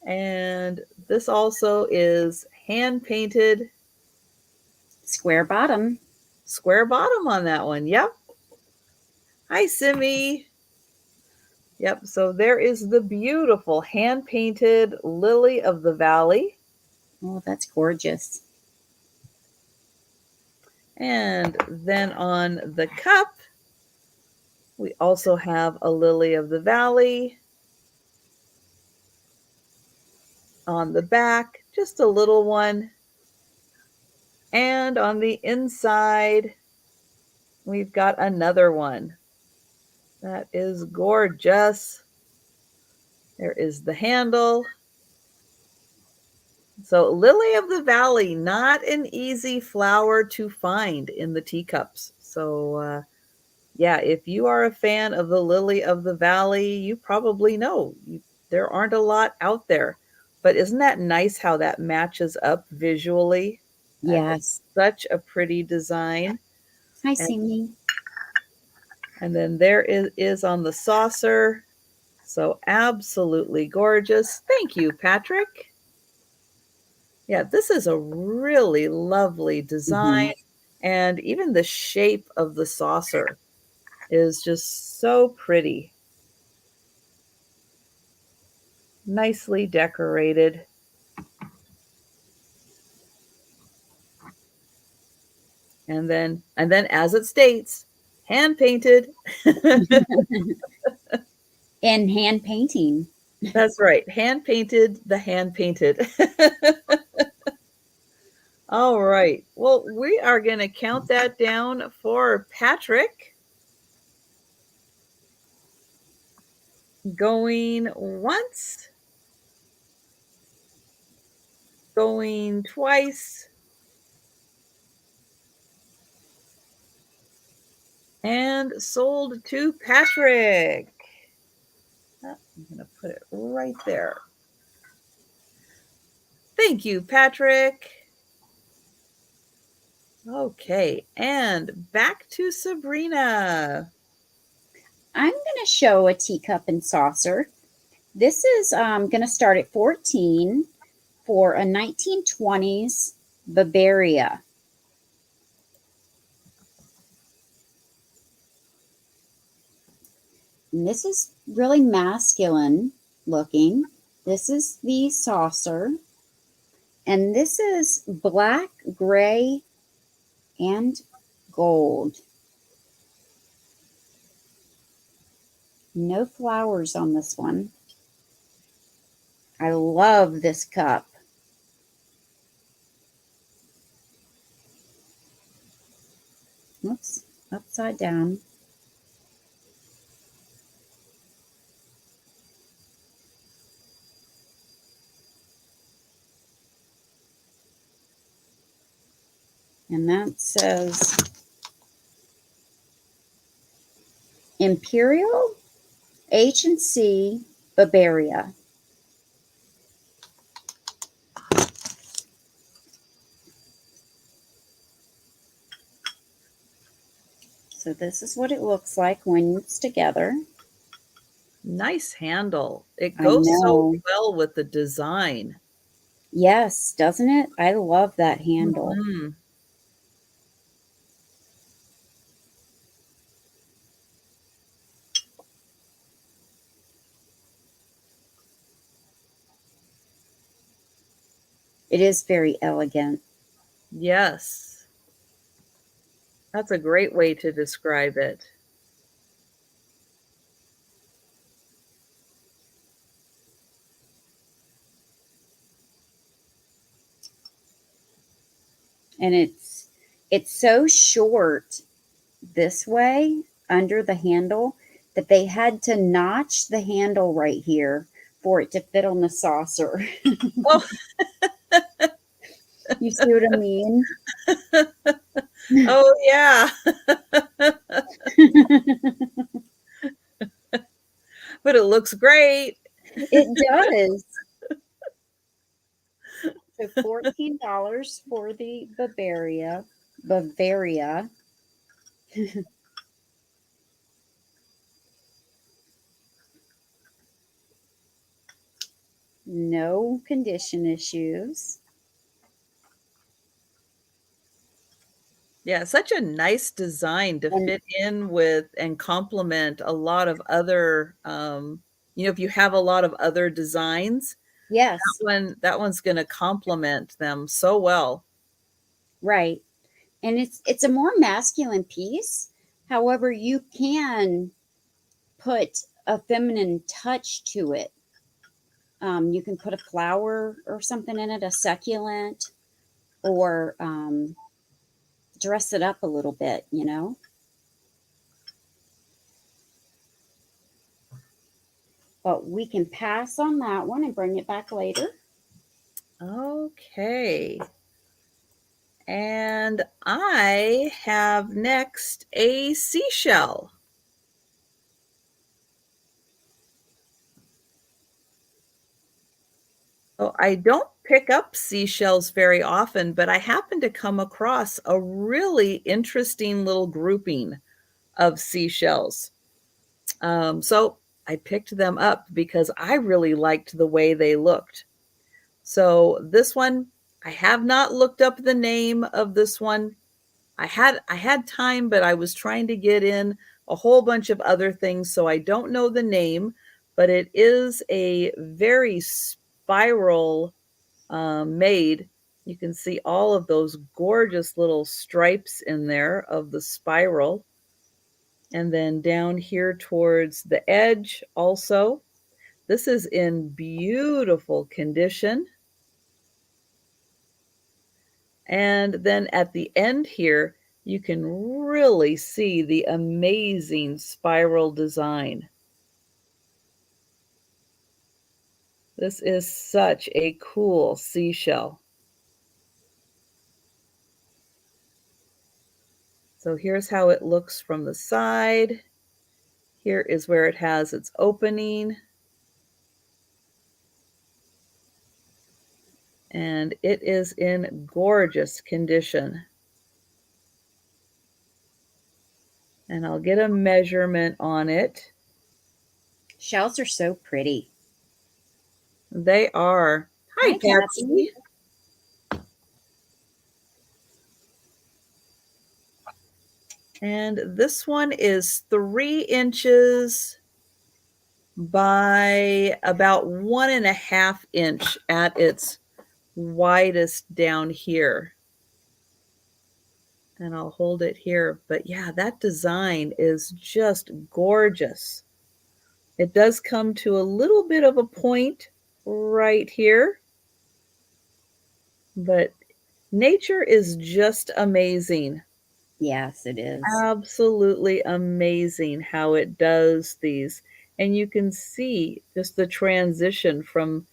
And this also is hand painted. Square bottom. Square bottom on that one. Yep. Hi, Simi. Yep. So there is the beautiful hand painted lily of the valley. Oh, that's gorgeous. And then on the cup, we also have a lily of the valley. On the back, just a little one. And on the inside, we've got another one. That is gorgeous. There is the handle. So lily of the valley, not an easy flower to find in the teacups. So yeah, if you are a fan of the lily of the valley, you probably know there aren't a lot out there. But isn't that nice how that matches up visually? That is Yes. such a pretty design. Hi, And, Simi. and then there is on the saucer. So absolutely gorgeous. Thank you, Patrick. Yeah, this is a really lovely Mm-hmm. design. And even the shape of the saucer is just so pretty. Nicely decorated. And then as it states, hand painted. And hand painting. That's right. Hand painted, the hand painted. All right. Well, we are going to count that down for Patrick. Going once, going twice, and sold to Patrick. I'm going to put it right there. Thank you, Patrick. Okay, and back to Sabrina. I'm going to show a teacup and saucer. This is going to start at 14 for a 1920s Bavaria. And this is really masculine looking. This is the saucer. And this is black, gray, and gold. No flowers on this one. I love this cup. Oops, upside down. And that says Imperial H&C Bavaria. So this is what it looks like when it's together. Nice handle. It I goes so know. well with the design. Yes, doesn't it? I love that handle. Mhm. It is very elegant. Yes. That's a great way to describe it. And it's so short this way under the handle that they had to notch the handle right here for it to fit on the saucer. Oh, You see what I mean? oh yeah. But it looks great. It does. So $14 for the Bavaria. No condition issues. Yeah, such a nice design to And fit in with and complement a lot of other, if you have a lot of other designs, yes, that one's gonna complement them so well. right. And it's a more masculine piece. However, you can put a feminine touch to it. You can put a flower or something in it, a succulent, or dress it up a little bit, you know? But we can pass on that one and bring it back later. Okay. And I have next a seashell. So I don't pick up seashells very often, but I happened to come across a really interesting little grouping of seashells. So I picked them up because I really liked the way they looked. So this one, I have not looked up the name of this one. I had time, but I was trying to get in a whole bunch of other things, so I don't know the name, but it is a very spiral made. You can see all of those gorgeous little stripes in there of the spiral. And then down here towards the edge also. This is in beautiful condition. And then at the end here, you can really see the amazing spiral design. This is such a cool seashell. So here's how it looks from the side. Here is where it has its opening. And it is in gorgeous condition. And I'll get a measurement on it. Shells are so pretty. They are. Hi, Hi, Kathy. Patsy. And this one is 3 inches by about 1.5 inch at its widest down here. And I'll hold it here. But yeah, that design is just gorgeous. It does come to a little bit of a point right here, but nature is just amazing. Yes, it is. Absolutely amazing how it does these. And you can see just the transition from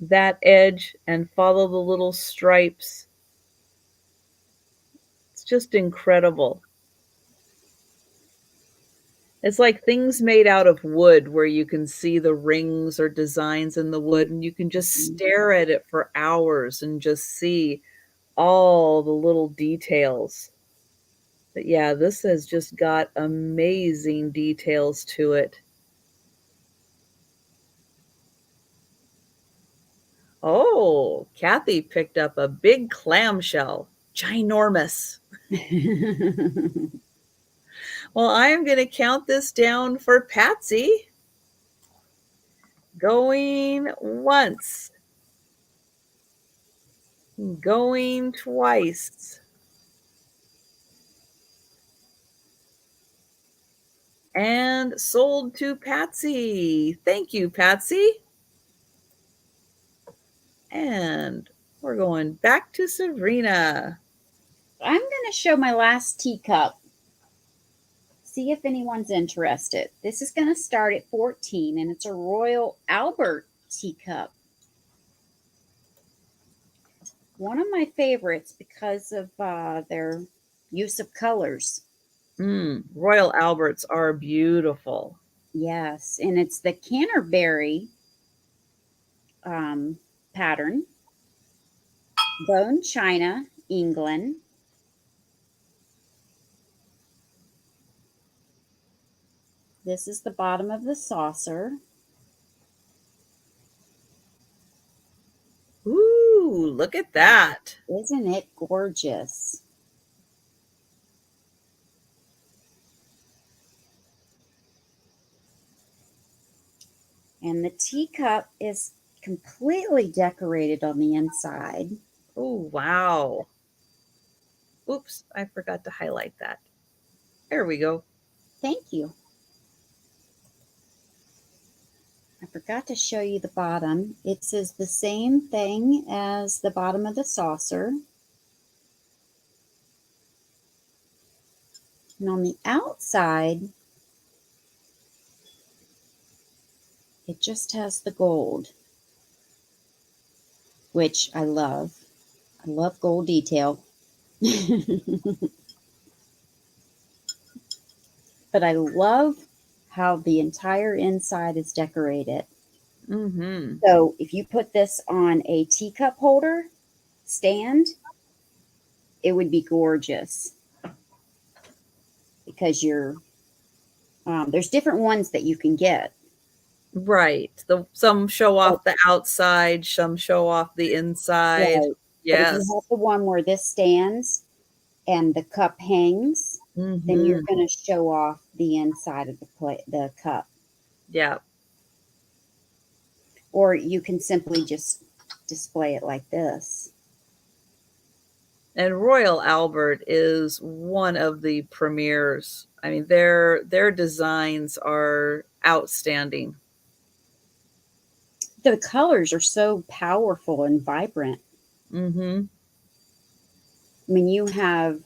that edge and follow the little stripes. It's just incredible. It's like things made out of wood where you can see the rings or designs in the wood and you can just stare at it for hours and just see all the little details. But yeah, this has just got amazing details to it. Oh, Kathy picked up a big clamshell. Ginormous. Well, I am going to count this down for Patsy. Going once. Going twice. And sold to Patsy. Thank you, Patsy. And we're going back to Sabrina. I'm going to show my last teacup. See if anyone's interested. This is going to start at 14 and it's a Royal Albert teacup. One of my favorites because of their use of colors. Royal Alberts are beautiful. Yes, and it's the Canterbury pattern. Bone china, England. This is the bottom of the saucer. Ooh, look at that. Isn't it gorgeous? And the teacup is completely decorated on the inside. Oh, wow. Oops, I forgot to highlight that. There we go. Thank you. I forgot to show you the bottom. It says the same thing as the bottom of the saucer. And on the outside, it just has the gold, which I love. I love gold detail. But I love how the entire inside is decorated. Mm-hmm. So if you put this on a teacup holder stand, it would be gorgeous because there's different ones that you can get. Right. Some show off the outside, some show off the inside. Right. But if you Yes. have the one where this stands and the cup hangs, then you're Mm-hmm. going to show off the inside of the cup. Yeah. Or you can simply just display it like this. And Royal Albert is one of the premiers. I mean, their designs are outstanding. The colors are so powerful and vibrant. Mm-hmm. I mean, you have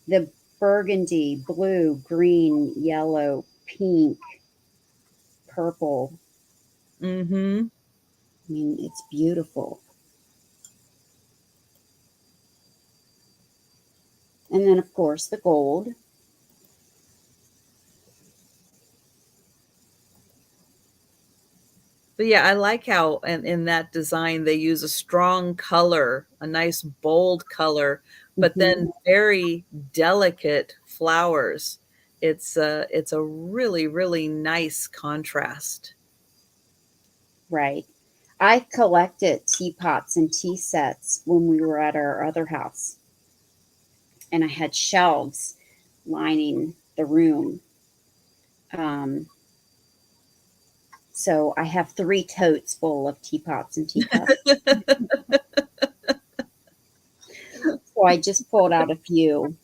the burgundy, blue, green, yellow, pink, purple. Mm-hmm. I mean, it's beautiful. And then, of course, the gold. But yeah, I like how in that design they use a strong color, a nice bold color, but Mhm. then very delicate flowers. It's a really, really nice contrast. Right. I collected teapots and tea sets when we were at our other house, and I had shelves lining the room. Um, so I have 3 totes full of teapots and teacups. So I just pulled out a few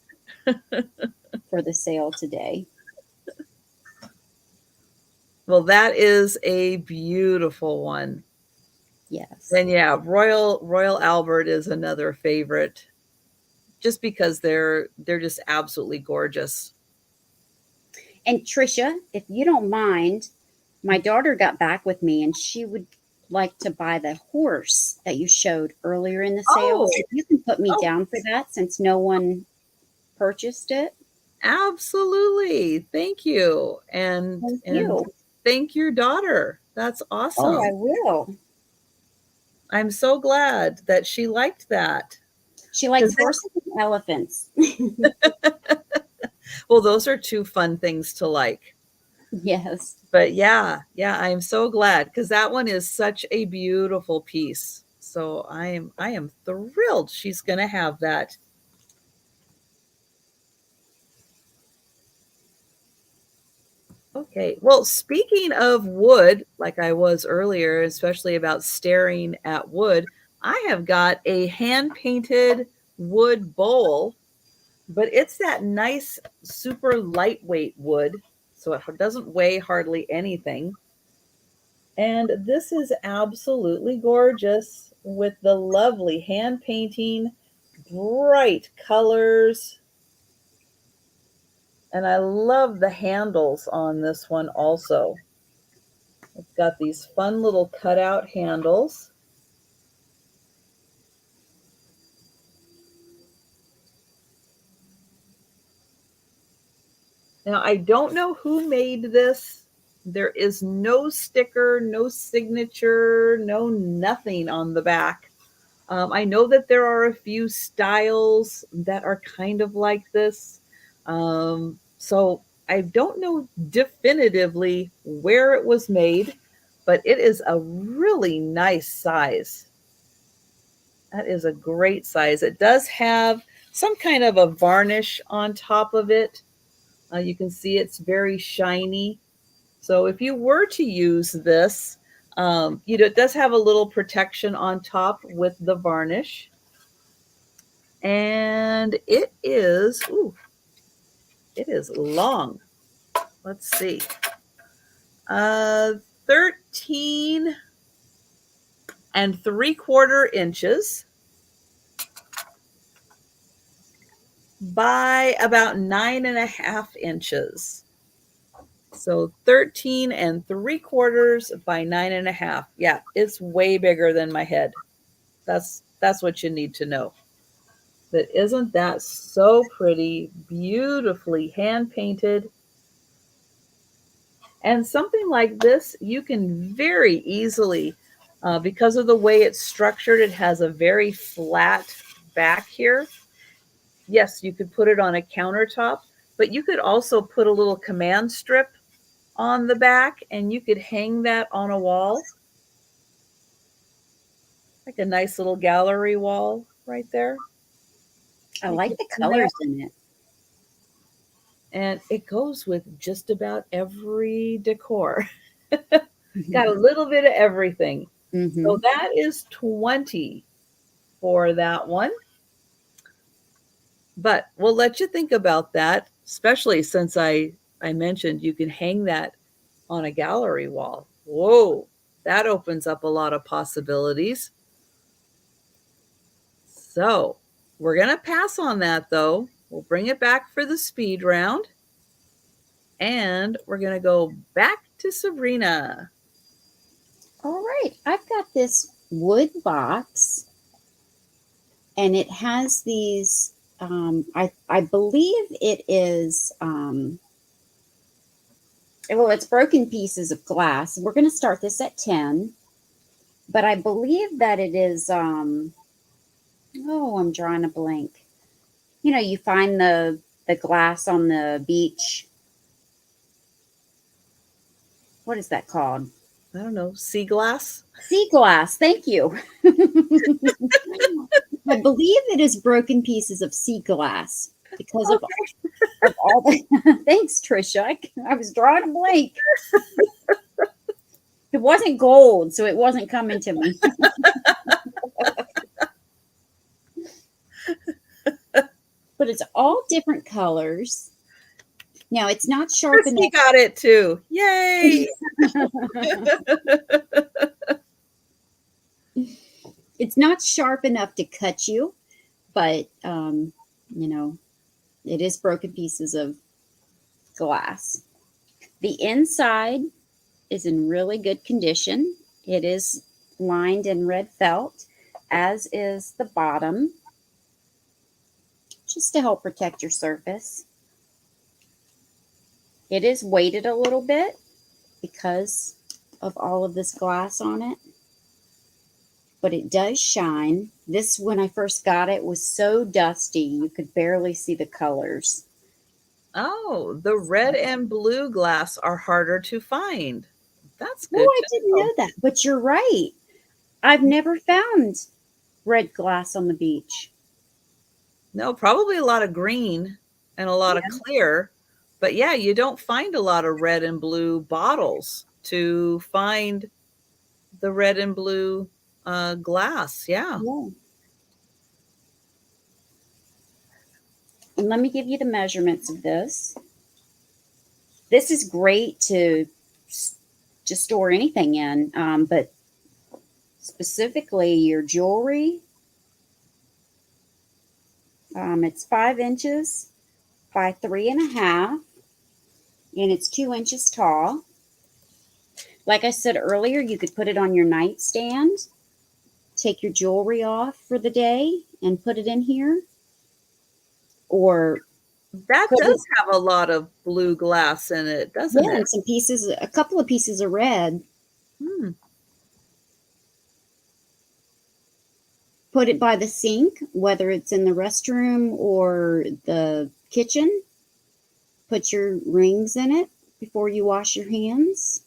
for the sale today. Well, that is a beautiful one. Yes. And yeah, Royal Albert is another favorite just because they're just absolutely gorgeous. And Trisha, if you don't mind, my daughter got back with me and she would like to buy the horse that you showed earlier in the sale. Oh, So if you can put me oh, down for that since no one purchased it. absolutely. Thank you. Thank And you. thank your daughter. That's Oh, I awesome. will. I'm so glad that she liked that. She 'Cause likes horses and elephants. well, those are two fun things to like. Yes. But yeah, yeah, I'm so glad because that one is such a beautiful piece. So I am thrilled she's gonna have that. Okay. Well, speaking of wood, like I was earlier, especially about staring at wood, I have got a hand painted wood bowl, but it's that nice, super lightweight wood. So it doesn't weigh hardly anything. And this is absolutely gorgeous with the lovely hand painting, bright colors. And I love the handles on this one also. It's got these fun little cutout handles. Now, I don't know who made this. There is no sticker, no signature, no nothing on the back. I know that there are a few styles that are kind of like this. So I don't know definitively where it was made, but it is a really nice size. That is a great size. It does have some kind of a varnish on top of it. You can see it's very shiny. So if you were to use this, it does have a little protection on top with the varnish. And it is long. Let's see. 13 3/4 inches by about 9.5 inches. So 13 3/4 by 9.5. Yeah, it's way bigger than my head. That's what you need to know. But isn't that so pretty? Beautifully hand painted. And something like this, you can very easily, because of the way it's structured, it has a very flat back here. Yes, you could put it on a countertop, but you could also put a little command strip on the back and you could hang that on a wall, like a nice little gallery wall right there. I You like could the do that. colors in it. And it goes with just about every decor. Got a little bit of everything. Mm-hmm. So that is 20 for that one. But we'll let you think about that, especially since I mentioned you can hang that on a gallery wall. Whoa, that opens up a lot of possibilities. So we're going to pass on that though. We'll bring it back for the speed round. And we're going to go back to Sabrina. All right, I've got this wood box, and it has these. I believe it is. Well, it's broken pieces of glass. We're going to start this at 10, but I believe that it is. Oh, I'm drawing a blank. You find the glass on the beach. What is that called? I don't know, sea glass? Sea glass. Thank you. I believe it is broken pieces of sea glass because of all the. Thanks, Trisha. I was drawing a blank. It wasn't gold, so it wasn't coming to me. But it's all different colors. Now, it's not sharp Christy enough. got it too. Yay! It's not sharp enough to cut you, but it is broken pieces of glass. The inside is in really good condition. It is lined in red felt, as is the bottom, just to help protect your surface. It is weighted a little bit because of all of this glass on it, but it does shine. This, when I first got it, was so dusty you could barely see the colors. Oh, the red and blue glass are harder to find. That's Oh, good I to didn't know. know that, but you're right. I've never found red glass on the beach. No, probably a lot of green and a lot of Yeah, clear. But yeah, you don't find a lot of red and blue bottles to find the red and blue glass. Yeah. yeah. And let me give you the measurements of this. This is great to just store anything in, but specifically your jewelry. It's 5 inches by 3.5, and it's 2 inches tall. Like I said earlier, you could put it on your nightstand, take your jewelry off for the day, and put it in here, or That put it, does have a lot of blue glass in it, doesn't yeah, it? and some pieces, a couple of pieces of red. Hmm. Put it by the sink, whether it's in the restroom or the kitchen. Put your rings in it before you wash your hands.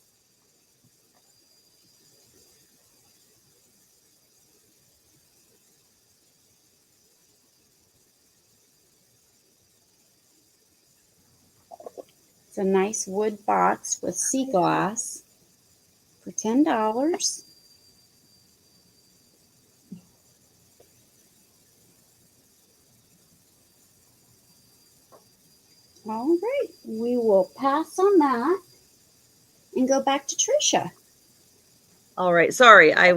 It's a nice wood box with sea glass for $10. All right, we will pass on that and go back to Trisha. All right. Sorry, I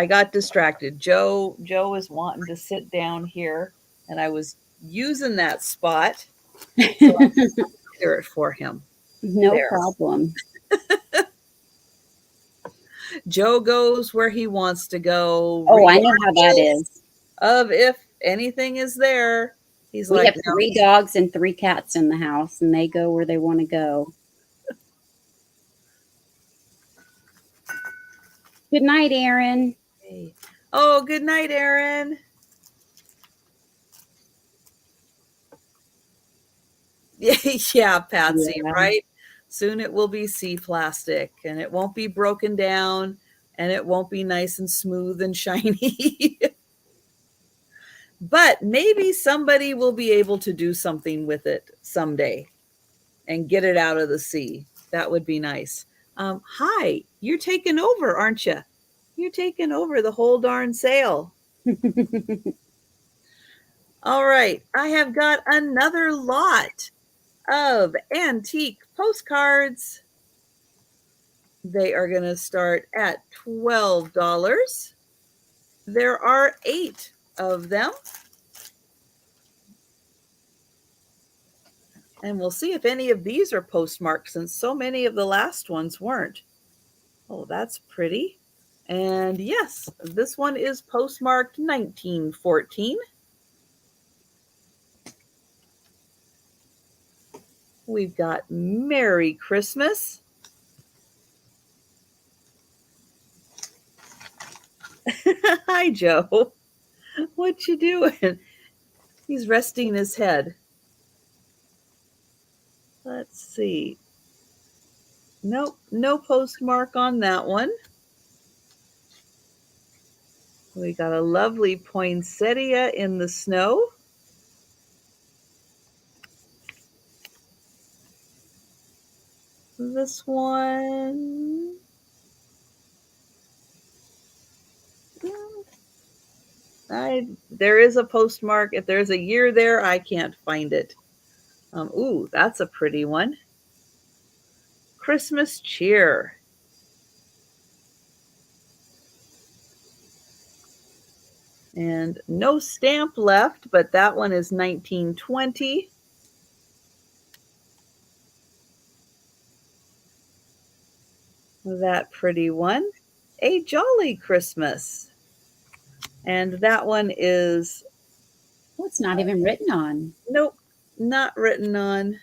got distracted. Joe is wanting to sit down here, and I was using that spot, so I clear it for him. No There. problem. Joe goes where he wants to go, Oh, I know how that regardless is. of if anything is there. He's We like, have no. 3 dogs and 3 cats in the house, and they go where they want to go. Good night, Aaron. Hey. Oh, good night, Aaron. Yeah, Patsy, Yeah. right? Soon it will be sea plastic, and it won't be broken down, and it won't be nice and smooth and shiny. But maybe somebody will be able to do something with it someday and get it out of the sea. That would be nice. Hi, you're taking over, aren't you? You're taking over the whole darn sail. All right, I have got another lot of antique postcards. They are going to start at $12. There are 8 of them. And we'll see if any of these are postmarked since so many of the last ones weren't. Oh, that's pretty. And yes, this one is postmarked 1914. We've got Merry Christmas. Hi, Joe. What you doing? He's resting his head. Let's see. Nope, no postmark on that one. We got a lovely poinsettia in the snow. This one. There is a postmark. If there's a year there, I can't find it. Ooh, that's a pretty one. Christmas cheer. And no stamp left, but that one is 1920. That pretty one. A Jolly Christmas. And that one is, Oh, it's not even written on. nope, not written on.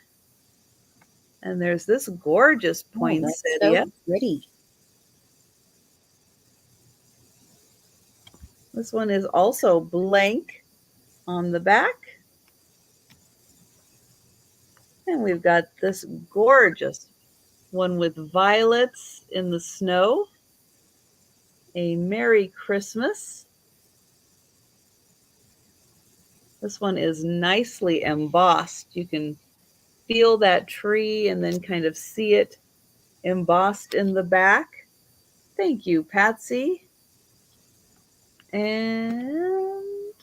And there's this gorgeous Oh, that's so poinsettia. pretty. This one is also blank on the back. And we've got this gorgeous one with violets in the snow. A Merry Christmas. This one is nicely embossed. You can feel that tree and then kind of see it embossed in the back. Thank you, Patsy. And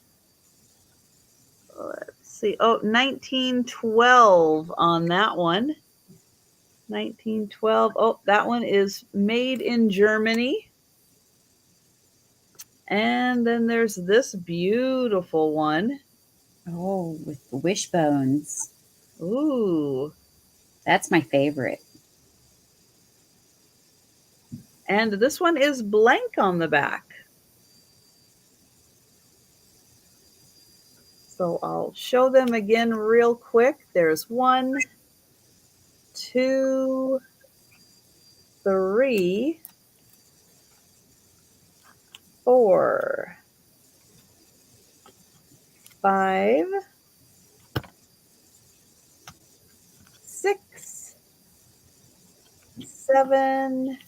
let's see. Oh, 1912 on that one. 1912. Oh, that one is made in Germany. And then there's this beautiful one. Oh, with the wishbones. Ooh. That's my favorite. And this one is blank on the back. So I'll show them again real quick. There's 1, 2, 3, 4, 5, 6, 7,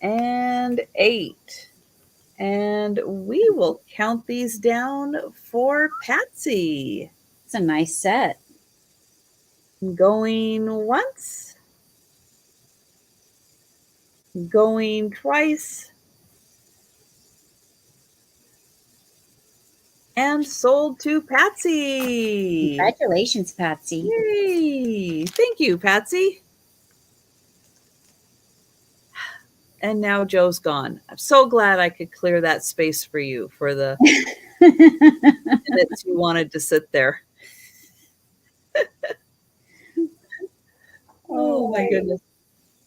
and 8. And we will count these down for Patsy. It's a nice set. Going once, going twice, and sold to Patsy. Congratulations, Patsy. Yay! Thank you, Patsy. And now Joe's gone. I'm so glad I could clear that space for you for the minutes you wanted to sit there. Oh my goodness.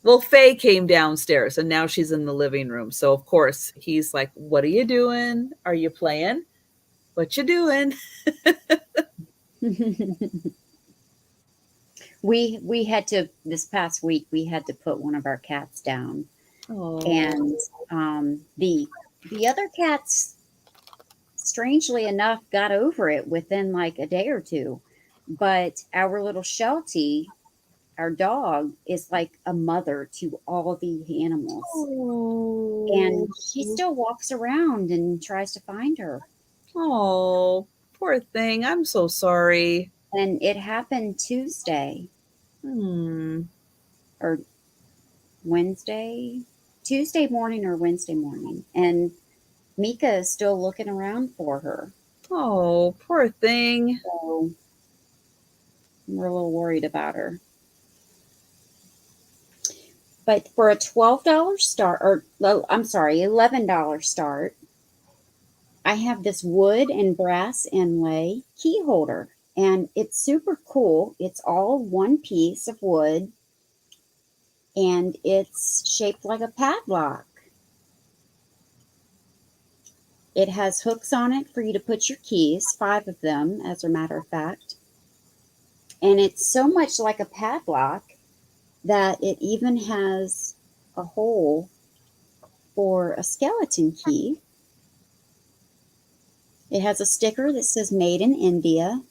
Well, Faye came downstairs and now she's in the living room. So of course he's like, "What are you doing? Are you playing? What you doing?" We had to this past week we had to put one of our cats down, Oh. and the other cats, strangely enough, got over it within like a day or two, but our little Sheltie, our dog, is like a mother to all the animals, and she still walks around and tries to find her. Oh, poor thing. I'm so sorry. And it happened Tuesday Hmm. or Wednesday, Tuesday morning or Wednesday morning, and Mika is still looking around for her. Oh, poor thing. So we're a little worried about her. But for a $12 start, or I'm sorry, $11 start, I have this wood and brass inlay key holder, and it's super cool. It's all one piece of wood, and it's shaped like a padlock. It has hooks on it for you to put your keys, 5 of them, as a matter of fact. And it's so much like a padlock that it even has a hole for a skeleton key. It has a sticker that says Made in India.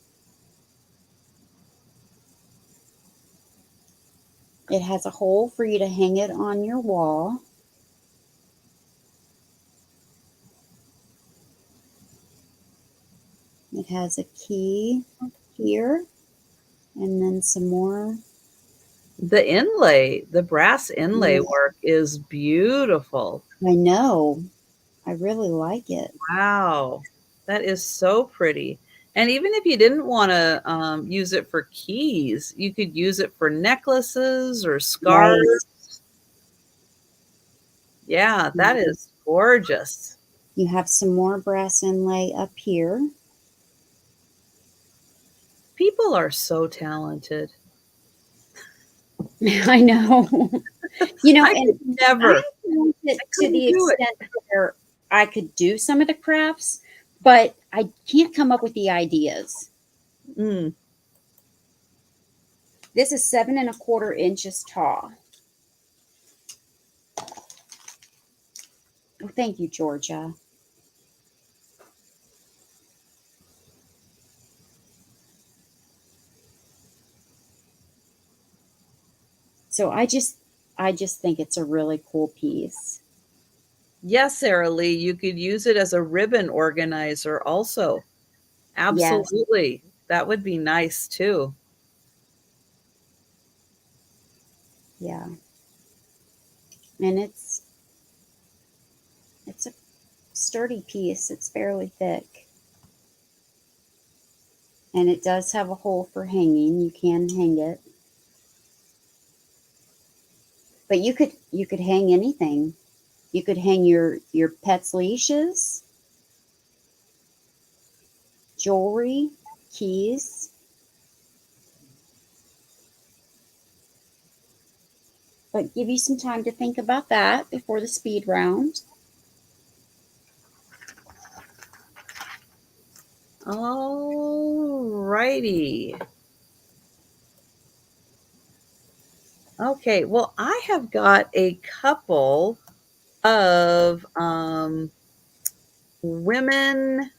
It has a hole for you to hang it on your wall. It has a key here, and then some more. The inlay, the brass inlay work is beautiful. I know. I really like it. Wow. That is so pretty. And even if you didn't want to use it for keys, you could use it for necklaces or scarves. Right. Yeah, that is gorgeous. You have some more brass inlay up here. People are so talented. I know. You know, I and could never. I want it to couldn't the do it. extent where I could do some of the crafts, but I can't come up with the ideas. Mm. This is 7¼ inches tall. Oh, thank you, Georgia. So I just think it's a really cool piece. Yes, Sarah Lee, you could use it as a ribbon organizer also. Absolutely. Yes. That would be nice too. Yeah. And it's a sturdy piece. It's fairly thick. And it does have a hole for hanging. You can hang it. But you could hang anything. You could hang your pet's leashes, jewelry, keys. But give you some time to think about that before the speed round. All righty. Okay, well, I have got a couple of women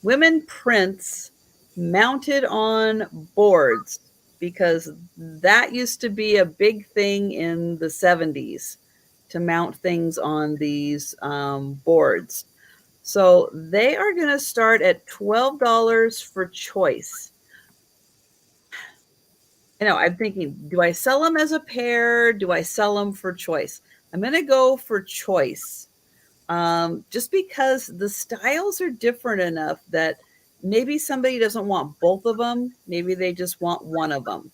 women prints mounted on boards, because that used to be a big thing in the 70s, to mount things on these boards. So they are going to start at $12 for choice. I know, I'm thinking, do I sell them as a pair? Do I sell them for choice? I'm going to go for choice, just because the styles are different enough that maybe somebody doesn't want both of them. Maybe they just want one of them.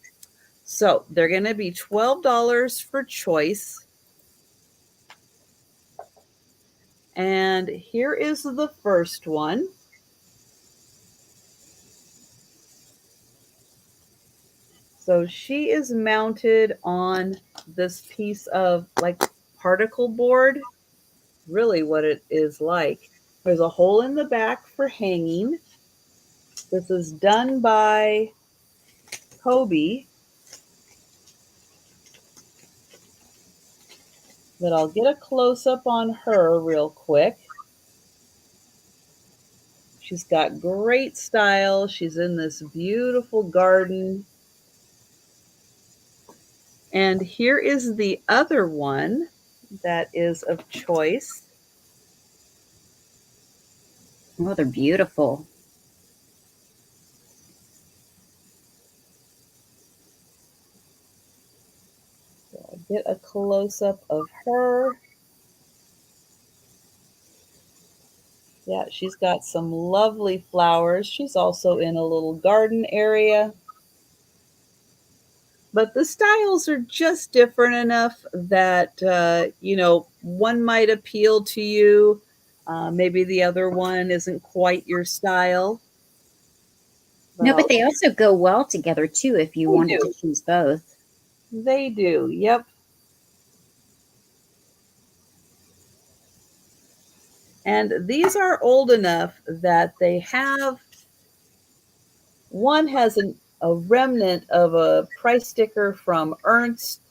So they're going to be $12 for choice. And here is the first one. So she is mounted on this piece of like particle board, really what it is like. There's a hole in the back for hanging. This is done by Kobe, but I'll get a close up on her real quick. She's got great style. She's in this beautiful garden. And here is the other one that is of choice. Oh, they're beautiful. So I'll get a close up of her. Yeah, she's got some lovely flowers. She's also in a little garden area. But the styles are just different enough that, one might appeal to you. Maybe the other one isn't quite your style. No, but But they also go well together too if you they wanted do. to choose both. They do. Yep. And these are old enough that they have, one has a remnant of a price sticker from Ernst,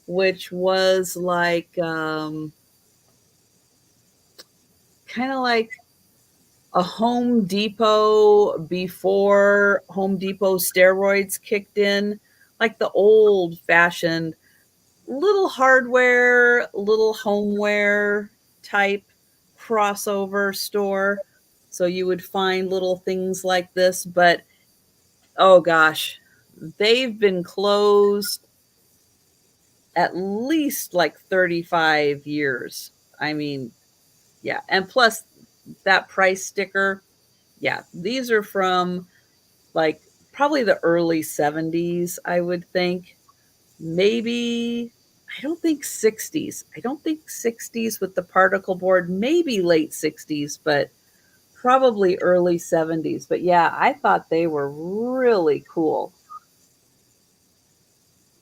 which was like kind of like a Home Depot before Home Depot steroids kicked in, like the old fashioned little hardware, little homeware type crossover store. So you would find little things like this, but oh gosh, they've been closed at least like 35 years. I mean, yeah. And plus that price sticker, yeah, these are from like probably the early 70s, I would think. Maybe, I don't think 60s. I don't think 60s with the particle board, maybe late 60s, but probably early 70s. But yeah, I thought they were really cool.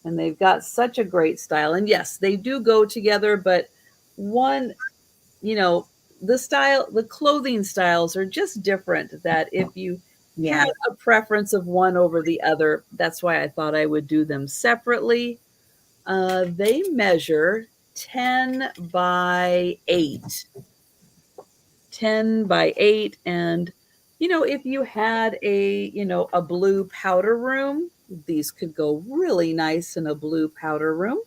And they've got such a great style. And yes, they do go together, but one, you know, the clothing styles are just different, that if you Yeah. had a preference of one over the other, that's why I thought I would do them separately. They measure 10 by 8. 10 by 8. And, if you had a blue powder room, these could go really nice in a blue powder room.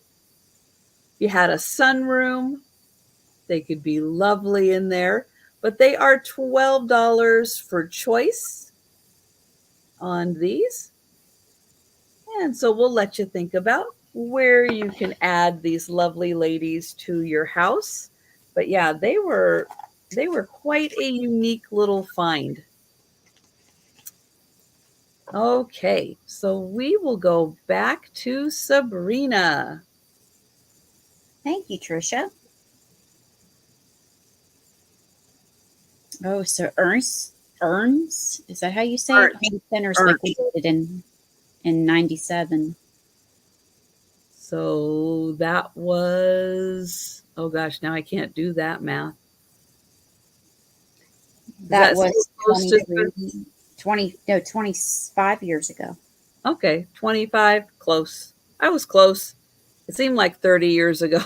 If you had a sunroom, they could be lovely in there. But they are $12 for choice on these. And so we'll let you think about where you can add these lovely ladies to your house. But yeah, they were quite a unique little find. Okay, so we will go back to Sabrina. Thank you, Trisha. Oh, so Ernst, is that how you say it? Ernst. Home Center's Ernst. liquidated in 97. So that was, oh gosh, now I can't do that math. Is That that still was close to 25 years ago. Okay, 25, close. I was close. It seemed like 30 years ago.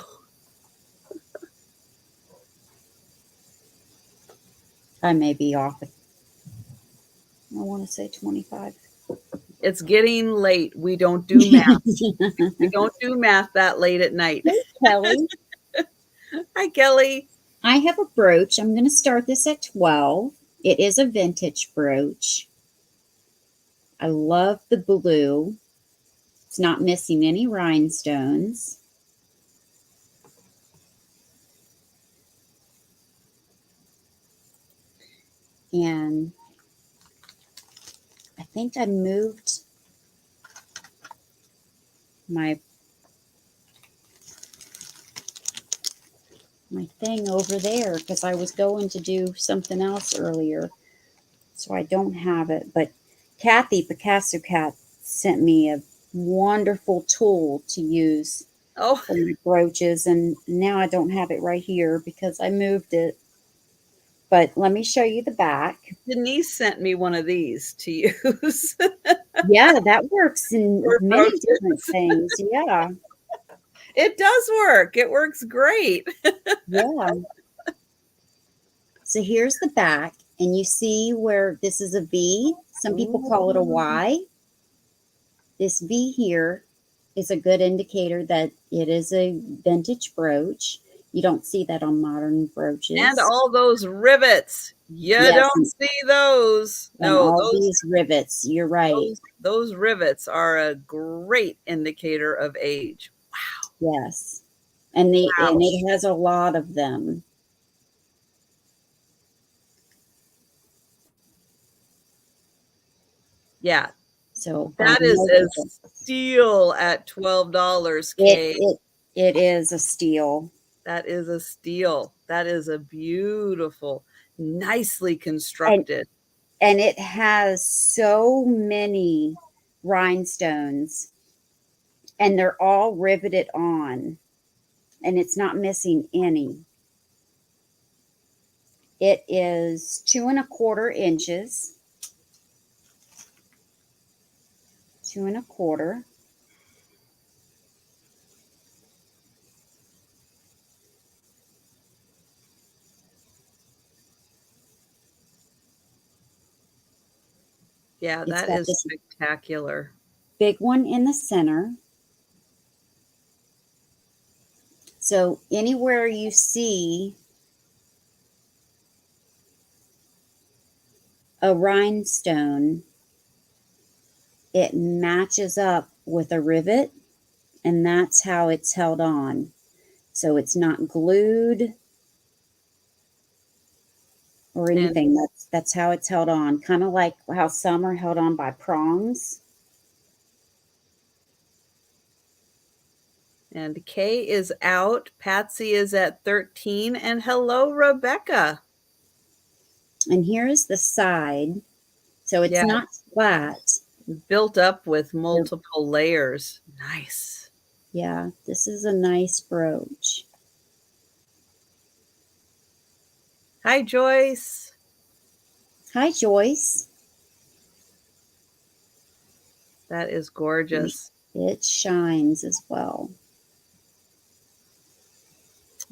I may be off. I want to say 25. It's getting late. We don't do math. We don't do math that late at night. Hey, Kelly. Hi, Kelly. I have a brooch. I'm going to start this at 12. It is a vintage brooch. I love the blue. It's not missing any rhinestones. And I think I moved my thing over there because I was going to do something else earlier. So I don't have it. But Kathy Picasso Cat sent me a wonderful tool to use Oh, for my brooches, and now I don't have it right here because I moved it. But let me show you the back. Denise sent me one of these to use Yeah, that works in for many different brooches. things. Yeah. It does work. It works great. Yeah. So here's the back, and you see where this is a V. Some people call it a Ooh. Y. This V here is a good indicator that it is a vintage brooch. You don't see that on modern And brooches. all those rivets. You Yes, don't see those. and No, all these rivets. You're right. those rivets are a great indicator of age. Yes. And Wow. it has a lot of them. Yeah, So that is no a difference. steal at $12, It Kay. it it is a steal. That is a steal. That is a beautiful, nicely And constructed. it has so many rhinestones, and they're all riveted on, and it's not missing any. It is 2.25 inches. 2.25. Yeah, It's that got is this spectacular. big one in the center. So anywhere you see a rhinestone, it matches up with a rivet, and that's how it's held on. So it's not glued or And anything. That's how it's held on. Kind of like how some are held on by prongs. and Kay is out. Patsy is at 13. And hello, Rebecca. And here is the side. So it's Yeah, not flat. built up with They're- multiple layers. Nice. Yeah, this is a nice brooch. Hi, Joyce. Hi, Joyce. That is And gorgeous. it shines as well.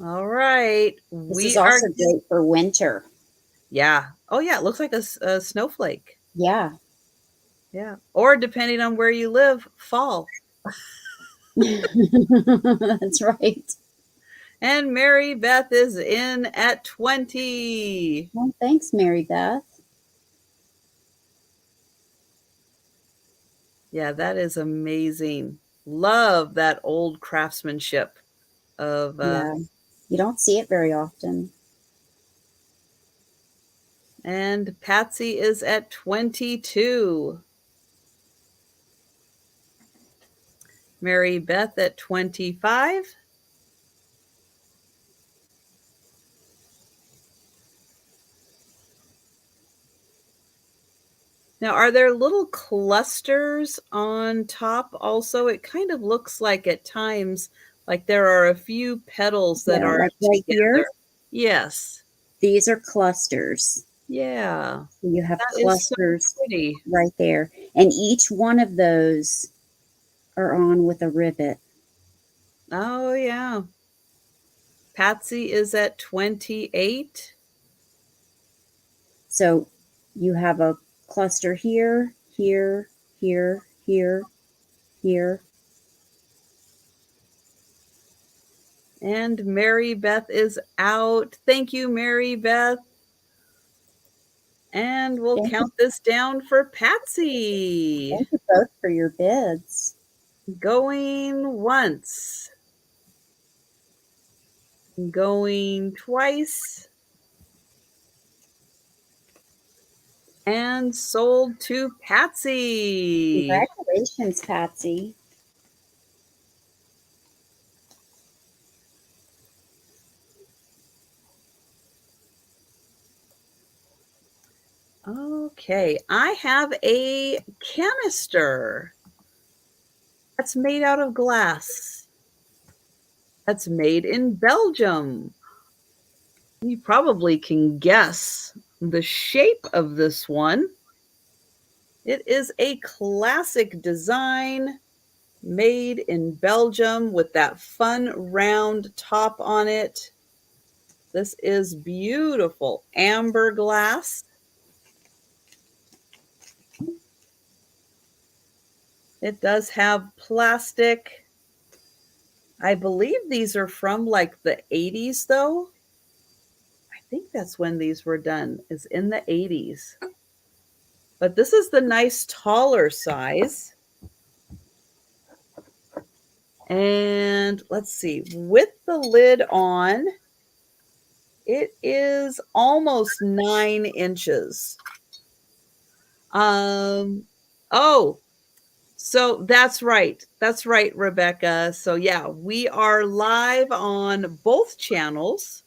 All right. This is We are, also great for winter. yeah. Oh, yeah. It looks like a snowflake. Yeah. Yeah. Or depending on where you live, fall. That's right. And Mary Beth is in at 20. Well, thanks, Mary Beth. Yeah, that is amazing. Love that old craftsmanship of Yeah. You don't see it very often. and Patsy is at 22. Mary Beth at 25. Now, are there little clusters on top also? It kind of looks like at times like there are a few petals that Yeah, are like right together. here, Yes. these are clusters. Yeah. So you have That is so clusters pretty. right there. And each one of those are on with a rivet. Oh, yeah. Patsy is at 28. So you have a cluster here, here, here, here, here. And Mary Beth is out. Thank you, Mary Beth. And we'll count this down for Patsy. Thank you both for your bids. Going once. Going twice. And sold to Patsy. Congratulations, Patsy. Okay, I have a canister that's made out of glass. That's made in Belgium. You probably can guess the shape of this one. It is a classic design made in Belgium with that fun round top on it. This is beautiful amber glass. It does have plastic. I believe these are from like the 80s though. I think that's when these were done, is in the 80s. But this is the nice taller size. And let's see, with the lid on, it is almost 9 inches. Oh, so that's right. That's right, Rebecca. So yeah, we are live on both channels.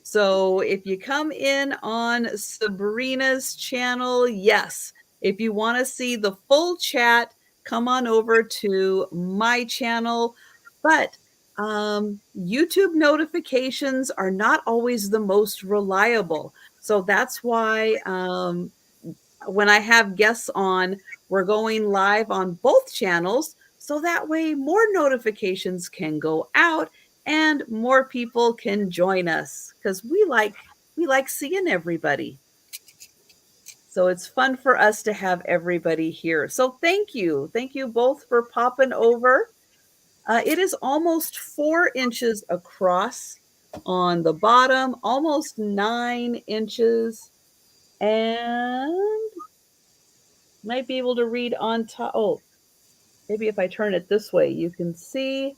So if you come in on Sabrina's channel, yes. If you want to see the full chat, come on over to my channel. But YouTube notifications are not always the most reliable. So that's why when I have guests on, we're going live on both channels. So that way more notifications can go out and more people can join us because we like seeing everybody. So it's fun for us to have everybody here. So thank you both for popping over. It is almost 4 inches across on the bottom, almost 9 inches, and might be able to read on top. Oh, maybe if I turn it this way, you can see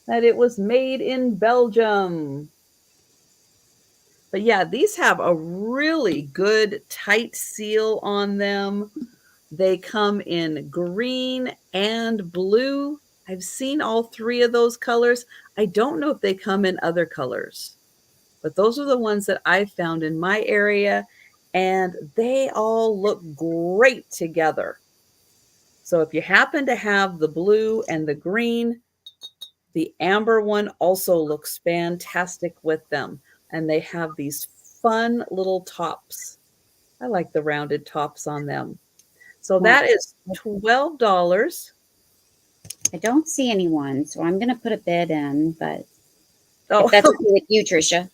that it was made in Belgium. But yeah, these have a really good tight seal on them. They come in green and blue. I've seen all 3 of those colors. I don't know if they come in other colors, but those are the ones that I found in my area, and they all look great together. So if you happen to have the blue and the green, the amber one also looks fantastic with them. And they have these fun little tops. I like the rounded tops on them. So that is $12. I don't see anyone, so I'm going to put a bid in, but Oh, if that's okay with you, Trisha.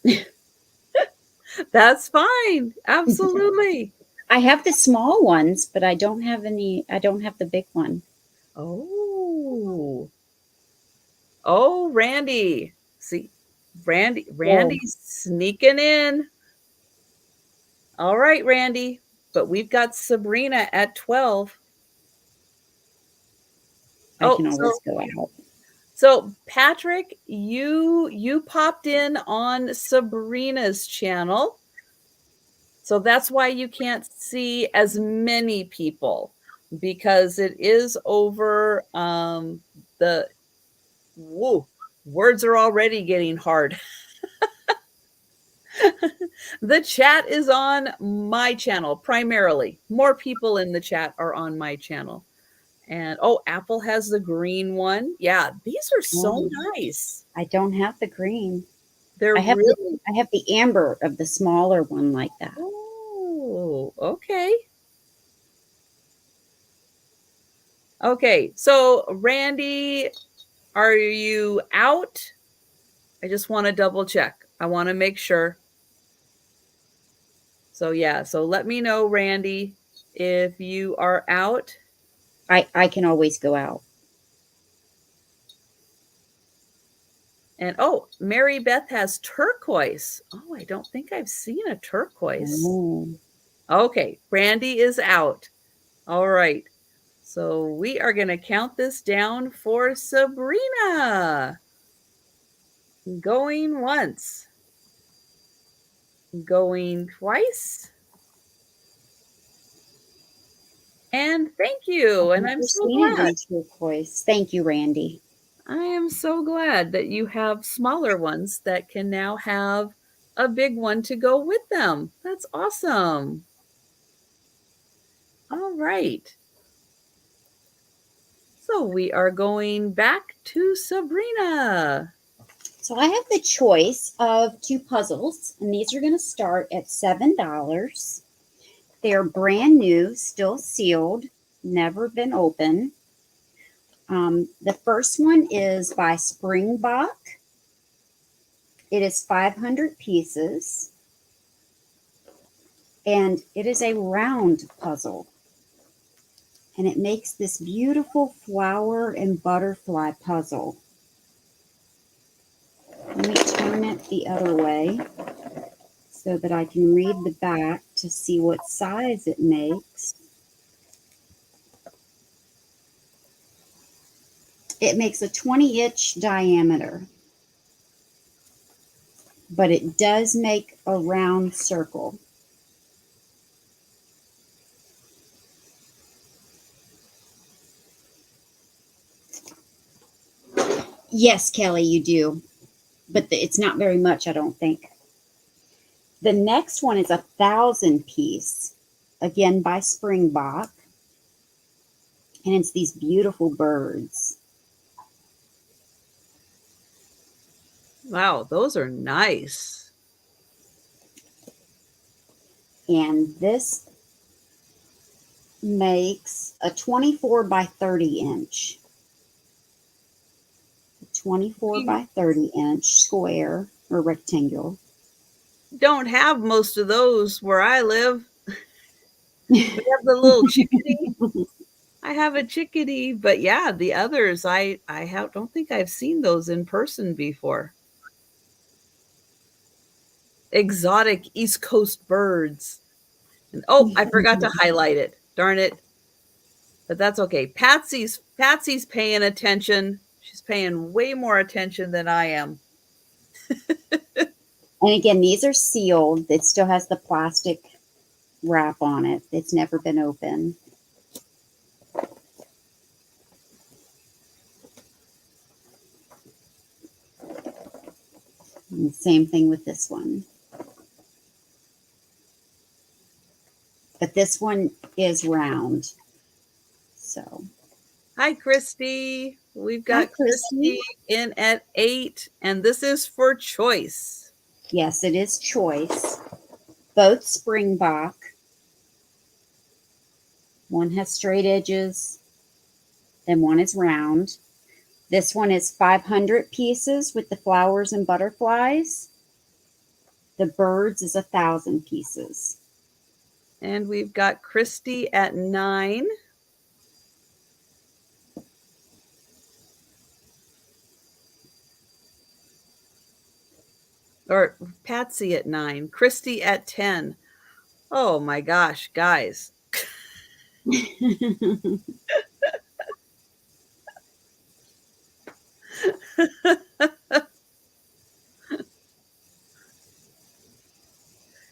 that's fine. Absolutely. I have the small ones, but I don't have the big one. Oh. Oh, Randy. See, Randy's sneaking in. All right, Randy. But we've got Sabrina at 12. I can always go out. So Patrick, you popped in on Sabrina's channel. So that's why you can't see as many people, because it is over the whoa, words are already getting hard. The chat is on my channel primarily. More people in the chat are on my channel. And oh, Apple has the green one. Yeah, these are so nice. I don't have the green. They're I have really I have the amber of the smaller one like that. Oh, okay. Okay, so Randy, are you out? I just want to double check. I want to make sure. So yeah, so let me know, Randy. If you are out, I can always go out. and oh, Mary Beth has turquoise. Oh, I don't think I've seen a turquoise. Oh. Okay, Brandy is out. All right. So we are going to count this down for Sabrina. Going once. Going twice. And thank you. I've And I'm never so seen it glad. in turquoise. Thank you, Randy. I am so glad that you have smaller ones that can now have a big one to go with them. That's awesome. All right. So we are going back to Sabrina. So I have the choice of two puzzles, and these are going to start at $7. They're brand new, still sealed, never been opened. The first one is by Springbok. It is 500 pieces, and it is a round puzzle. And it makes this beautiful flower and butterfly puzzle. Let me turn it the other way so that I can read the back to see what size it makes. It makes a 20-inch diameter, but it does make a round circle. Yes, Kelly, you do, but it's not very much, I don't think. The next one is 1,000 piece, again by Springbok, and it's these beautiful birds. Wow, those are nice. And this makes a 24 by 30 inch. 24 by 30 inch square or rectangle. Don't have most of those where I live. We have the little chickadee. I have a chickadee, but yeah, the others don't think I've seen those in person before. Exotic East Coast birds. And oh, I forgot to highlight it. Darn it. But that's okay. Patsy's paying attention. She's paying way more attention than I am. And again, these are sealed. It still has the plastic wrap on it. It's never been opened. And same thing with this one. But this one is round. So. Hi, Christy. We've Hi, got Christy in at 8, and this is for choice. Yes, it is choice. Both Springbok. One has straight edges, and one is round. This one is 500 pieces with the flowers and butterflies. The birds is 1,000 pieces. And we've got Christy at 9. Or Patsy at 9. Christy at 10. Oh my gosh, guys.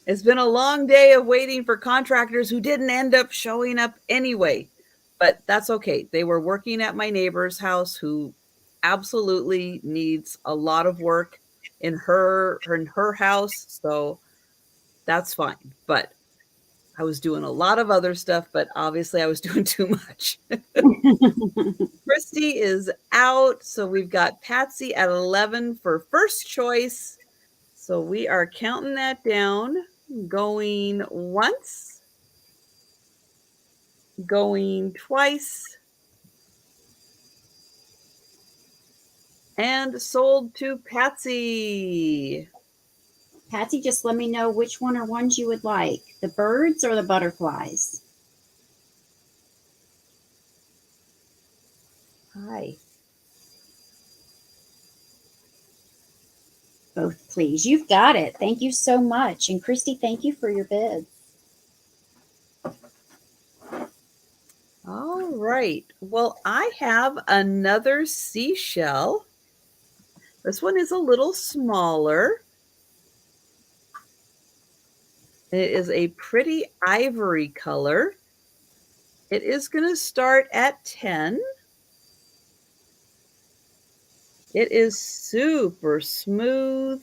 It's been a long day of waiting for contractors who didn't end up showing up anyway. But that's okay. They were working at my neighbor's house who absolutely needs a lot of work in her house, so that's fine. But I was doing a lot of other stuff, but obviously I was doing too much. Christy is out, so we've got Patsy at 11 for first choice. So we are counting that down. Going once, going twice, and sold to Patsy. Patsy, just let me know which one are ones you would like, the birds or the butterflies. try. Both, please. You've got it. Thank you so much. And Christy, thank you for your bids. All right. Well, I have another seashell. This one is a little smaller. It is a pretty ivory color. It is going to start at 10. It is super smooth.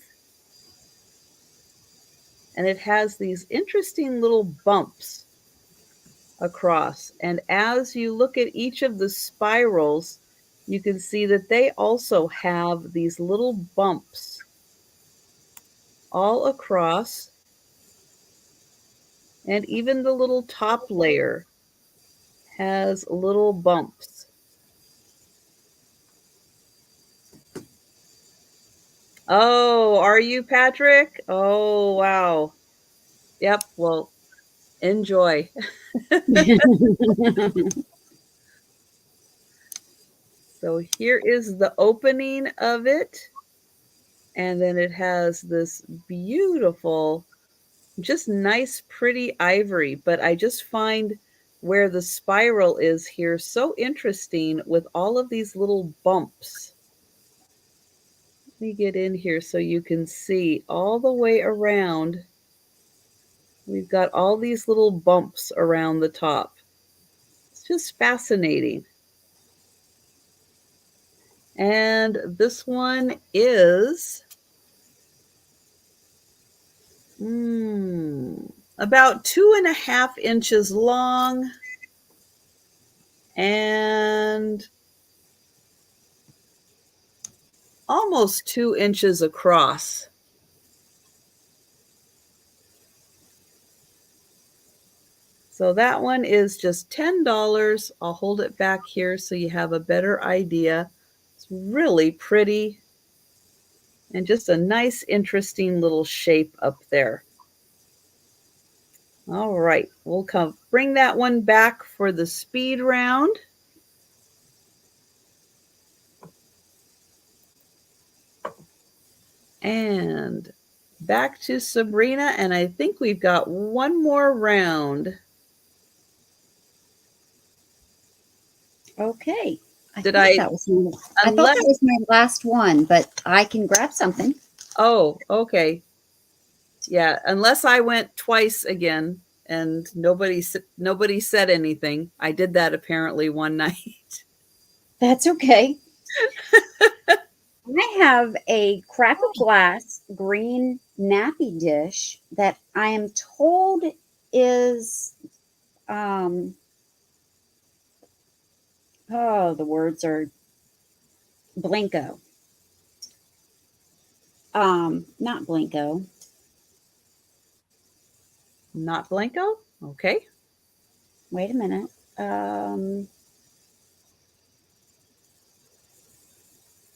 And it has these interesting little bumps across. And as you look at each of the spirals, you can see that they also have these little bumps all across. And even the little top layer has little bumps. Oh, are you, Patrick? Oh, wow. Yep. Well, enjoy. So here is the opening of it. And then it has this beautiful, just nice, pretty ivory. But I just find where the spiral is here so interesting with all of these little bumps. Let me get in here so you can see all the way around. We've got all these little bumps around the top. It's just fascinating. And this one is about 2.5 inches long and almost 2 inches across. So that one is just $10. I'll hold it back here so you have a better idea. It's really pretty and just a nice, interesting little shape up there. All right, we'll bring that one back for the speed round. And back to Sabrina, and I think we've got one more round. Okay. I Did thought I? that was my, I thought Unless, that was my last one, but I can grab something. oh, okay. Yeah, unless I went twice again and nobody said anything. I did that apparently one night. That's okay. I have a crackle glass green nappy dish that I am told is the words are Blinko. Not Blinko. Not Blanco? Okay. Wait a minute.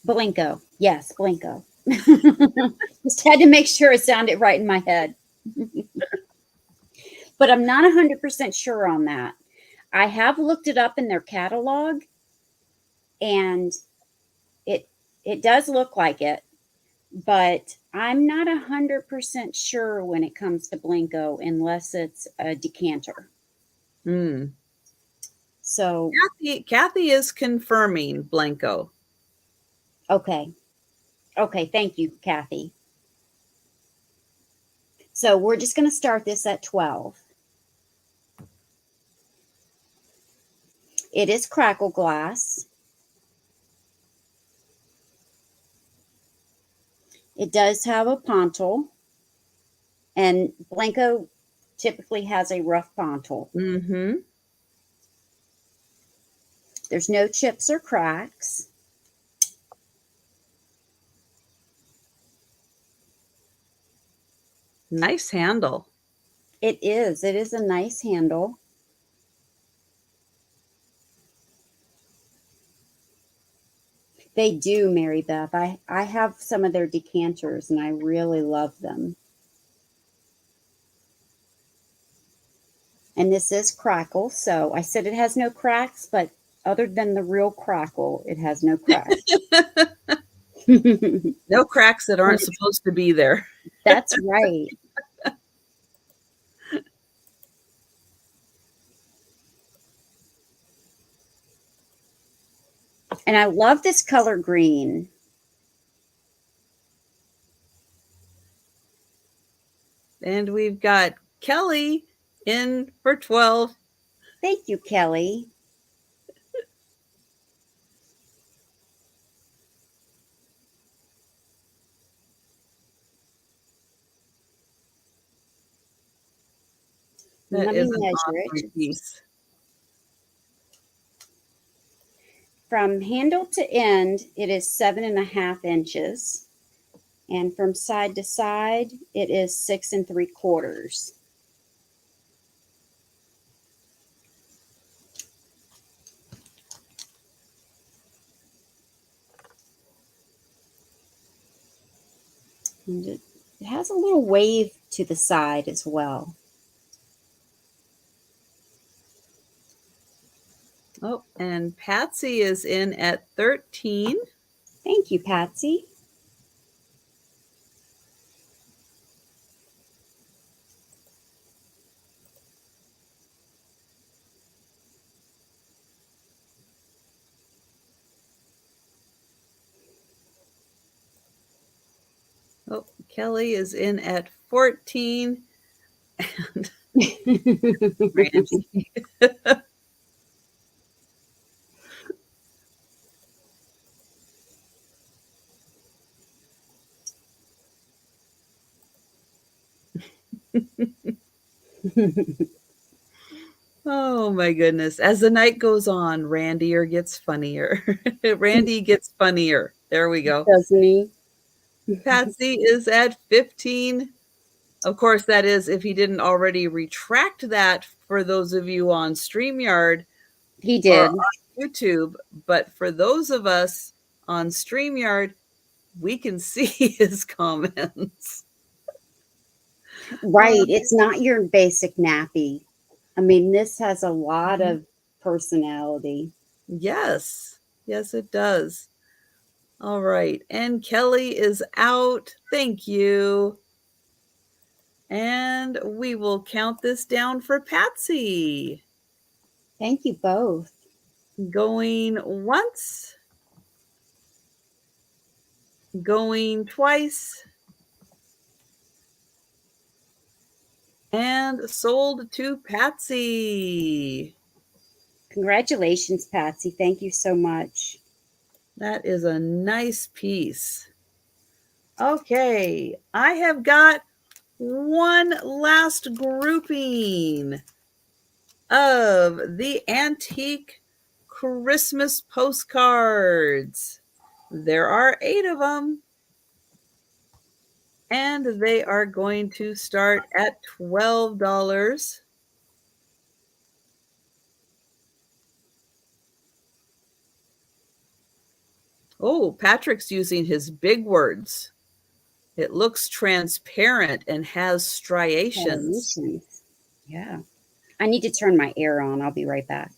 Blinko. Yes, Blinko. Just had to make sure it sounded right in my head. But I'm not 100% sure on that. I have looked it up in their catalog, and it does look like it, but I'm not 100% sure when it comes to Blinko unless it's a decanter. Hmm. So Kathy is confirming Blanco. okay. Okay, thank you, Kathy. So we're just going to start this at 12. It is crackle glass. It does have a pontil, and Blanco typically has a rough pontil. Mm-hmm. There's no chips or cracks. Nice handle. It is. It is a nice handle. They do, Mary Beth. I have some of their decanters, and I really love them. And this is crackle, so I said it has no cracks, but Other than the real crackle, it has no crack. No cracks that aren't supposed to be there. That's right. And I love this color green. And we've got Kelly in for 12. Thank you, Kelly. That Let me is an measure awesome it. piece. From handle to end, it is 7.5 inches. And from side to side, it is 6 3/4. And it has a little wave to the side as well. Oh, and Patsy is in at 13. Thank you, Patsy. Oh, Kelly is in at 14. And Randy. Oh my goodness. As the night goes on, Randier gets funnier. Randy gets funnier. There we go. Doesn't he? Patsy is at 15. Of course, that is if he didn't already retract that for those of you on StreamYard He or did. on YouTube. But for those of us on StreamYard, we can see his comments. Right. It's not your basic nappy. I mean, this has a lot of personality. Yes. Yes, it does. All right. And Kelly is out. Thank you. And we will count this down for Patsy. Thank you both. Going once, going twice, and sold to Patsy. Congratulations, Patsy. Thank you so much. That is a nice piece. Okay, I have got one last grouping of the antique Christmas postcards. There are 8 of them, and they are going to start at $12. Oh, Patrick's using his big words. It looks transparent and has striations. Yeah. I need to turn my air on. I'll be right back.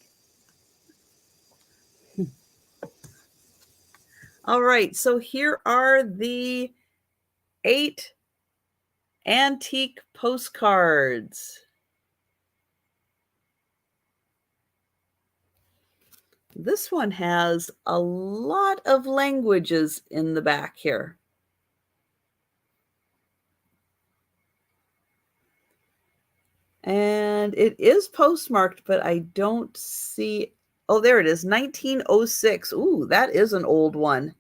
All right, so here are the 8 antique postcards. This one has a lot of languages in the back here. And it is postmarked, but I don't see. Oh, there it is, 1906. Ooh, that is an old one.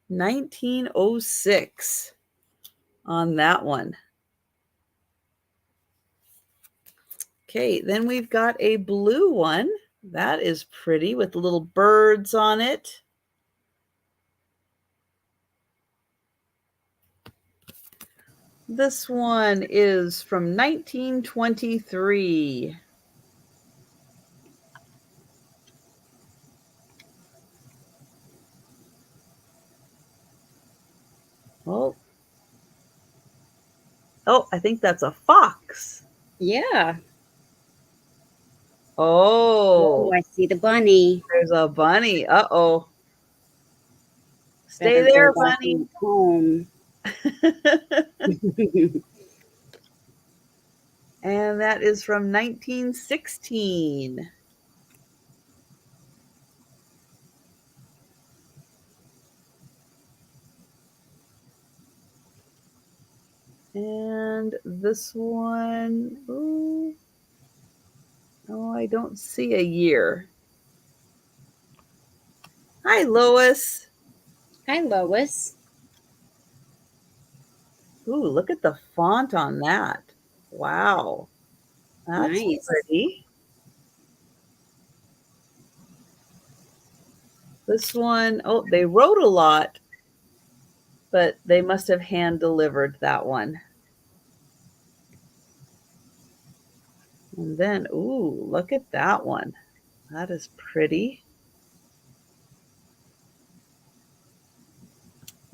1906 on that one. Okay, then we've got a blue one. That is pretty with little birds on it. This one is from 1923. Oh, I think that's a fox. Yeah. Oh, Oh, I see the bunny. there's a bunny. Uh-oh. Stay Better go there, walking bunny. it home. And that is from 1916. And this one, ooh, oh, I don't see a year. Hi, Lois. Hi, Lois. Ooh, look at the font on that. Wow, that's Nice. pretty. This one, oh, they wrote a lot, but they must have hand delivered that one. And then, ooh, look at that one. That is pretty.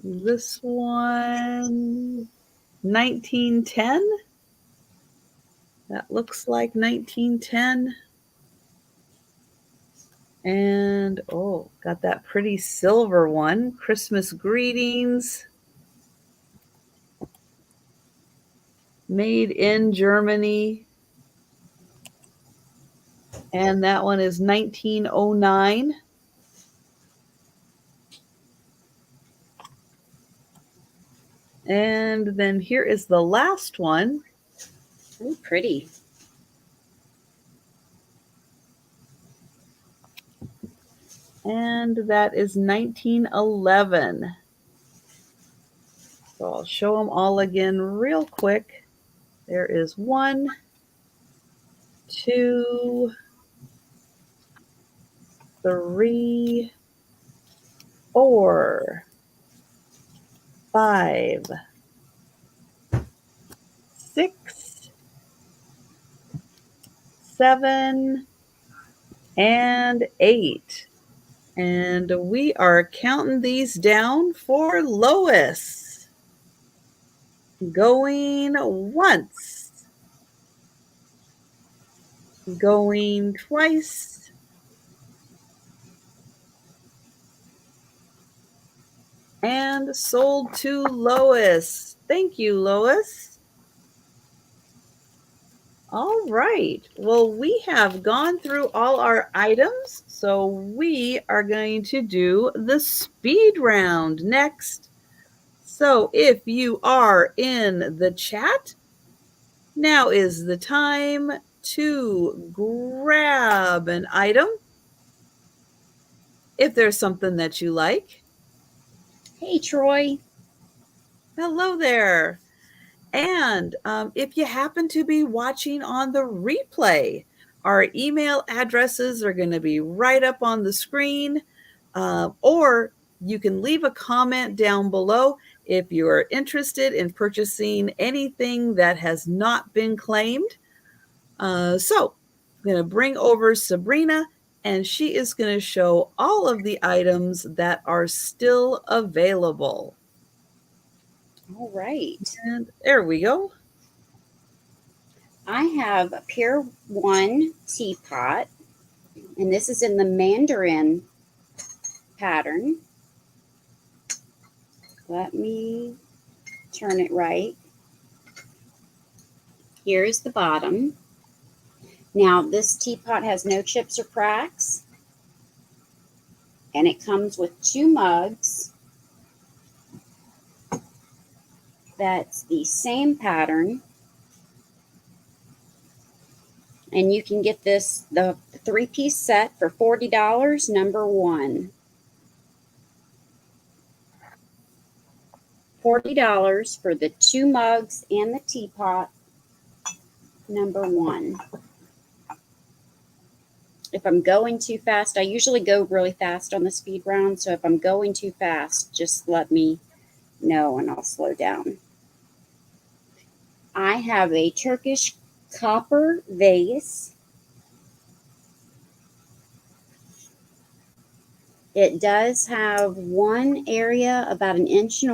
This one, 1910. That looks like 1910. And oh, got that pretty silver one. Christmas greetings. Made in Germany. And that one is 1909. And then here is the last one. Ooh, pretty. And that is 1911. So I'll show them all again real quick. There is 1, 2, 3, 4, 5, 6, 7, and 8. And we are counting these down for Lois. Going once, going twice, and sold to Lois. Thank you, Lois. All right. Well, we have gone through all our items, so we are going to do the speed round next. So if you are in the chat, now is the time to grab an item if there's something that you like. Hey, Troy. Hello there. And if you happen to be watching on the replay, our email addresses are going to be right up on the screen, or you can leave a comment down below if you're interested in purchasing anything that has not been claimed. So I'm going to bring over Sabrina, and she is going to show all of the items that are still available. All right. And there we go. I have a Pier 1 teapot, and this is in the Mandarin pattern. Let me turn it right. Here's the bottom. Now, this teapot has no chips or cracks, and it comes with 2 mugs. That's the same pattern. And you can get this, the 3-piece set for $40, number 1. $40 for the 2 mugs and the teapot, number 1. If I'm going too fast, I usually go really fast on the speed round. So if I'm going too fast, just let me know and I'll slow down. I have a Turkish copper vase. It does have one area about 1.25 inches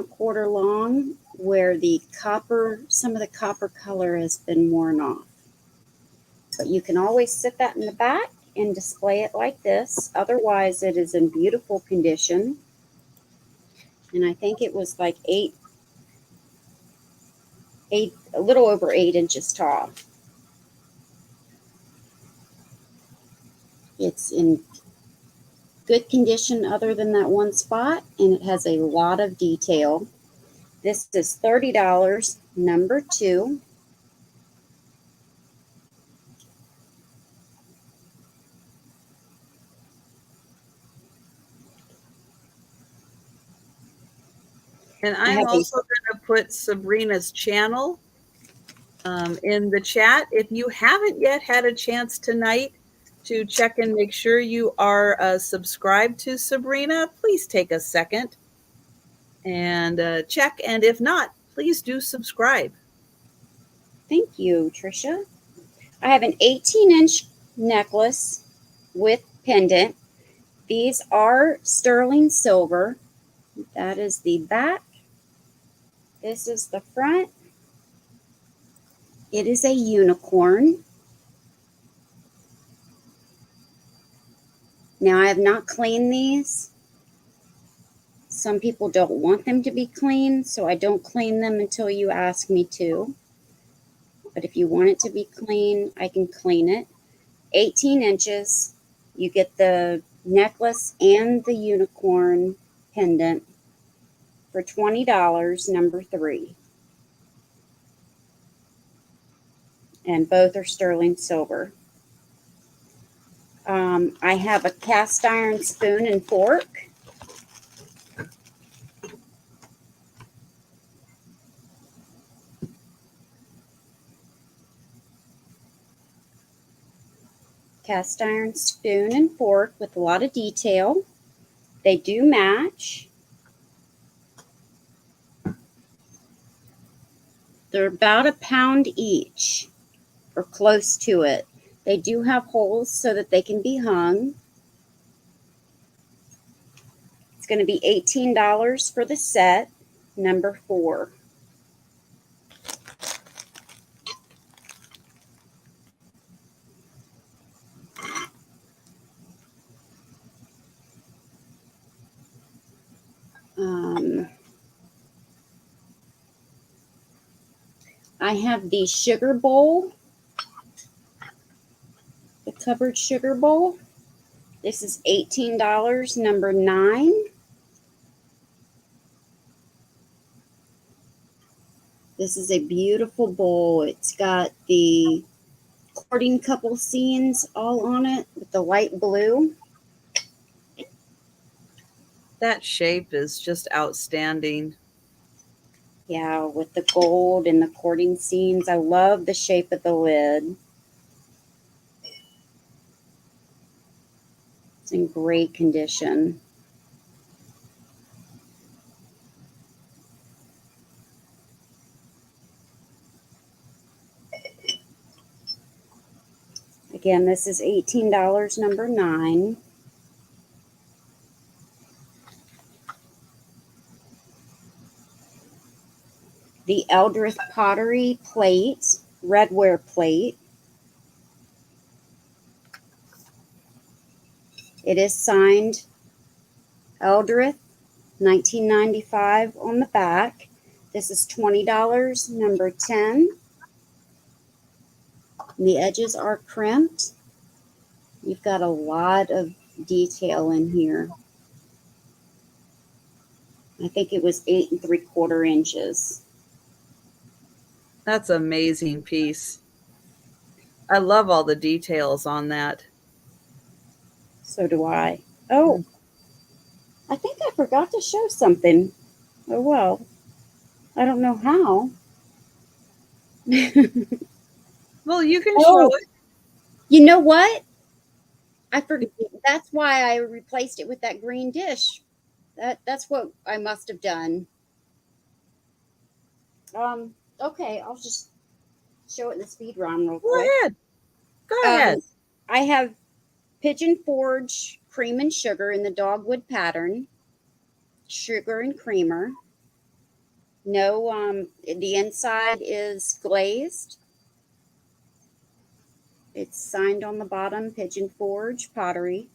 long where the copper, some of the copper color has been worn off. But you can always sit that in the back and display it like this. Otherwise, it is in beautiful condition. And I think it was like a little over 8 inches tall. It's in good condition other than that one spot, and it has a lot of detail. This is $30, number 2. And I I'm have also going to put Sabrina's channel in the chat. If you haven't yet had a chance tonight to check and make sure you are subscribed to Sabrina, please take a second and check. And if not, please do subscribe. Thank you, Trisha. I have an 18-inch necklace with pendant. These are sterling silver. That is the back. This is the front. It is a unicorn. Now, I have not cleaned these. Some people don't want them to be clean, so I don't clean them until you ask me to. But if you want it to be clean, I can clean it. 18 inches. You get the necklace and the unicorn pendant for $20, number 3. And both are sterling silver. I have a cast iron spoon and fork. Cast iron spoon and fork with a lot of detail. They do match. They're about a pound each, or close to it. They do have holes so that they can be hung. It's going to be $18 for the set, number 4. I have the sugar bowl, the covered sugar bowl. This is $18, number 9. This is a beautiful bowl. It's got the courting couple scenes all on it with the light blue. That shape is just outstanding. Yeah, with the gold and the courting scenes. I love the shape of the lid. It's in great condition. Again, this is $18, number 9. The Eldrith pottery plate, redware plate. It is signed Eldrith, 1995 on the back. This is $20, number 10. The edges are crimped. You've got a lot of detail in here. I think it was 8 3/4 inches. That's an amazing piece. I love all the details on that. So do I. Oh, I think I forgot to show something. Oh, well, I don't know how. Well, you can show Oh, it. you know what? I forgot. That's why I replaced it with that green dish. That's what I must have done. Okay, I'll just show it in the speed run real Go quick. ahead. Go ahead. I have Pigeon Forge cream and sugar in the dogwood pattern. Sugar and creamer. No, the inside is glazed. It's signed on the bottom, Pigeon Forge Pottery.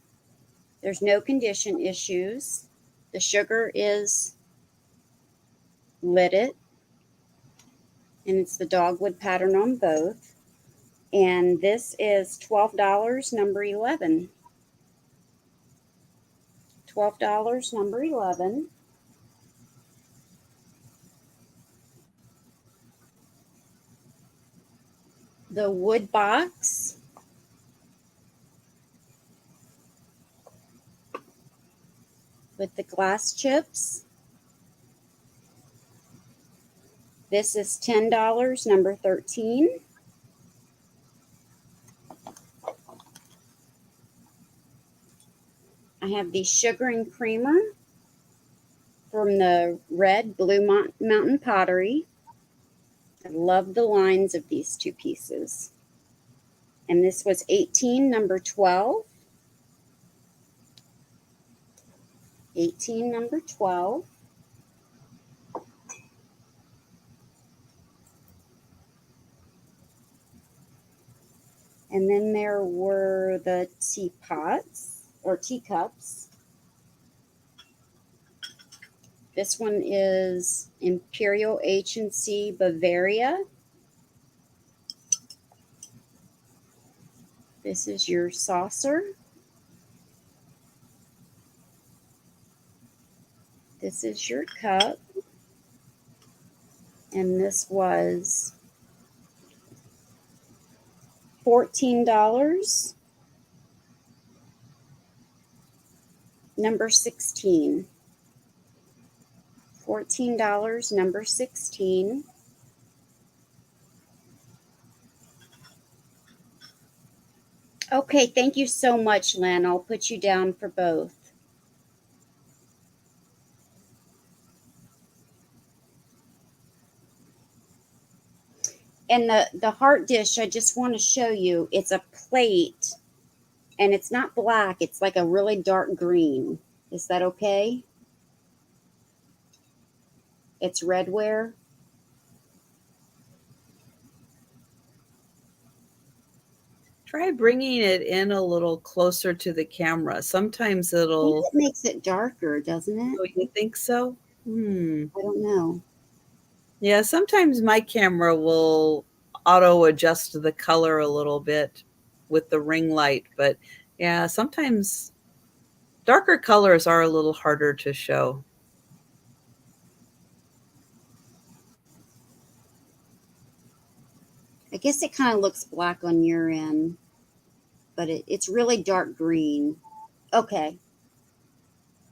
There's no condition issues. The sugar is lidded, and it's the dogwood pattern on both. And this is $12, number 11. $12, number 11. The wood box with the glass chips. This is $10, number 13. I have the sugar and creamer from the red Blue Mountain Pottery. I love the lines of these two pieces. And this was 18, number 12. 18, number 12. And then there were the teapots or teacups. This one is Imperial H&C Bavaria. This is your saucer. This is your cup. And this was $14, number 16. $14, number 16. Okay, thank you so much, Len. I'll put you down for both. And the heart dish, I just want to show you, it's a plate, and it's not black. It's like a really dark green. Is that okay? It's redware. Try bringing it in a little closer to the camera. Sometimes I think it'll. it makes it darker, doesn't it? Oh, you think so? I don't know. Yeah, sometimes my camera will auto adjust the color a little bit with the ring light, but yeah, sometimes darker colors are a little harder to show. I guess it kind of looks black on your end, but it's really dark green. Okay.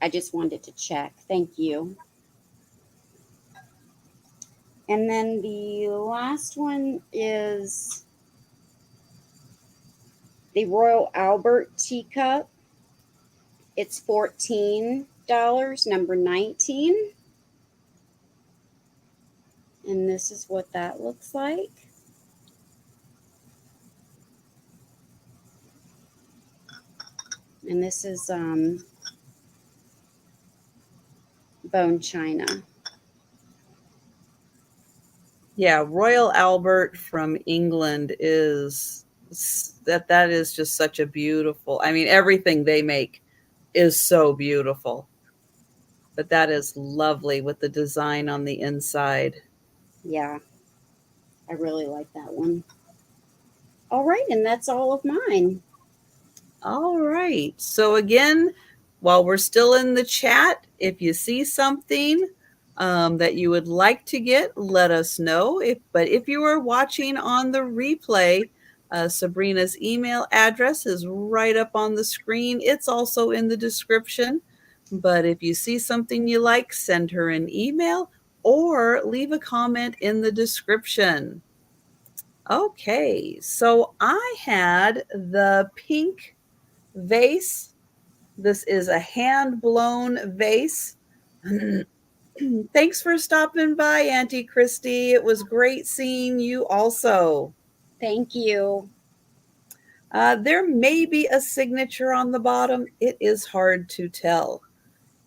I just wanted to check. Thank you. And then the last one is the Royal Albert teacup. It's $14, number 19. And this is what that looks like. And this is bone china. Yeah, Royal Albert from England is that is just such a beautiful. I mean, everything they make is so beautiful. But that is lovely with the design on the inside. Yeah, I really like that one. All right, and that's all of mine. All right. So again, while we're still in the chat, if you see something that you would like to get, let us know. If you are watching on the replay, Sabrina's email address is right up on the screen. It's also in the description. But if you see something you like, send her an email or leave a comment in the description. Okay, so I had the pink vase. This is a hand blown vase. Thanks for stopping by, Auntie Christy. It was great seeing you also. Thank you. There may be a signature on the bottom. It is hard to tell.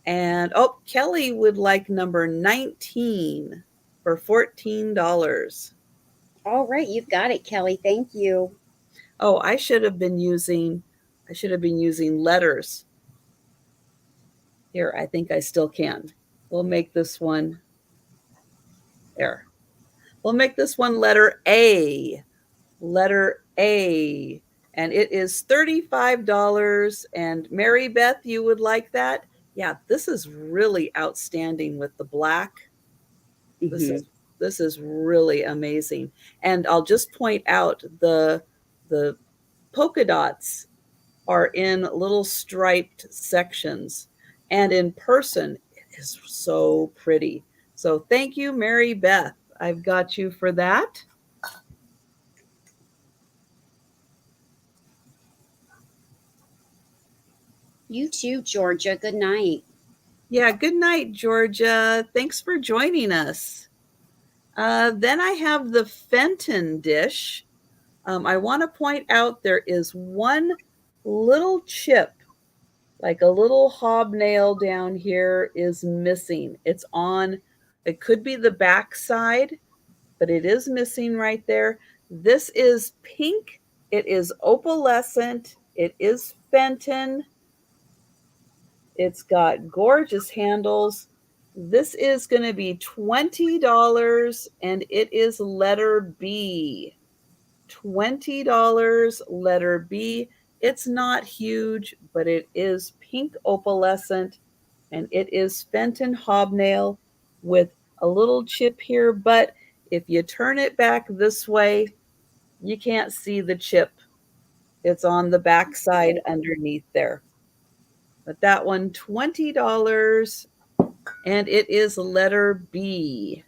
And oh, Kelly would like number 19 for $14. All right, you've got it, Kelly. Thank you. Oh, I should have been using letters. Here, I think I still can. We'll make this one there. We'll make this one letter A. Letter A. And it is $35. And Mary Beth, you would like that? Yeah, this is really outstanding with the black. This Hmm. is this is really amazing. And I'll just point out the polka dots are in little striped sections. And in person, it is so pretty. So thank you, Mary Beth. I've got you for that. You too, Georgia. Good night. Yeah, good night, Georgia. Thanks for joining us. Then I have the Fenton dish. I want to point out there is one little chip, like a little hobnail down here, is missing. It could be the back side, but it is missing right there. This is pink. It is opalescent. It is Fenton. It's got gorgeous handles. This is going to be $20 and it is letter B. $20, letter B. It's not huge, but it is pink opalescent and it is Fenton hobnail with a little chip here. But if you turn it back this way, you can't see the chip. It's on the back side underneath there. But that one, $20, and it is letter B.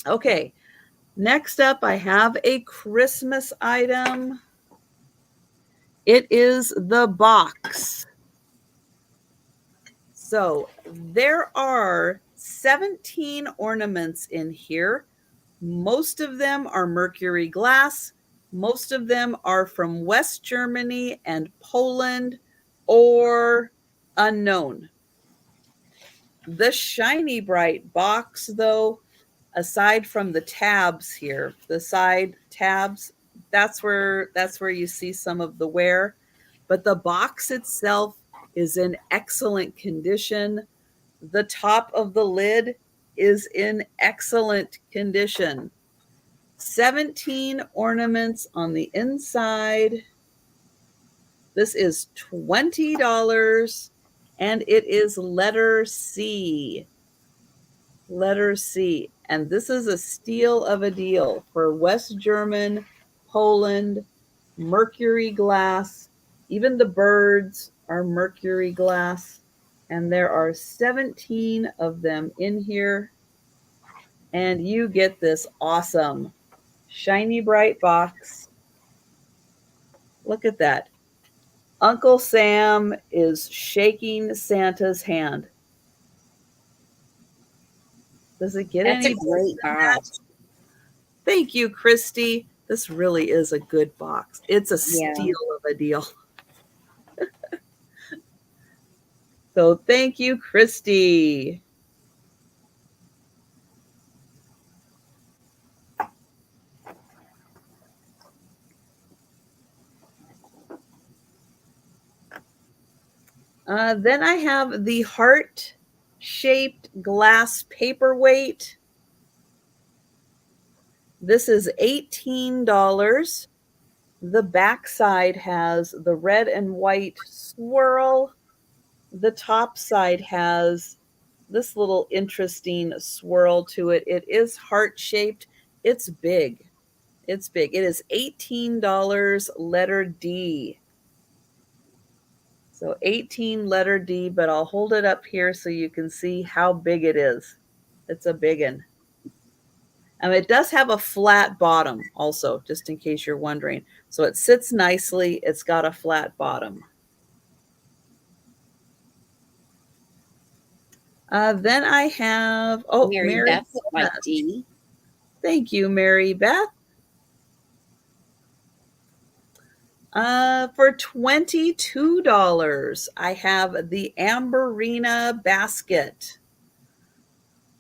Okay, next up, I have a Christmas item. It is the box. So there are 17 ornaments in here. Most of them are mercury glass. Most of them are from West Germany and Poland or unknown. The shiny bright box, though, aside from the tabs here, the side tabs, that's where you see some of the wear, but the box itself is in excellent condition. The top of the lid is in excellent condition. 17 ornaments on the inside. This is $20 and it is letter C. Letter C. And this is a steal of a deal for West German, Poland, mercury glass. Even the birds are mercury glass. And there are 17 of them in here. And you get this awesome shiny bright box. Look at that. Uncle Sam is shaking Santa's hand. Does it get That's any a better great than that? box. Thank you, Christy. This really is a good box. It's a Yeah. steal of a deal. So thank you, Christy. Then I have the heart-shaped glass paperweight. This is $18. The backside has the red and white swirl. The top side has this little interesting swirl to it. It is heart-shaped. It's big. It's big. It is $18, letter D. So 18, letter D, but I'll hold it up here so you can see how big it is. It's a big one. It does have a flat bottom also, just in case you're wondering. So it sits nicely. It's got a flat bottom. Then I have, Mary Mary Beth would Beth. like D. Thank you, Mary Beth. For $22, I have the Amberina basket.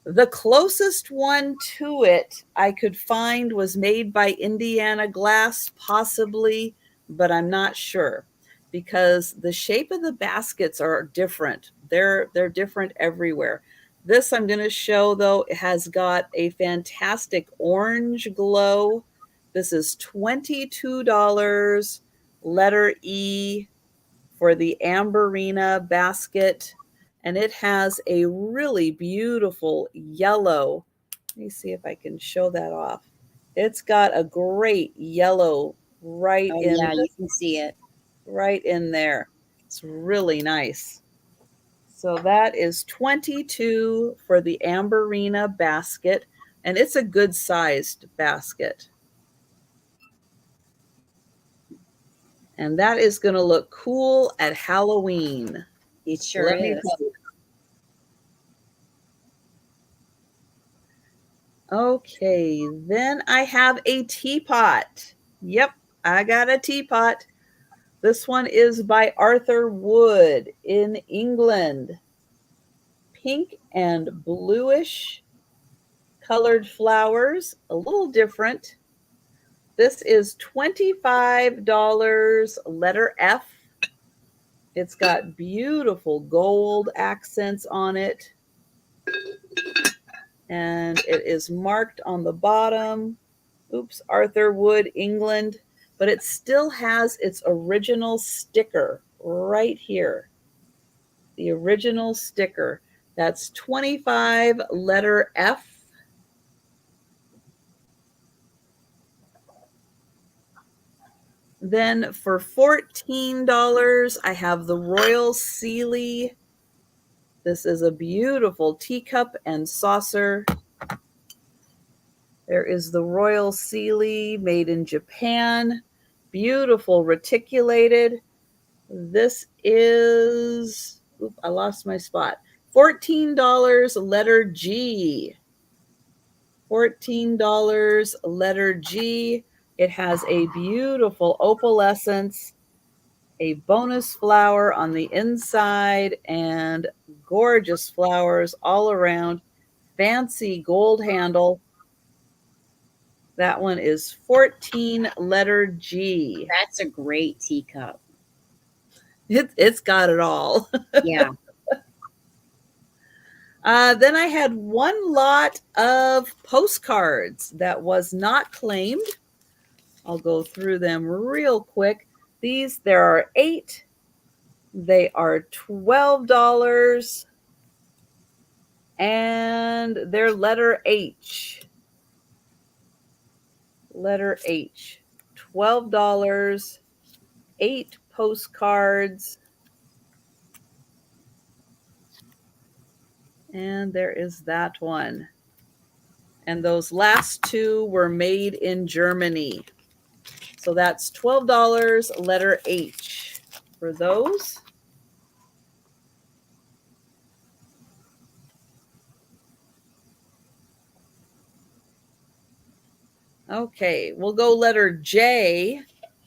The closest one to it I could find was made by Indiana Glass, possibly, but I'm not sure because the shape of the baskets are different. They're different everywhere. This I'm going to show though, it has got a fantastic orange glow. This is $22, letter E for the Amberina basket, and it has a really beautiful yellow. Let me see if I can show that off. It's got a great yellow Oh yeah, you can see it. right in there. It's really nice. So that is 22 for the Amberina basket, and it's a good sized basket. And that is going to look cool at Halloween. It sure Let me is. tell you. Okay, then I have a teapot. Yep, I got a teapot. This one is by Arthur Wood in England. Pink and bluish colored flowers, a little different. This is $25, letter F. It's got beautiful gold accents on it. And it is marked on the bottom. Oops, Arthur Wood, England. But it still has its original sticker right here. The original sticker. That's 25, letter F. Then for $14, I have the Royal Sealy. This is a beautiful teacup and saucer. There is the Royal Sealy made in Japan. Beautiful reticulated. This is, I lost my spot. $14, letter G. $14, letter G. It has a beautiful opalescence, a bonus flower on the inside, and gorgeous flowers all around. Fancy gold handle. That one is 14, letter G. That's a great teacup. It's got it all. Yeah. Then I had one lot of postcards that was not claimed. I'll go through them real quick. There are 8. They are $12, and they're letter H. Letter H. $12, 8 postcards. And there is that one. And those last 2 were made in Germany. So that's $12, letter H for those. Okay, we'll go letter J.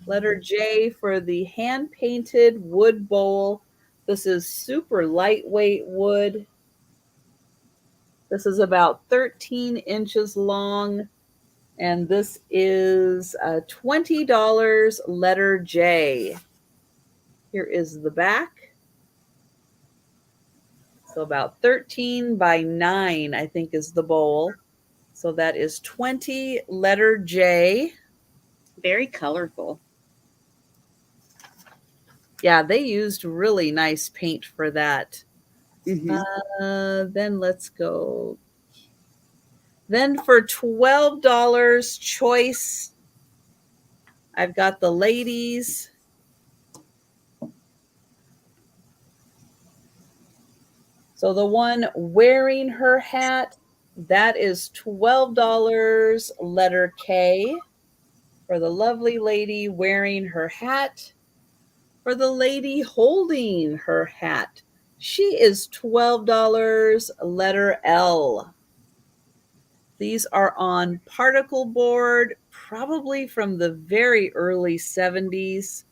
Letter J for the hand-painted wood bowl. This is super lightweight wood. This is about 13 inches long, and this is $20, letter J. Here is the back. So about 13 by 9, I think, is the bowl. So that is 20, letter J. Very colorful. Yeah, they used really nice paint for that. Mm-hmm. Then let's go. Then for $12 choice, I've got the ladies. So the one wearing her hat, that is $12, letter K. For the lovely lady wearing her hat. For the lady holding her hat, she is $12, letter L. These are on particle board, probably from the very early 70s.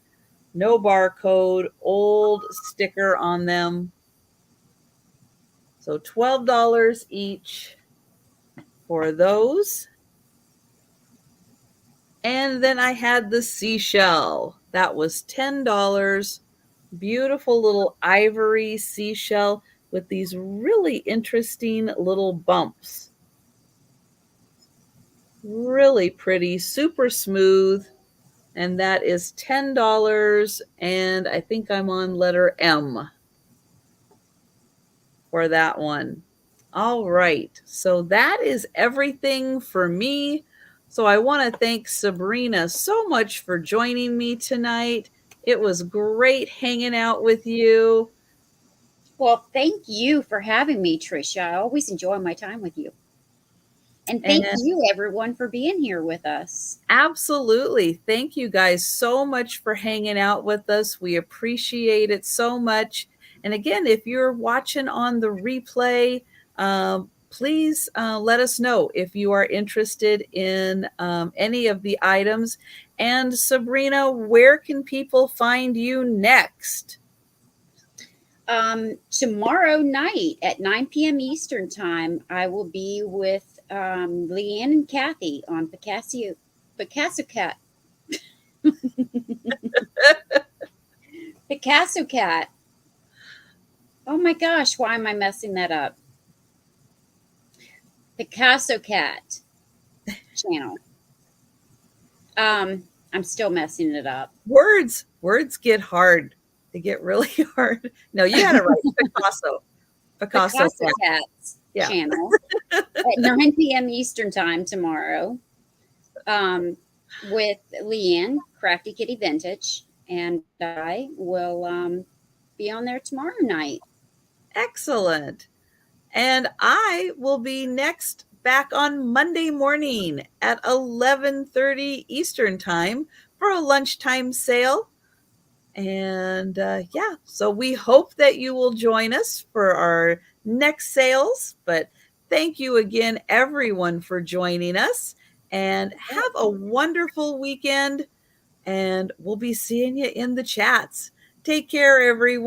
No barcode, old sticker on them. So $12 each. for those. And then I had the seashell. That was $10. Beautiful little ivory seashell with these really interesting little bumps. Really pretty, super smooth. And that is $10. And I think I'm on letter M for that one. All right. So that is everything for me. So I want to thank Sabrina so much for joining me tonight. It was great hanging out with you. Well, thank you for having me, Trisha. I always enjoy my time with you. And thank And you, everyone, for being here with us. absolutely. Thank you guys so much for hanging out with us. We appreciate it so much. And again, if you're watching on the replay, please let us know if you are interested in any of the items. And Sabrina, where can people find you next? Tomorrow night at 9 p.m. Eastern Time, I will be with Leanne and Kathy on Picasso Cat. Picasso Cat. Oh my gosh, why am I messing that up? Picasso Cat channel. I'm still messing it up. Words get hard. They get really hard. No, you had it right. Picasso Picasso Cat. Cat's Yeah. channel at 9 p.m. Eastern Time tomorrow with Leanne, Crafty Kitty Vintage, and I will be on there tomorrow night. Excellent. And I will be next back on Monday morning at 11:30 Eastern Time for a lunchtime sale. And yeah, so we hope that you will join us for our next sales. But thank you again, everyone, for joining us. And have a wonderful weekend. And we'll be seeing you in the chats. Take care, everyone.